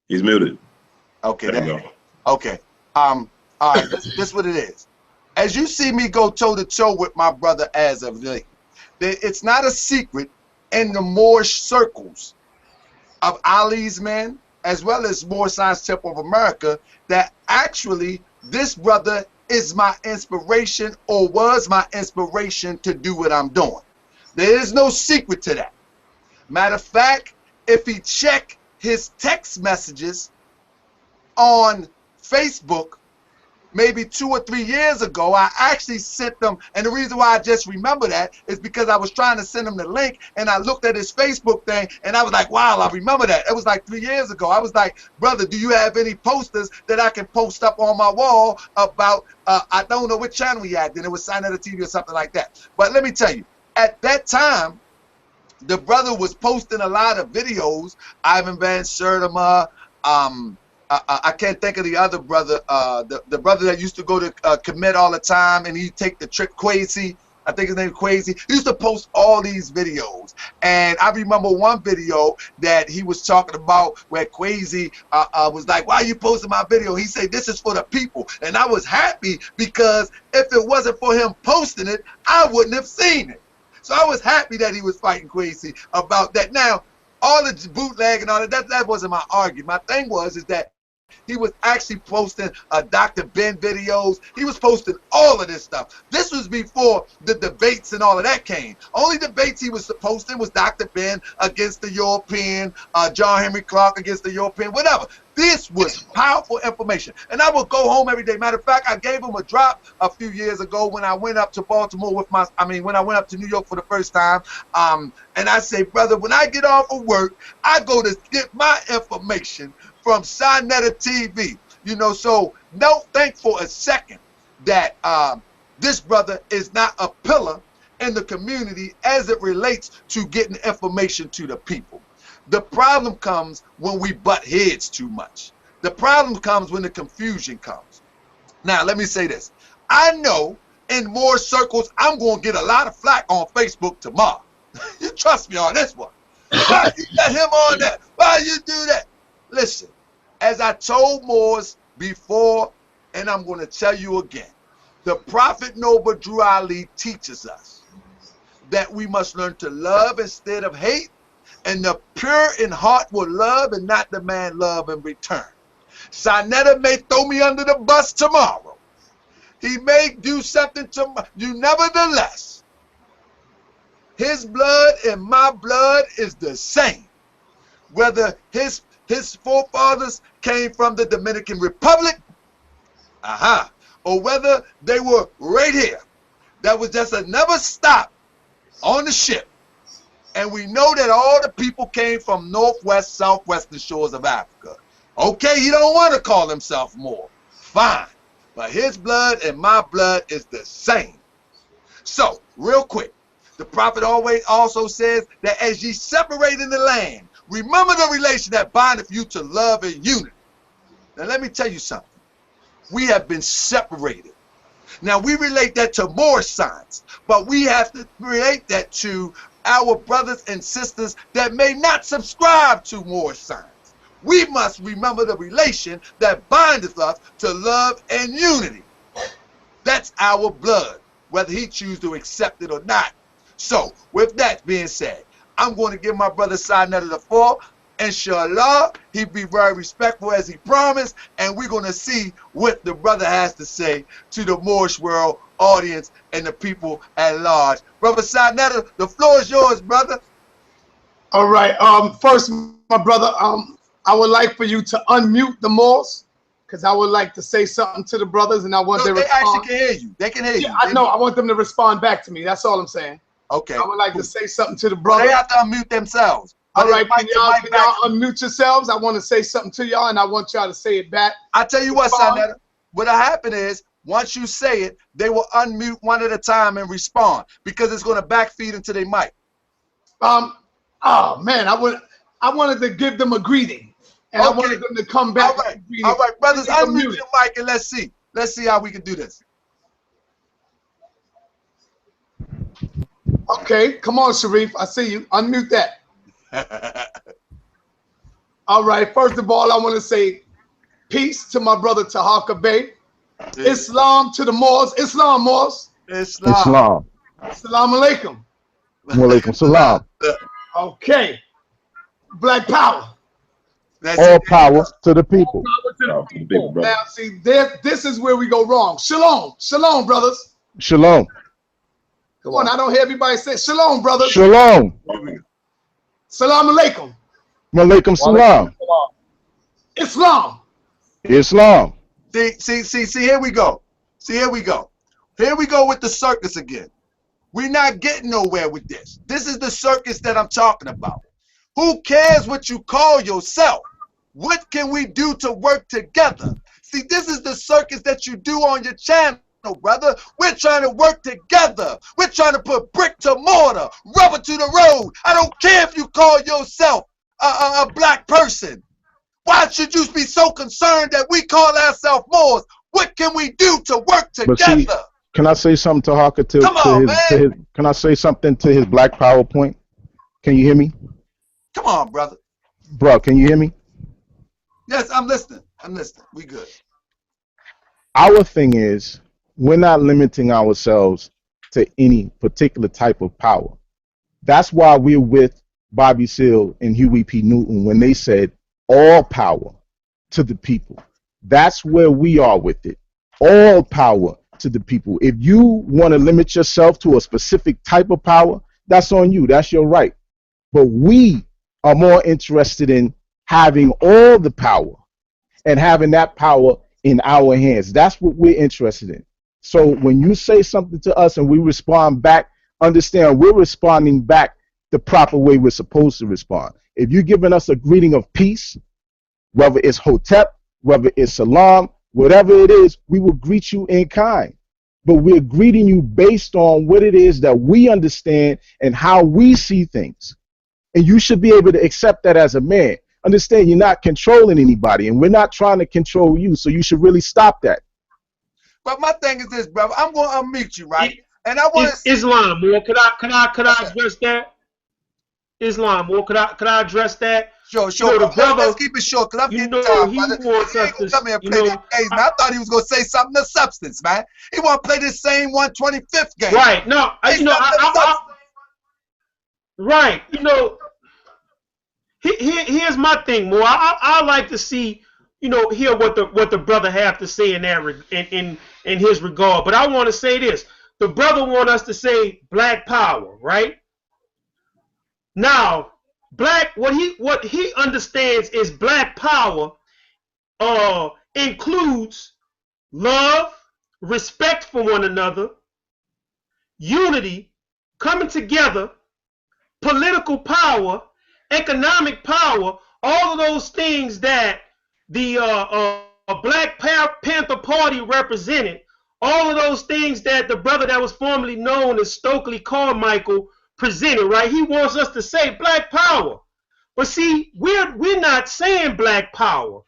S3: He's muted.
S1: Okay,
S3: there you go.
S1: Okay. All right, this is what it is. As you see me go toe-to-toe with my brother as of late, it's not a secret in the Moorish circles of Ali's men, as well as Moorish Science Temple of America, that actually this brother is my inspiration or was my inspiration to do what I'm doing. There is no secret to that. Matter of fact, if he check his text messages on Facebook maybe 2 or 3 years ago, I actually sent them, and the reason why I just remember that is because I was trying to send him the link and I looked at his Facebook thing and I was like, wow, I remember that. It was like 3 years ago. I was like, brother, do you have any posters that I can post up on my wall about, I don't know what channel he had then, it was Saneter TV or something like that. But let me tell you, at that time, the brother was posting a lot of videos. Ivan Van Sertima, I can't think of the other brother, the brother that used to go to commit all the time, and he'd take the trip, Quasi. I think his name is Quasi. He used to post all these videos. And I remember one video that he was talking about where Quasi was like, why are you posting my video? He said, this is for the people. And I was happy because if it wasn't for him posting it, I wouldn't have seen it. So I was happy that he was fighting Quasi about that. Now, all the bootleg and all that wasn't my argument. My thing is that he was actually posting Dr. Ben videos. He was posting all of this stuff. This was before the debates and all of that came. Only debates he was posting was Dr. Ben against the European, John Henry Clark against the European, whatever. This was powerful information. And I would go home every day. Matter of fact, I gave him a drop a few years ago when I went up to Baltimore with when I went up to New York for the first time. And I say, brother, when I get off of work, I go to get my information from Saneter TV. You know, so don't think for a second that this brother is not a pillar in the community as it relates to getting information to the people. The problem comes when we butt heads too much. The problem comes when the confusion comes. Now, let me say this. I know in more circles, I'm going to get a lot of flack on Facebook tomorrow. You trust me on this one. Why you let him on that? Why you do that? Listen, as I told Moors before, and I'm going to tell you again, the Prophet Noble Drew Ali teaches us that we must learn to love instead of hate, and the pure in heart will love and not demand love in return. Saneter may throw me under the bus tomorrow. He may do something to you. Nevertheless, his blood and my blood is the same. Whether his forefathers came from the Dominican Republic, or whether they were right here. That was just another stop on the ship. And we know that all the people came from northwest, southwestern shores of Africa. Okay, he don't want to call himself Moor. Fine. But his blood and my blood is the same. So, real quick, the prophet always also says that as ye separate in the land, remember the relation that bindeth you to love and unity. Now let me tell you something. We have been separated. Now we relate that to Moorish science, but we have to relate that to our brothers and sisters that may not subscribe to Moorish science. We must remember the relation that bindeth us to love and unity. That's our blood, whether he chooses to accept it or not. So, with that being said, I'm going to give my brother Saneter the floor. Inshallah, he be very respectful as he promised, and we're going to see what the brother has to say to the Moorish world audience and the people at large. Brother Saneter, the floor is yours, brother.
S7: All right. First, my brother, I would like for you to unmute the Moors, because I would like to say something to the brothers, and I want them to respond.
S1: They actually can hear you. They can hear you.
S7: I know. I want them to respond back to me. That's all I'm saying.
S1: Okay.
S7: I would like to say something to the brothers.
S1: They have to unmute themselves.
S7: All right, can y'all unmute yourselves? I want to say something to y'all, and I want y'all to say it back.
S1: I tell you what, Saneter, what'll happen is, once you say it, they will unmute one at a time and respond, because it's going to backfeed into their mic.
S7: Oh man, I wanted to give them a greeting, and okay. I wanted them to come back.
S1: All right, brothers, unmute your mic and let's see how we can do this.
S7: Okay, come on, Sharif. I see you. Unmute that. All right. First of all, I want to say peace to my brother Taharka Bey. Yeah. Islam to the Moors. Islam, Moors.
S2: Islam.
S7: Assalamu alaikum.
S2: Walaikum salam.
S7: Okay. Black power.
S2: All power to the people.
S7: All power to the people. Now, see, this is where we go wrong. Shalom. Shalom, brothers.
S2: Shalom.
S7: Come on, I don't hear everybody say shalom, brothers.
S2: Shalom.
S7: Salam alaikum.
S2: Walaikum salam.
S7: Islam.
S2: Islam.
S1: See, here we go. Here we go with the circus again. We're not getting nowhere with this. This is the circus that I'm talking about. Who cares what you call yourself? What can we do to work together? See, this is the circus that you do on your channel, brother. We're trying to work together. We're trying to put brick to mortar, rubber to the road. I don't care if you call yourself a black person. Why should you be so concerned that we call ourselves Moors? What can we do to work together?
S2: See, can I say something to Harker can I say something to his black power point? Can you hear me?
S1: Come on, brother.
S2: Bro, can you hear me?
S1: Yes, I'm listening. We good.
S2: Our thing is, we're not limiting ourselves to any particular type of power. That's why we're with Bobby Seale and Huey P. Newton when they said all power to the people. That's where we are with it. All power to the people. If you want to limit yourself to a specific type of power, that's on you. That's your right. But we are more interested in having all the power and having that power in our hands. That's what we're interested in. So when you say something to us and we respond back, understand we're responding back the proper way we're supposed to respond. If you're giving us a greeting of peace, whether it's Hotep, whether it's Salam, whatever it is, we will greet you in kind. But we're greeting you based on what it is that we understand and how we see things. And you should be able to accept that as a man. Understand you're not controlling anybody, and we're not trying to control you, so you should really stop that.
S1: But my thing is this, brother. I'm going to unmute you, right? And I want to
S4: Islam, more. Could I address that? Islam, more. Could I address that?
S1: Sure.
S4: You know, the brother,
S1: let's keep it short, because I'm getting tired, brother.
S4: He wants us to,
S1: come here and play these games, man. I thought he was going to say something of substance, man. He want to play this same 125th game.
S4: Right. No, you know, right. You know, here's my thing, more. I like to see, you know, hear what the brother have to say in that in his regard. But I want to say this: the brother want us to say Black Power, right? Now, what he understands is Black Power includes love, respect for one another, unity, coming together, political power, economic power, all of those things that the Black Panther Party represented, all of those things that the brother that was formerly known as Stokely Carmichael presented, right? He wants us to say Black Power. But see, we're not saying Black Power.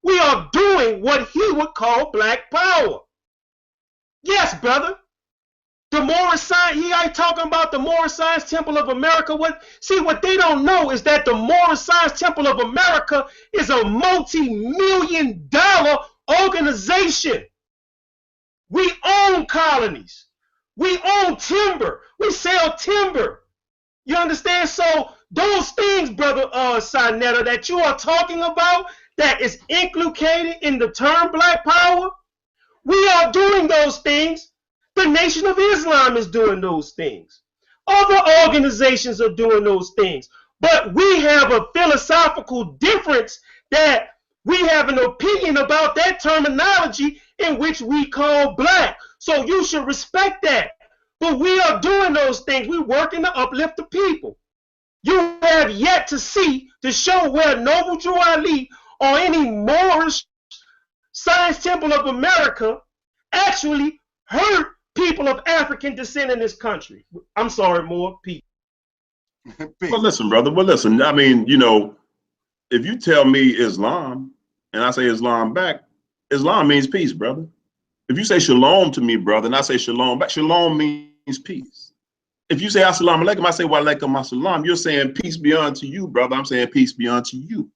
S4: We are doing what he would call Black Power. Yes, brother. The Moorish Science, he ain't talking about the Moorish Science Temple of America. What they don't know is that the Moorish Science Temple of America is a multi-million-dollar organization. We own colonies. We own timber. We sell timber. You understand? So those things, brother Saneter, that you are talking about, that is inculcated in the term Black Power, we are doing those things. The Nation of Islam is doing those things. Other organizations are doing those things. But we have a philosophical difference that we have an opinion about that terminology in which we call black. So you should respect that. But we are doing those things. We're working to uplift the people. You have yet to see, to show where Noble Drew Ali or any Moorish Science Temple of America actually hurt people of African descent in this country. I'm sorry, more people.
S3: Well, listen, brother. Well, listen, I mean, you know, if you tell me Islam and I say Islam back, Islam means peace, brother. If you say shalom to me, brother, and I say shalom back, shalom means peace. If you say assalamu alaikum, I say wa alaikum assalam, you're saying peace be unto you, brother. I'm saying peace be unto you.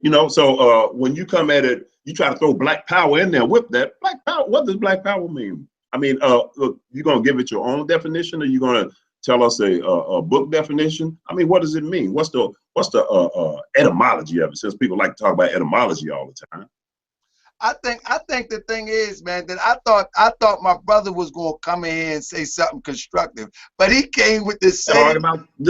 S3: You know, so when you come at it, you try to throw Black Power in there with that. Black Power, what does Black Power mean? I mean, look, you're going to give it your own definition, or you're going to tell us a book definition? I mean, what does it mean? What's the etymology of it, since people like to talk about etymology all the time?
S1: I think the thing is, man, that I thought my brother was going to come in here and say something constructive, but he came with this same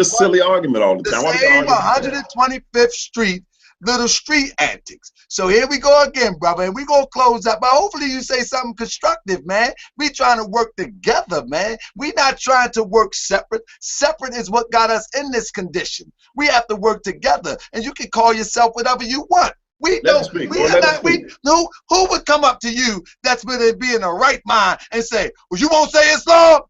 S3: silly argument all the time.
S1: The same 125th Street little street antics. So here we go again, brother, and we gonna close up. But hopefully you say something constructive, man. We trying to work together, man. We not trying to work separate. Separate is what got us in this condition. We have to work together, and you can call yourself whatever you want. We don't. Who would come up to you that's been be in the right mind and say, "Well, you won't say Islam?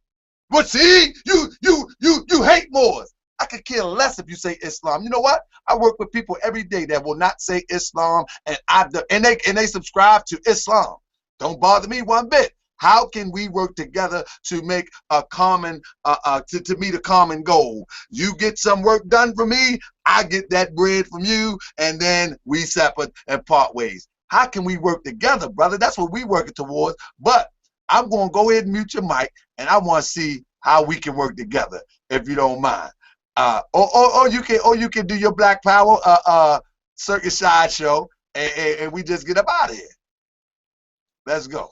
S1: Well, see, you hate Moors." I could care less if you say Islam. You know what? I work with people every day that will not say Islam, and they subscribe to Islam. Don't bother me one bit. How can we work together to make a common to meet a common goal? You get some work done for me, I get that bread from you, and then we separate and part ways. How can we work together, brother? That's what we working towards. But I'm going to go ahead and mute your mic, and I want to see how we can work together, if you don't mind. Or you can do your Black Power circus sideshow, and we just get up out of here. Let's go.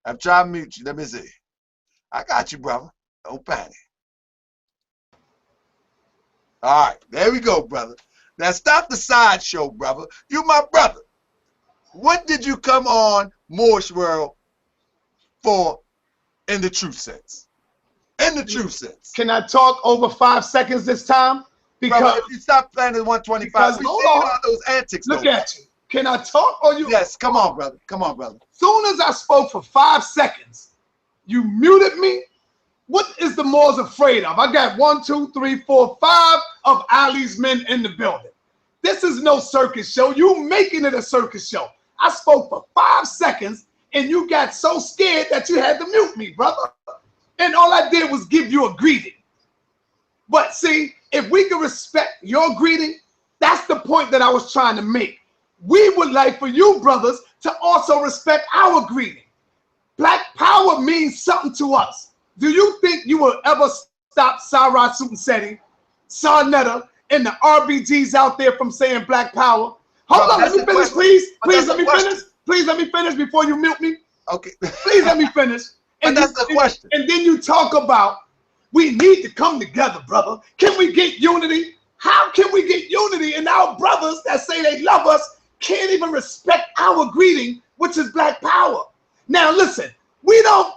S1: I'm trying to mute you. Let me see. I got you, brother. Don't panic. All right, there we go, brother. Now stop the sideshow, brother. You my brother. What did you come on Moorish World for in the true sense? In the true sense.
S7: Can I talk over 5 seconds this time? Because
S1: brother, if you stop playing the 125, we see all those antics.
S7: Look at you. Can I talk or you?
S1: Yes, come on, brother. Come on, brother.
S7: Soon as I spoke for 5 seconds, you muted me. What is the Moors afraid of? I got 1, 2, 3, 4, 5 of Ali's men in the building. This is no circus show. You making it a circus show. I spoke for 5 seconds, and you got so scared that you had to mute me, brother. And all I did was give you a greeting. But see, if we can respect your greeting, that's the point that I was trying to make. We would like for you, brothers, to also respect our greeting. Black power means something to us. Do you think you will ever stop Sarah Sunseti, Saneter, and the RBGs out there from saying black power? Hold on, let me finish, please. Please let me finish. Please let me finish before you mute me.
S1: Okay.
S7: Please let me finish.
S1: And that's the question.
S7: And then you talk about we need to come together, brother. Can we get unity? How can we get unity? And our brothers that say they love us can't even respect our greeting, which is black power. Now listen, we don't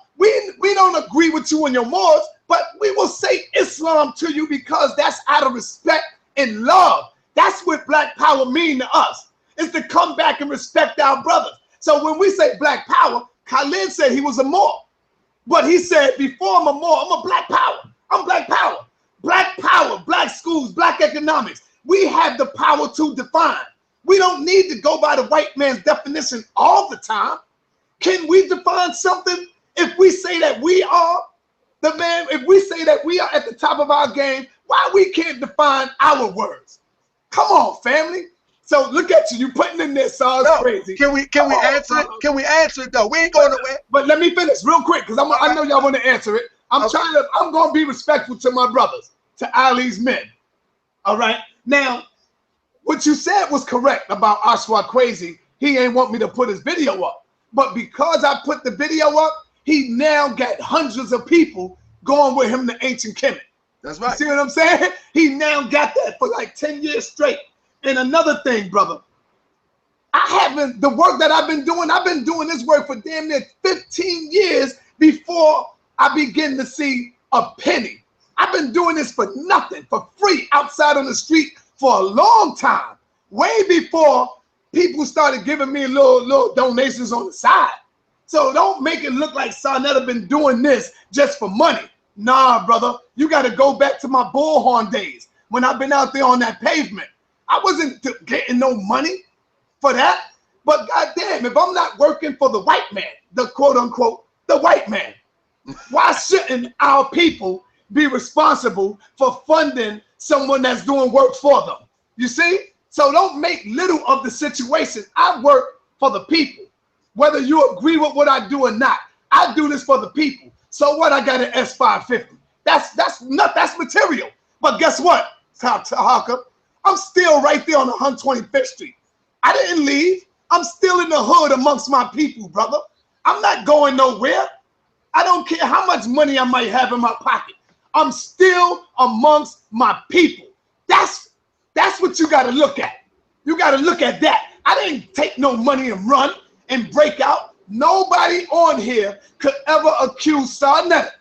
S7: agree with you on your Moors, but we will say Islam to you because that's out of respect and love. That's what black power mean to us, is to come back and respect our brothers. So when we say black power, Khalid said he was a Moor, but he said before I'm a Moor, I'm a black power. I'm black power. Black power, black schools, black economics. We have the power to define. We don't need to go by the white man's definition all the time. Can we define something? If we say that we are the man, if we say that we are at the top of our game, why we can't define our words? Come on, family. So look at you putting in this, so it's crazy.
S1: Can we answer it? Can we answer it though? We ain't going nowhere.
S7: But let me finish real quick because I know y'all want to answer it. I'm going to be respectful to my brothers, to Ali's men. All right. Now, what you said was correct about Ashwa Crazy. He ain't want me to put his video up. But because I put the video up, he now got hundreds of people going with him to Ancient Kemet.
S1: That's right.
S7: You see what I'm saying? He now got that for like 10 years straight. And another thing, brother, the work that I've been doing this work for damn near 15 years before I begin to see a penny. I've been doing this for nothing, for free, outside on the street for a long time, way before people started giving me little donations on the side. So don't make it look like Saneter been doing this just for money. Nah, brother, you got to go back to my bullhorn days when I've been out there on that pavement. I wasn't getting no money for that. But goddamn, if I'm not working for the white man, the quote unquote, the white man, why shouldn't our people be responsible for funding someone that's doing work for them? You see? So don't make little of the situation. I work for the people. Whether you agree with what I do or not, I do this for the people. So what? I got an S550. That's material. But guess what, Taharka? I'm still right there on 125th Street. I didn't leave. I'm still in the hood amongst my people, brother. I'm not going nowhere. I don't care how much money I might have in my pocket. I'm still amongst my people. That's what you got to look at. You got to look at that. I didn't take no money and run and break out. Nobody on here could ever accuse Saneter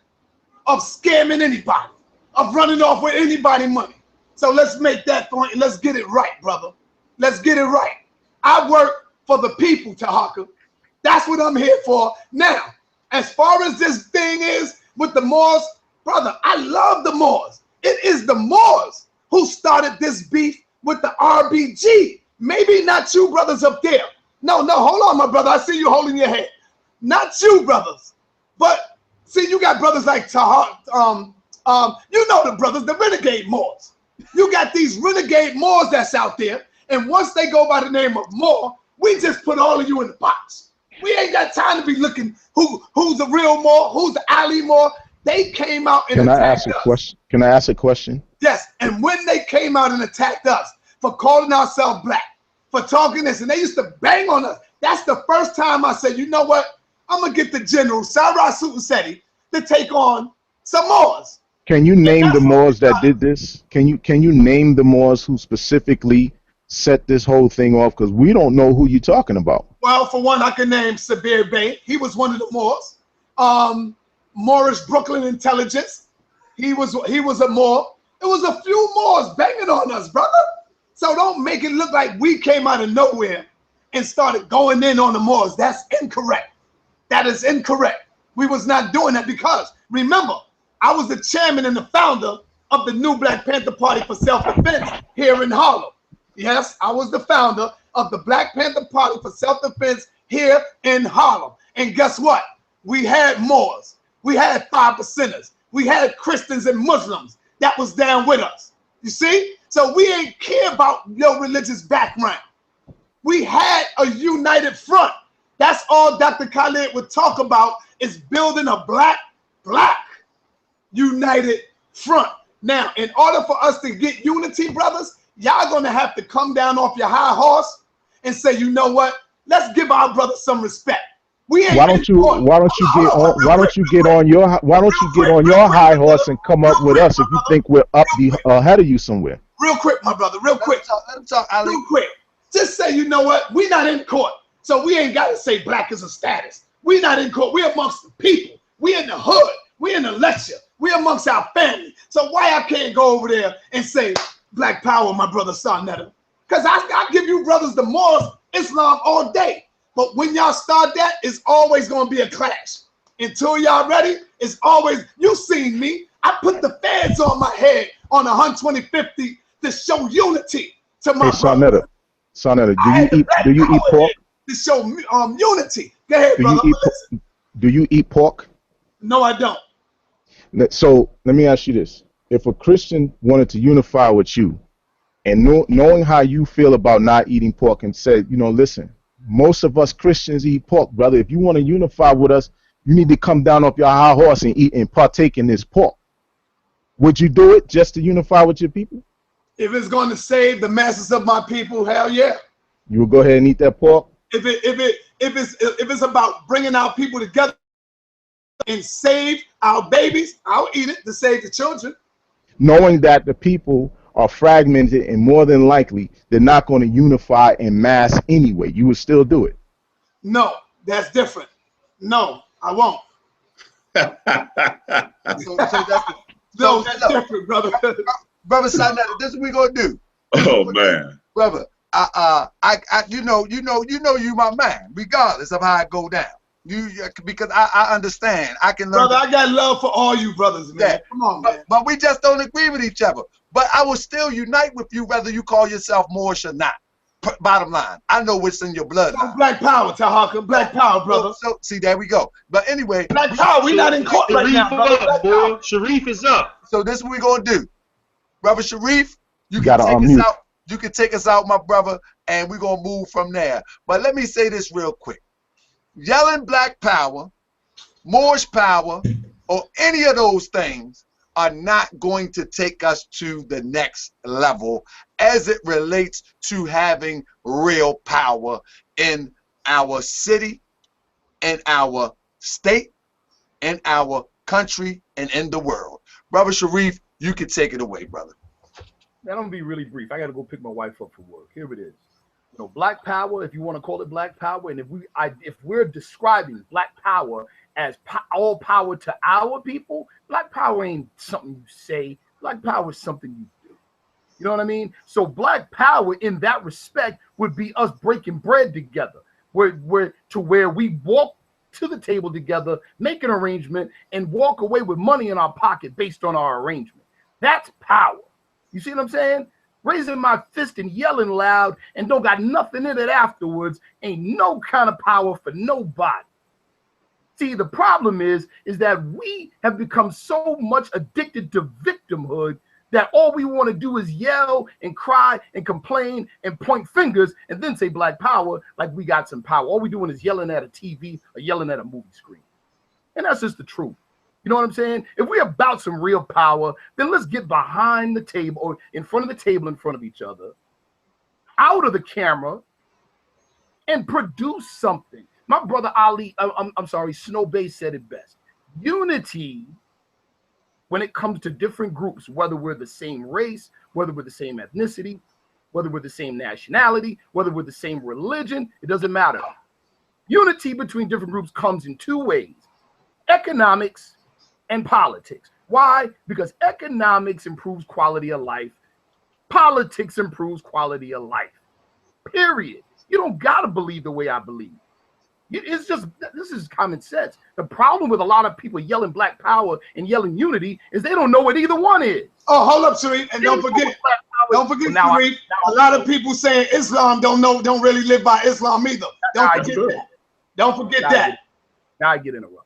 S7: of scamming anybody, of running off with anybody money. So let's make that point and let's get it right, brother. Let's get it right. I work for the people, Taharka. That's what I'm here for. Now, as far as this thing is with the Moors, brother, I love the Moors. It is the Moors who started this beef with the RBG. Maybe not you brothers up there. No, hold on, my brother. I see you holding your head. Not you, brothers. But see, you got brothers like Taharka, you know the brothers, the renegade Moors. You got these renegade Moors that's out there, and once they go by the name of Moor, we just put all of you in the box. We ain't got time to be looking who's the real Moor, who's the Ali Moor. They came out and attacked us.
S2: Can I ask a question?
S7: Yes, and when they came out and attacked us for calling ourselves black, for talking this, and they used to bang on us, that's the first time I said, you know what? I'm going to get the general, Sarah Sunseti, to take on some Moors.
S2: Can you name the Moors that did this? Can you name the Moors who specifically set this whole thing off? Because we don't know who you're talking about.
S7: Well, for one, I can name Taharka Bey. He was one of the Moors. Moorish Brooklyn Intelligence. He was a Moor. It was a few Moors banging on us, brother. So don't make it look like we came out of nowhere and started going in on the Moors. That's incorrect. That is incorrect. We was not doing that because, remember, I was the chairman and the founder of the new Black Panther Party for Self-Defense here in Harlem. Yes, I was the founder of the Black Panther Party for self-defense here in Harlem. And guess what? We had Moors. We had 5%ers. We had Christians and Muslims that was down with us. You see? So we ain't care about your religious background. We had a united front. That's all Dr. Khalid would talk about, is building a black united front. Now, in order for us to get unity, brothers, y'all gonna have to come down off your high horse and say, you know what? Let's give our brothers some respect. We ain't
S2: Why don't you get on your high horse and come up with us if you think we're ahead of you somewhere?
S7: Real quick, my brother, real quick.
S1: Let him talk, Ali.
S7: Real quick. Just say, you know what? We're not in court. So we ain't got to say black is a status. We're not in court. We're amongst the people. We in the hood. We in the lecture. We amongst our family. So why I can't go over there and say black power, my brother Saneter? Because I give you brothers the Moors, Islam all day. But when y'all start that, it's always going to be a clash. Until y'all ready, it's always, you seen me. I put the feds on my head on 120/50 to show unity to my brother.
S2: Saneter, do you eat pork?
S7: To show unity. Go ahead, brother.
S2: Do you eat pork?
S7: No, I don't.
S2: So let me ask you this. If a Christian wanted to unify with you and knowing how you feel about not eating pork and said, you know, listen, most of us Christians eat pork, brother. If you want to unify with us, you need to come down off your high horse and eat and partake in this pork. Would you do it just to unify with your people?
S7: If it's going to save the masses of my people, hell yeah.
S2: You will go ahead and eat that pork?
S7: If it's about bringing our people together and save our babies, I'll eat it to save the children.
S2: Knowing that the people are fragmented and more than likely they're not going to unify en masse anyway, you would still do it?
S7: No, that's different. No, I won't. That's different, brother.
S1: Brother Saneter, this is what we gonna do.
S3: Oh man,
S1: brother, you know you my man, regardless of how I go down. Because I understand. I can learn.
S7: Brother, I got love for all you brothers, man.
S1: Yeah.
S7: Come on, man.
S1: But we just don't agree with each other. But I will still unite with you whether you call yourself Moorish or not. Bottom line, I know what's in your blood.
S7: So black power, Taharka. Black power, brother.
S1: So see, there we go. But anyway,
S7: black power. We not in court right now, brother.
S4: Sharif is up.
S1: So this is what we're gonna do, brother Sharif. You
S2: can take us
S1: out. You can take us out, my brother, and we're gonna move from there. But let me say this real quick: yelling black power, Moorish power, or any of those things are not going to take us to the next level as it relates to having real power in our city, in our state, in our country, and in the world. Brother Sharif, you can take it away, brother.
S5: Man, I'm gonna be really brief. I gotta go pick my wife up for work. Here it is. You know, black power, if you want to call it black power, and if we're describing black power as all power to our people, black power ain't something you say. Black power is something you do. You know what I mean? So black power in that respect would be us breaking bread together, where we walk to the table together, make an arrangement, and walk away with money in our pocket based on our arrangement. That's power. You see what I'm saying? Raising my fist and yelling loud and don't got nothing in it afterwards ain't no kind of power for nobody. See, the problem is that we have become so much addicted to victimhood that all we want to do is yell and cry and complain and point fingers and then say black power like we got some power. All we're doing is yelling at a TV or yelling at a movie screen. And that's just the truth. You know what I'm saying? If we're about some real power, then let's get behind the table or in front of the table in front of each other, out of the camera, and produce something. My brother Ali, Snow Bay said it best. Unity, when it comes to different groups, whether we're the same race, whether we're the same ethnicity, whether we're the same nationality, whether we're the same religion, it doesn't matter. Unity between different groups comes in two ways: economics and politics. Why? Because economics improves quality of life. Politics improves quality of life. Period. You don't gotta believe the way I believe. It's just, this is common sense. The problem with a lot of people yelling black power and yelling unity is they don't know what either one is.
S7: Oh, hold up, Sharif, and don't forget, Sharif, a lot of people saying Islam don't really live by Islam either. Don't forget that. Don't forget that.
S5: Now I get interrupted.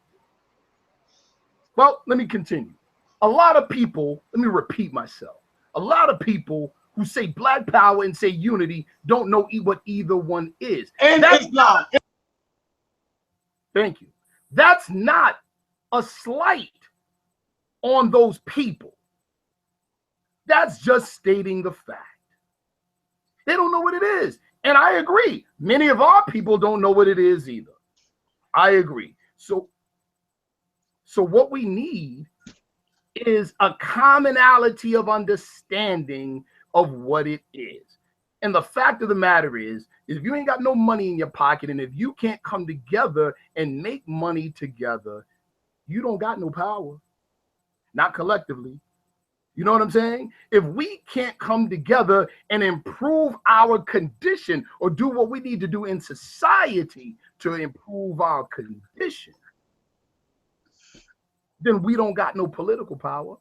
S5: Well, let me continue. A lot of people, let me repeat myself. A lot of people who say black power and say unity don't know what either one is.
S7: And that's Islam.
S5: Thank you. That's not a slight on those people. That's just stating the fact. They don't know what it is. And I agree. Many of our people don't know what it is either. I agree. So what we need is a commonality of understanding of what it is. And the fact of the matter is if you ain't got no money in your pocket and if you can't come together and make money together, you don't got no power. Not collectively. You know what I'm saying? If we can't come together and improve our condition or do what we need to do in society to improve our condition, then we don't got no political power.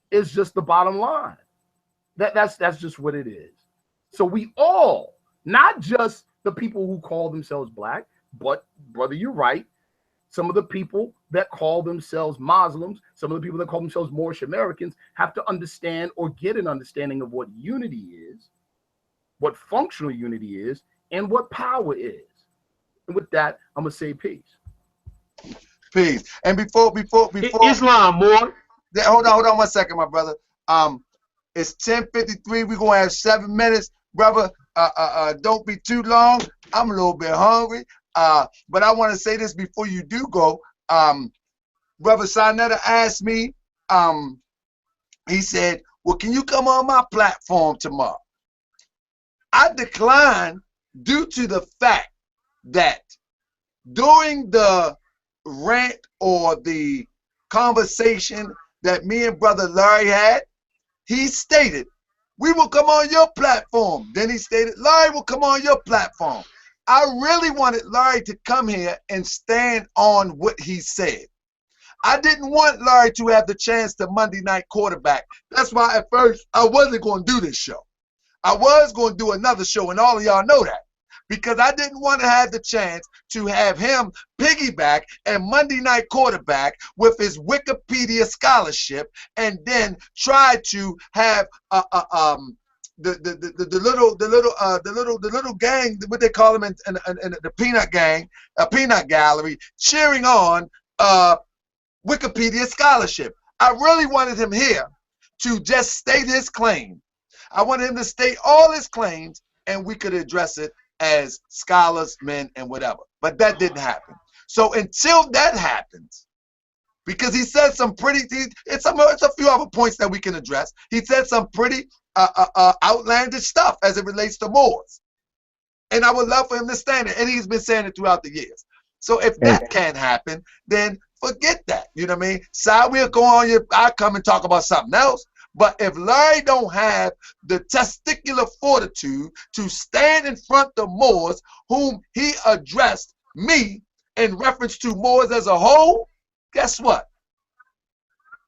S5: It's just the bottom line. That's just what it is. So we all, not just the people who call themselves black, but brother, you're right. Some of the people that call themselves Muslims, some of the people that call themselves Moorish Americans have to understand or get an understanding of what unity is, what functional unity is, and what power is. And with that, I'm gonna say peace.
S1: Peace. And before
S4: Islam, more.
S1: Hold on 1 second, my brother. It's 10:53. We're gonna have 7 minutes, brother. Don't be too long. I'm a little bit hungry. But I want to say this before you do go. Brother Saneter asked me, he said, well, can you come on my platform tomorrow? I declined due to the fact that during the rant or the conversation that me and Brother Larry had, he stated, we will come on your platform. Then he stated, Larry will come on your platform. I really wanted Larry to come here and stand on what he said. I didn't want Larry to have the chance to Monday night quarterback. That's why at first I wasn't going to do this show. I was going to do another show, and all of y'all know that. Because I didn't want to have the chance to have him piggyback and Monday night quarterback with his Wikipedia scholarship and then try to have the little gang, what they call them in the peanut gang, a peanut gallery, cheering on Wikipedia scholarship. I really wanted him here to just state his claim. I wanted him to state all his claims and we could address it as scholars, men, and whatever. But that didn't happen. So until that happens, because he said some pretty, it's a few other points that we can address. He said some pretty outlandish stuff as it relates to Moors. And I would love for him to stand it. And he's been saying it throughout the years. So if that can't happen, then forget that. You know what I mean? So we'll go on I'll come and talk about something else. But if Larry don't have the testicular fortitude to stand in front of Moors, whom he addressed me in reference to Moors as a whole, guess what?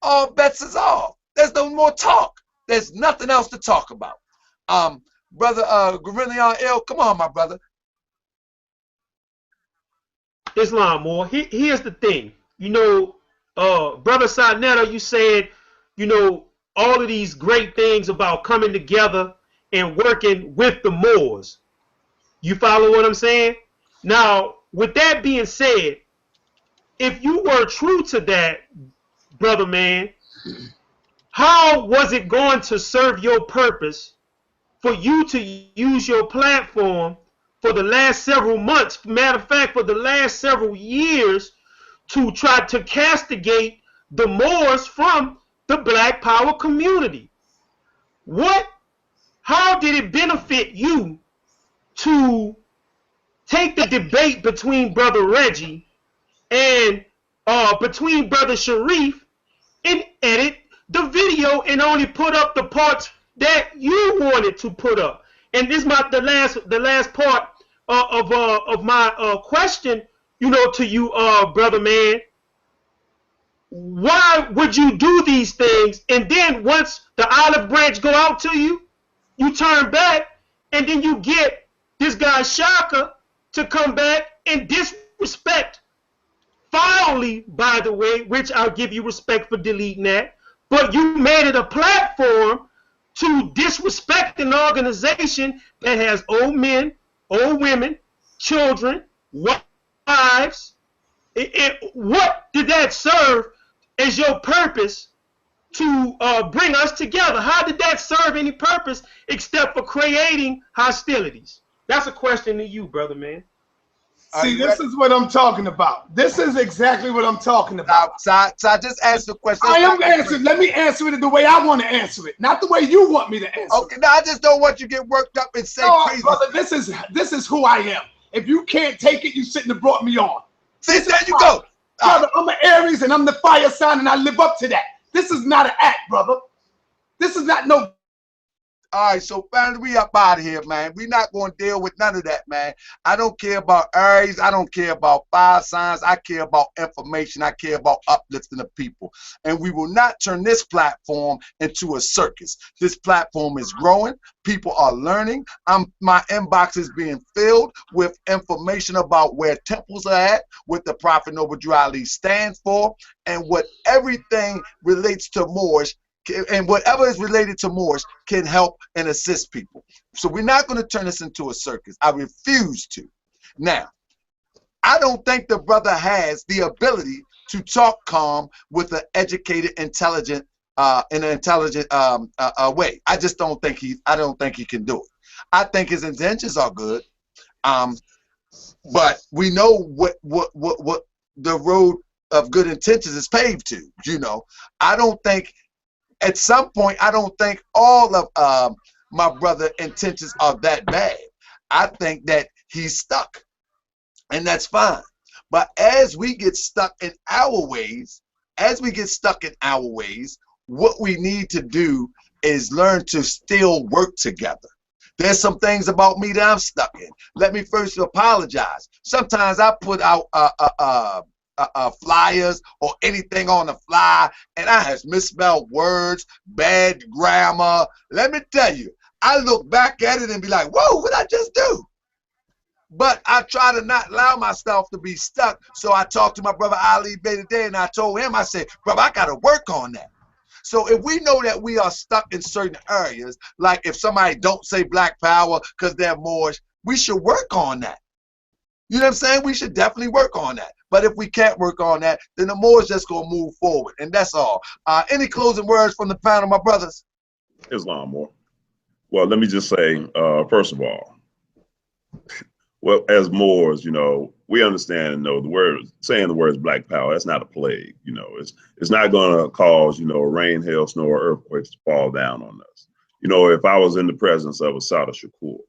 S1: All bets is off. There's no more talk. There's nothing else to talk about. Brother Gorilla L, come on, my brother.
S4: Islam, more. Here's the thing. You know, Brother Saneter, you said, you know, all of these great things about coming together and working with the Moors. You follow what I'm saying? Now, with that being said, if you were true to that, brother man, how was it going to serve your purpose for you to use your platform for the last several months, matter of fact, for the last several years, to try to castigate the Moors from the Black Power community? How did it benefit you to take the debate between Brother Reggie and between Brother Sharif and edit the video and only put up the parts that you wanted to put up? And this is the last part of my question, to you, brother man. Why would you do these things? And then once the olive branch go out to you, you turn back, and then you get this guy Shaka to come back and disrespect foully, by the way, which I'll give you respect for deleting that. But you made it a platform to disrespect an organization that has old men, old women, children, wives. What did that serve as your purpose to bring us together? How did that serve any purpose except for creating hostilities? That's a question to you, brother man.
S7: See, this is what I'm talking about. This is exactly what I'm talking about.
S1: So I just asked the question.
S7: I am answering. Let me answer it the way I want to answer it, not the way you want me to answer
S1: it. Okay, no, I just don't want you to get worked up and say crazy.
S7: Brother, this is who I am. If you can't take it, you shouldn't have brought me on.
S1: See, there you go.
S7: Brother, I'm an Aries and I'm the fire sign and I live up to that. This is not an act, brother. This is not no.
S1: All right, so finally we up out of here, man. We're not going to deal with none of that, man. I don't care about Aries. I don't care about fire signs. I care about information. I care about uplifting the people. And we will not turn this platform into a circus. This platform is growing. People are learning. My inbox is being filled with information about where temples are at, what the Prophet Noble Drew Ali stands for, and what everything relates to Moorish. And whatever is related to Moorish can help and assist people. So we're not going to turn this into a circus. I refuse to. Now, I don't think the brother has the ability to talk calm with an educated, intelligent, in an intelligent way. I just don't think I don't think he can do it. I think his intentions are good, but we know what the road of good intentions is paved to. I don't think. At some point, I don't think all of my brother's intentions are that bad. I think that he's stuck, and that's fine. But as we get stuck in our ways, what we need to do is learn to still work together. There's some things about me that I'm stuck in. Let me first apologize. Sometimes I put out flyers or anything on the fly, and I have misspelled words, bad grammar. Let me tell you, I look back at it and be like, whoa, what did I just do? But I try to not allow myself to be stuck. So I talked to my brother Ali Bey today, and I told him, I said, brother, I got to work on that. So if we know that we are stuck in certain areas, like if somebody don't say black power because they're Moorish, we should work on that. You know what I'm saying? We should definitely work on that. But if we can't work on that, then the Moors just going to move forward. And that's all. Any closing words from the panel, my brothers?
S3: Islam more. Well, let me just say, first of all, well, as Moors, we understand and know the word, saying the words black power, that's not a plague. It's not going to cause, rain, hail, snow, or earthquakes to fall down on us. If I was in the presence of Assata Shakur,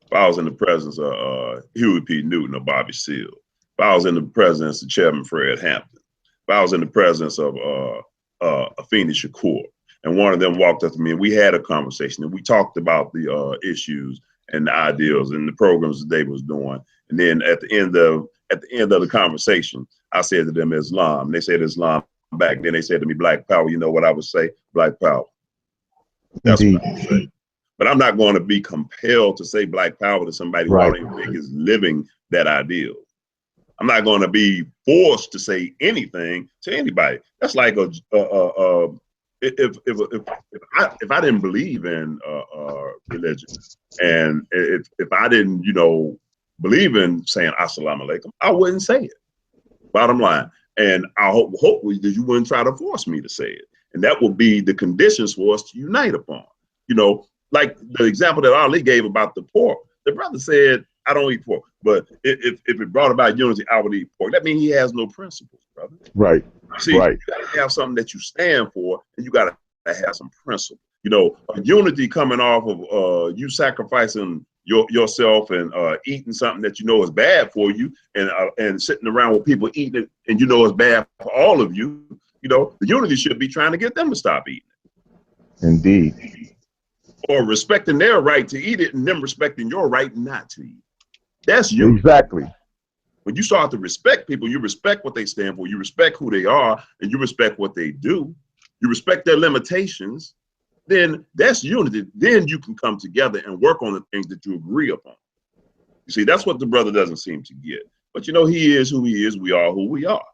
S3: if I was in the presence of Huey P. Newton or Bobby Seale, if I was in the presence of Chairman Fred Hampton, if I was in the presence of Afeni Shakur, and one of them walked up to me and we had a conversation and we talked about the issues and the ideals and the programs that they was doing, and then at the end of the conversation, I said to them Islam. They said Islam back. Then they said to me black power. You know what I would say? Black power. That's what I would say. But I'm not going to be compelled to say black power to somebody who I don't even think is living that ideal. I'm not going to be forced to say anything to anybody. That's like if I didn't believe in religion, and if I didn't believe in saying assalamu alaikum, I wouldn't say it. Bottom line, and I hopefully that you wouldn't try to force me to say it, and that will be the conditions for us to unite upon. Like the example that Ali gave about the pork. The brother said, I don't eat pork. But if it brought about unity, I would eat pork. That means he has no principles, brother.
S2: Right.
S3: See, you got to have something that you stand for, and you got to have some principle. A unity coming off of you sacrificing yourself and eating something that is bad for you, and sitting around with people eating it, and it's bad for all of you. The unity should be trying to get them to stop eating it.
S2: Indeed.
S3: Or respecting their right to eat it and them respecting your right not to eat. That's you.
S2: Exactly.
S3: When you start to respect people, you respect what they stand for, you respect who they are, and you respect what they do. You respect their limitations. Then that's unity. Then you can come together and work on the things that you agree upon. You see, that's what the brother doesn't seem to get. But you know, he is who he is. We are who we are.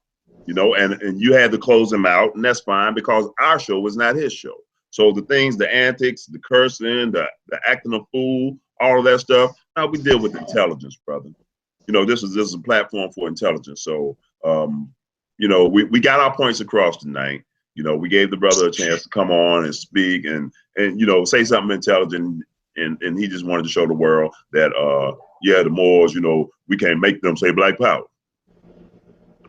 S3: You know, and you had to close him out, and that's fine because our show was not his show. So the things, the antics, the cursing, the acting a fool, all of that stuff, now we deal with intelligence, brother. You know, this is a platform for intelligence. So, you know, we got our points across tonight. You know, we gave the brother a chance to come on and speak and you know, say something intelligent, and he just wanted to show the world that yeah, the Moors, you know, we can't make them say black power.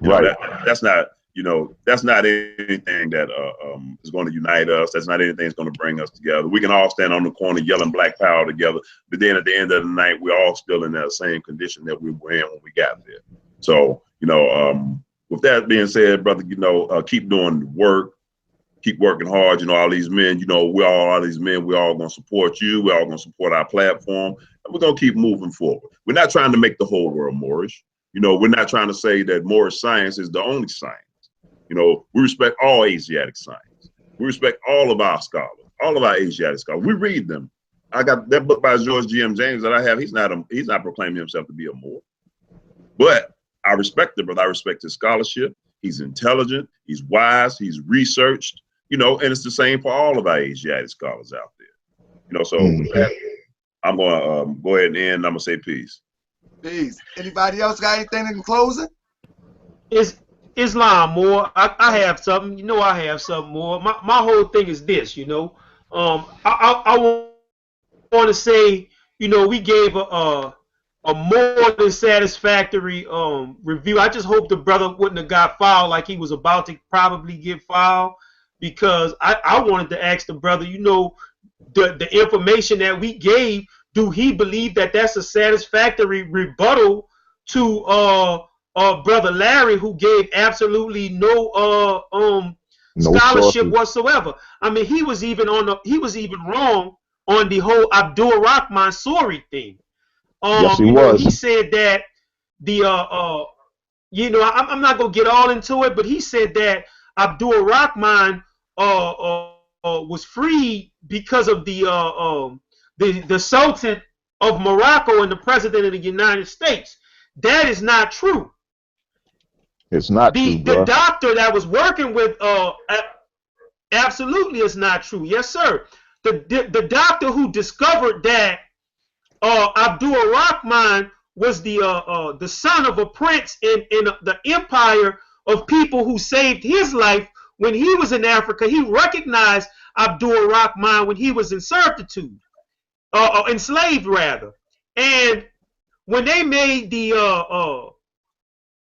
S3: You know, that's not, you know, that's not anything that is going to unite us. That's not anything that's going to bring us together. We can all stand on the corner yelling black power together, but then at the end of the night, we're all still in that same condition that we were in when we got there. So, you know, with that being said, brother, you know, keep doing the work, keep working hard. You know, all these men, you know, we're all these men, we're all going to support you. We're all going to support our platform, and we're going to keep moving forward. We're not trying to make the whole world Moorish. You know, we're not trying to say that Moorish science is the only science. You know, we respect all Asiatic science. We respect all of our scholars, all of our Asiatic scholars. We read them. I got that book by George G.M. James that I have. He's not proclaiming himself to be a Moor. But I respect him, but I respect his scholarship. He's intelligent. He's wise. He's researched. You know, and it's the same for all of our Asiatic scholars out there. You know, so with that, I'm going to go ahead and end. I'm going to say peace.
S1: Peace. Anybody else got anything in closing?
S4: It's Islam more. I have something. You know, I have something more. My whole thing is this. You know, I want to say, you know, we gave a more than satisfactory review. I just hope the brother wouldn't have got filed like he was about to probably get filed, because I wanted to ask the brother, you know, the information that we gave, do he believe that that's a satisfactory rebuttal to brother Larry, who gave absolutely no scholarship whatsoever? I mean, he was even wrong on the whole Abdul Rahman Suri thing.
S2: Yes, he
S4: you know,
S2: was.
S4: he said that the you know, I'm not gonna get all into it, but he said that Abdul Rahman was freed because of the Sultan of Morocco and the President of the United States. That is not true.
S2: It's not true, bro.
S4: The doctor that was working with absolutely is not true. Yes, sir. The doctor who discovered that Abdul Rahman was the son of a prince in the empire of people who saved his life when he was in Africa. He recognized Abdul Rahman when he was in servitude, enslaved rather. And when they made the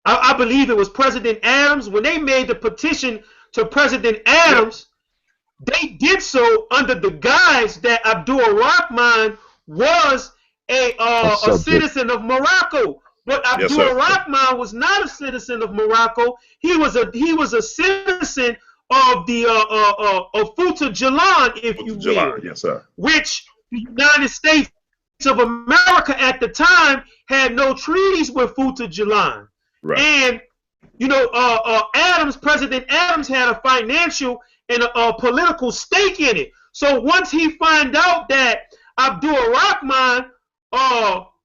S4: I believe it was President Adams, when they made the petition to President Adams, they did so under the guise that Abdul Rahman was a citizen of Morocco. But Abdul Rahman was not a citizen of Morocco. He was a citizen of the of Futa Jalan, if you will.
S3: Yes, sir. Which
S4: the United States of America at the time had no treaties with Futa Jalan. Right. And you know, President Adams had a financial and a political stake in it. So once he found out that Abdul Rahman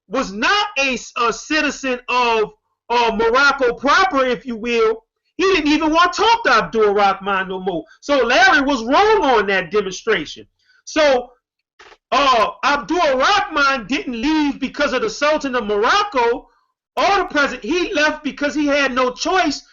S4: was not a citizen of Morocco proper, if you will, he didn't even want to talk to Abdul Rahman no more. So Larry was wrong on that demonstration. So Abdul Rahman didn't leave because of the Sultan of Morocco or the president. He left because he had no choice,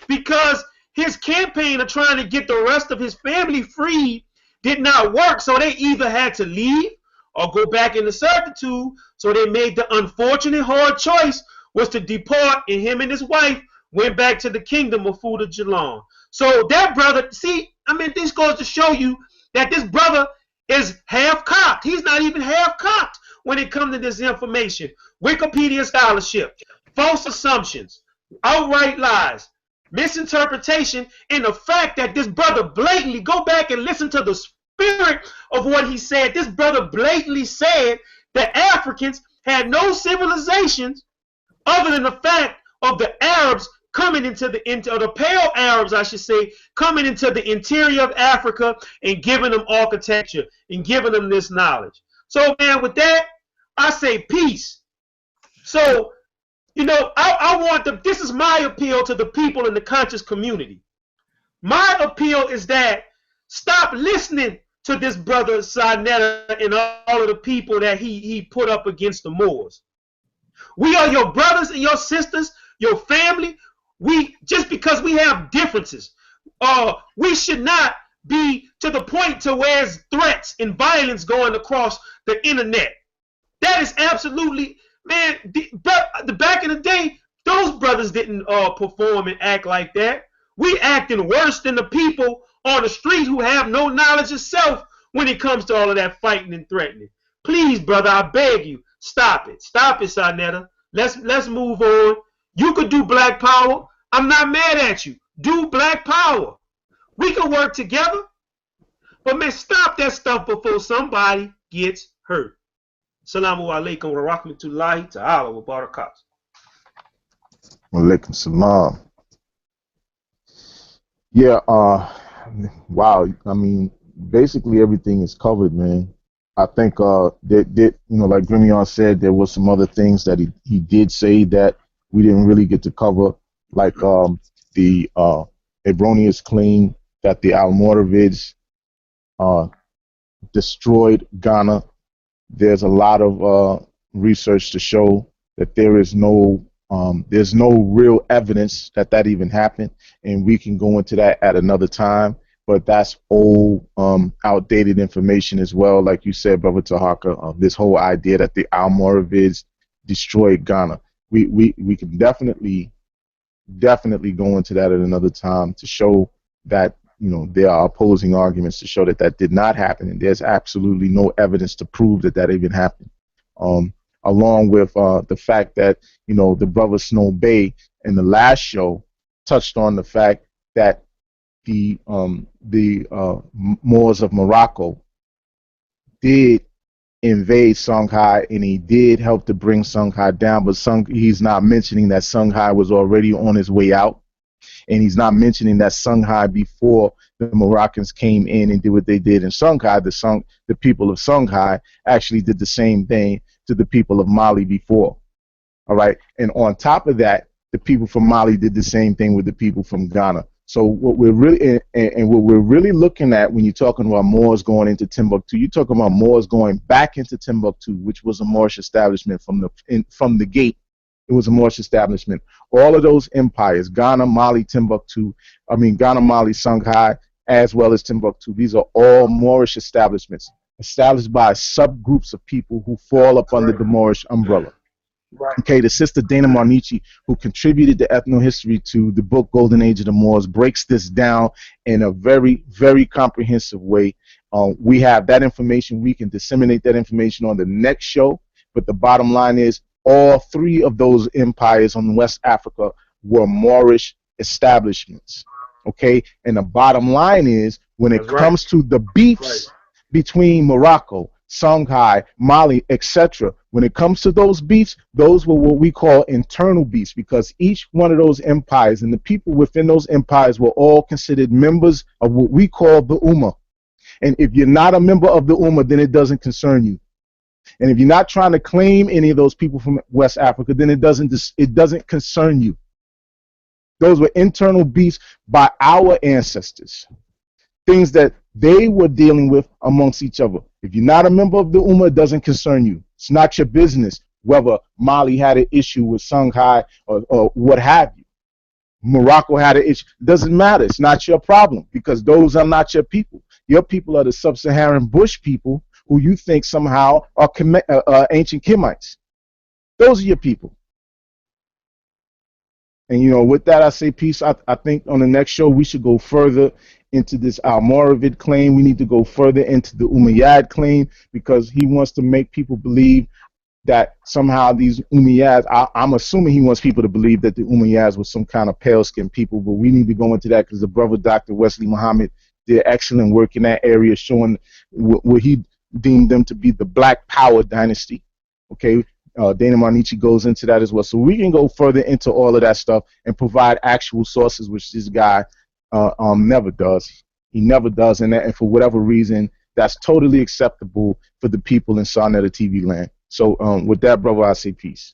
S4: because his campaign of trying to get the rest of his family freed did not work. So they either had to leave or go back into servitude. So they made the unfortunate hard choice was to depart, and him and his wife went back to the kingdom of Futa Jalan. So that brother, see, I mean, this goes to show you that this brother is half-cocked. He's not even half-cocked when it comes to this information. Wikipedia scholarship, false assumptions, outright lies, misinterpretation, and the fact that this brother blatantly, go back and listen to the spirit of what he said. This brother blatantly said that Africans had no civilizations other than the fact of the Arabs coming into the pale Arabs, I should say, coming into the interior of Africa and giving them architecture and giving them this knowledge. So, man, with that, I say peace. So, you know, I want this is my appeal to the people in the conscious community. My appeal is that stop listening to this brother Saneter and all of the people that he put up against the Moors. We are your brothers and your sisters, your family. We just because we have differences, we should not be to the point to where there's threats and violence going across the internet. That is absolutely, man. Back in the day, those brothers didn't perform and act like that. We acting worse than the people on the street who have no knowledge of self when it comes to all of that fighting and threatening. Please, brother, I beg you, stop it. Stop it, Saneter. Let's move on. You could do black power. I'm not mad at you. Do black power. We can work together. But man, stop that stuff before somebody gets hurt. Assalamu alaikum wa rahmatullahi ta'ala wa barakatuh.
S2: Walaikum salam. Yeah, wow. I mean, basically everything is covered, man. I think that you know, like Grimion said, there was some other things that he did say that we didn't really get to cover, like the erroneous claim that the Almoravids destroyed Ghana. There's a lot of research to show that there's no real evidence that that even happened, and we can go into that at another time. But that's old, outdated information as well. Like you said, Brother Taharka, this whole idea that the Almoravids destroyed Ghana. We can definitely go into that at another time to show that, you know, there are opposing arguments to show that that did not happen, and there's absolutely no evidence to prove that that even happened. Along with the fact that, you know, the brother Snow Bay in the last show touched on the fact that the Moors of Morocco did invade Songhai, and he did help to bring Songhai down, but he's not mentioning that Songhai was already on his way out, and he's not mentioning that Songhai, before the Moroccans came in and did what they did in Songhai, the people of Songhai actually did the same thing to the people of Mali before. All right, and on top of that, the people from Mali did the same thing with the people from Ghana. So what we're really looking at when you're talking about Moors going into Timbuktu, you're talking about Moors going back into Timbuktu, which was a Moorish establishment from the gate. It was a Moorish establishment. All of those empires, Ghana, Mali, Timbuktu, Ghana, Mali, Songhai, as well as Timbuktu, these are all Moorish establishments, established by subgroups of people who fall up under the Moorish umbrella. Right. Okay, the sister Dana Marnici, who contributed the ethnohistory to the book Golden Age of the Moors, breaks this down in a very, very comprehensive way. We have that information. We can disseminate that information on the next show. But the bottom line is, all three of those empires on West Africa were Moorish establishments. Okay, and the bottom line is, when it comes to the beefs between Morocco, Songhai, Mali, etc., when it comes to those beefs, those were what we call internal beefs, because each one of those empires and the people within those empires were all considered members of what we call the Ummah. And if you're not a member of the Ummah, then it doesn't concern you. And if you're not trying to claim any of those people from West Africa, then it doesn't concern you. Those were internal beefs by our ancestors, things that they were dealing with amongst each other. If you're not a member of the Ummah, it doesn't concern you. It's not your business whether Mali had an issue with Songhai or what have you. Morocco had an issue. It doesn't matter. It's not your problem, because those are not your people. Your people are the sub-Saharan bush people who you think somehow are ancient Kemites. Those are your people. And, you know, with that, I say peace. I think on the next show we should go further into this Almoravid claim. We need to go further into the Umayyad claim, because he wants to make people believe that somehow these Umayyads, I'm assuming he wants people to believe that the Umayyads were some kind of pale-skinned people, but we need to go into that because the brother Dr. Wesley Muhammad did excellent work in that area, showing what he deemed them to be the Black Power dynasty. Okay, Dana Marnichi goes into that as well. So we can go further into all of that stuff and provide actual sources, which this guy never does. He never does, and for whatever reason, that's totally acceptable for the people in Saneter TV land. So with that, brother, I say peace.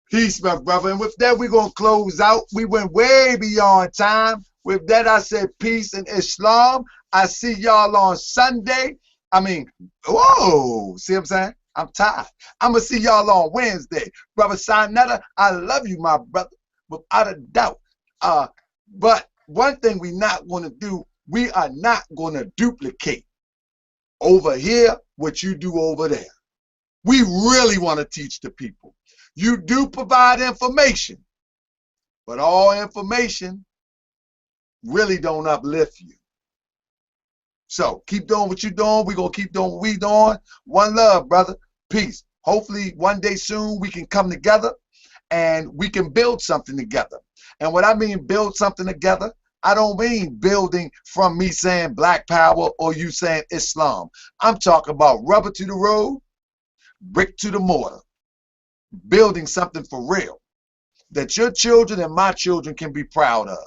S1: Peace, my brother. And with that, we're going to close out. We went way beyond time. With that, I said peace in Islam. I see y'all on Sunday. I mean, whoa, see what I'm saying? I'm tired. I'm going to see y'all on Wednesday. Brother Saneter, I love you, my brother, without a doubt. But one thing we're not going to do, we are not going to duplicate over here what you do over there. We really want to teach the people. You do provide information, but all information really don't uplift you. So keep doing what you're doing. We're going to keep doing what we're doing. One love, brother. Peace. Hopefully one day soon we can come together and we can build something together. And what I mean build something together, I don't mean building from me saying black power or you saying Islam. I'm talking about rubber to the road, brick to the mortar. Building something for real that your children and my children can be proud of.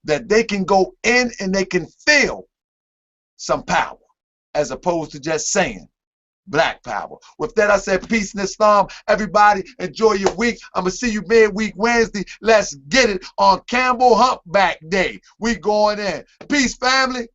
S1: That they can go in and they can feel some power as opposed to just saying black power. With that, I said peace in Islam. Everybody enjoy your week. I'm going to see you midweek Wednesday. Let's get it on Campbell Humpback Day. We going in. Peace, family.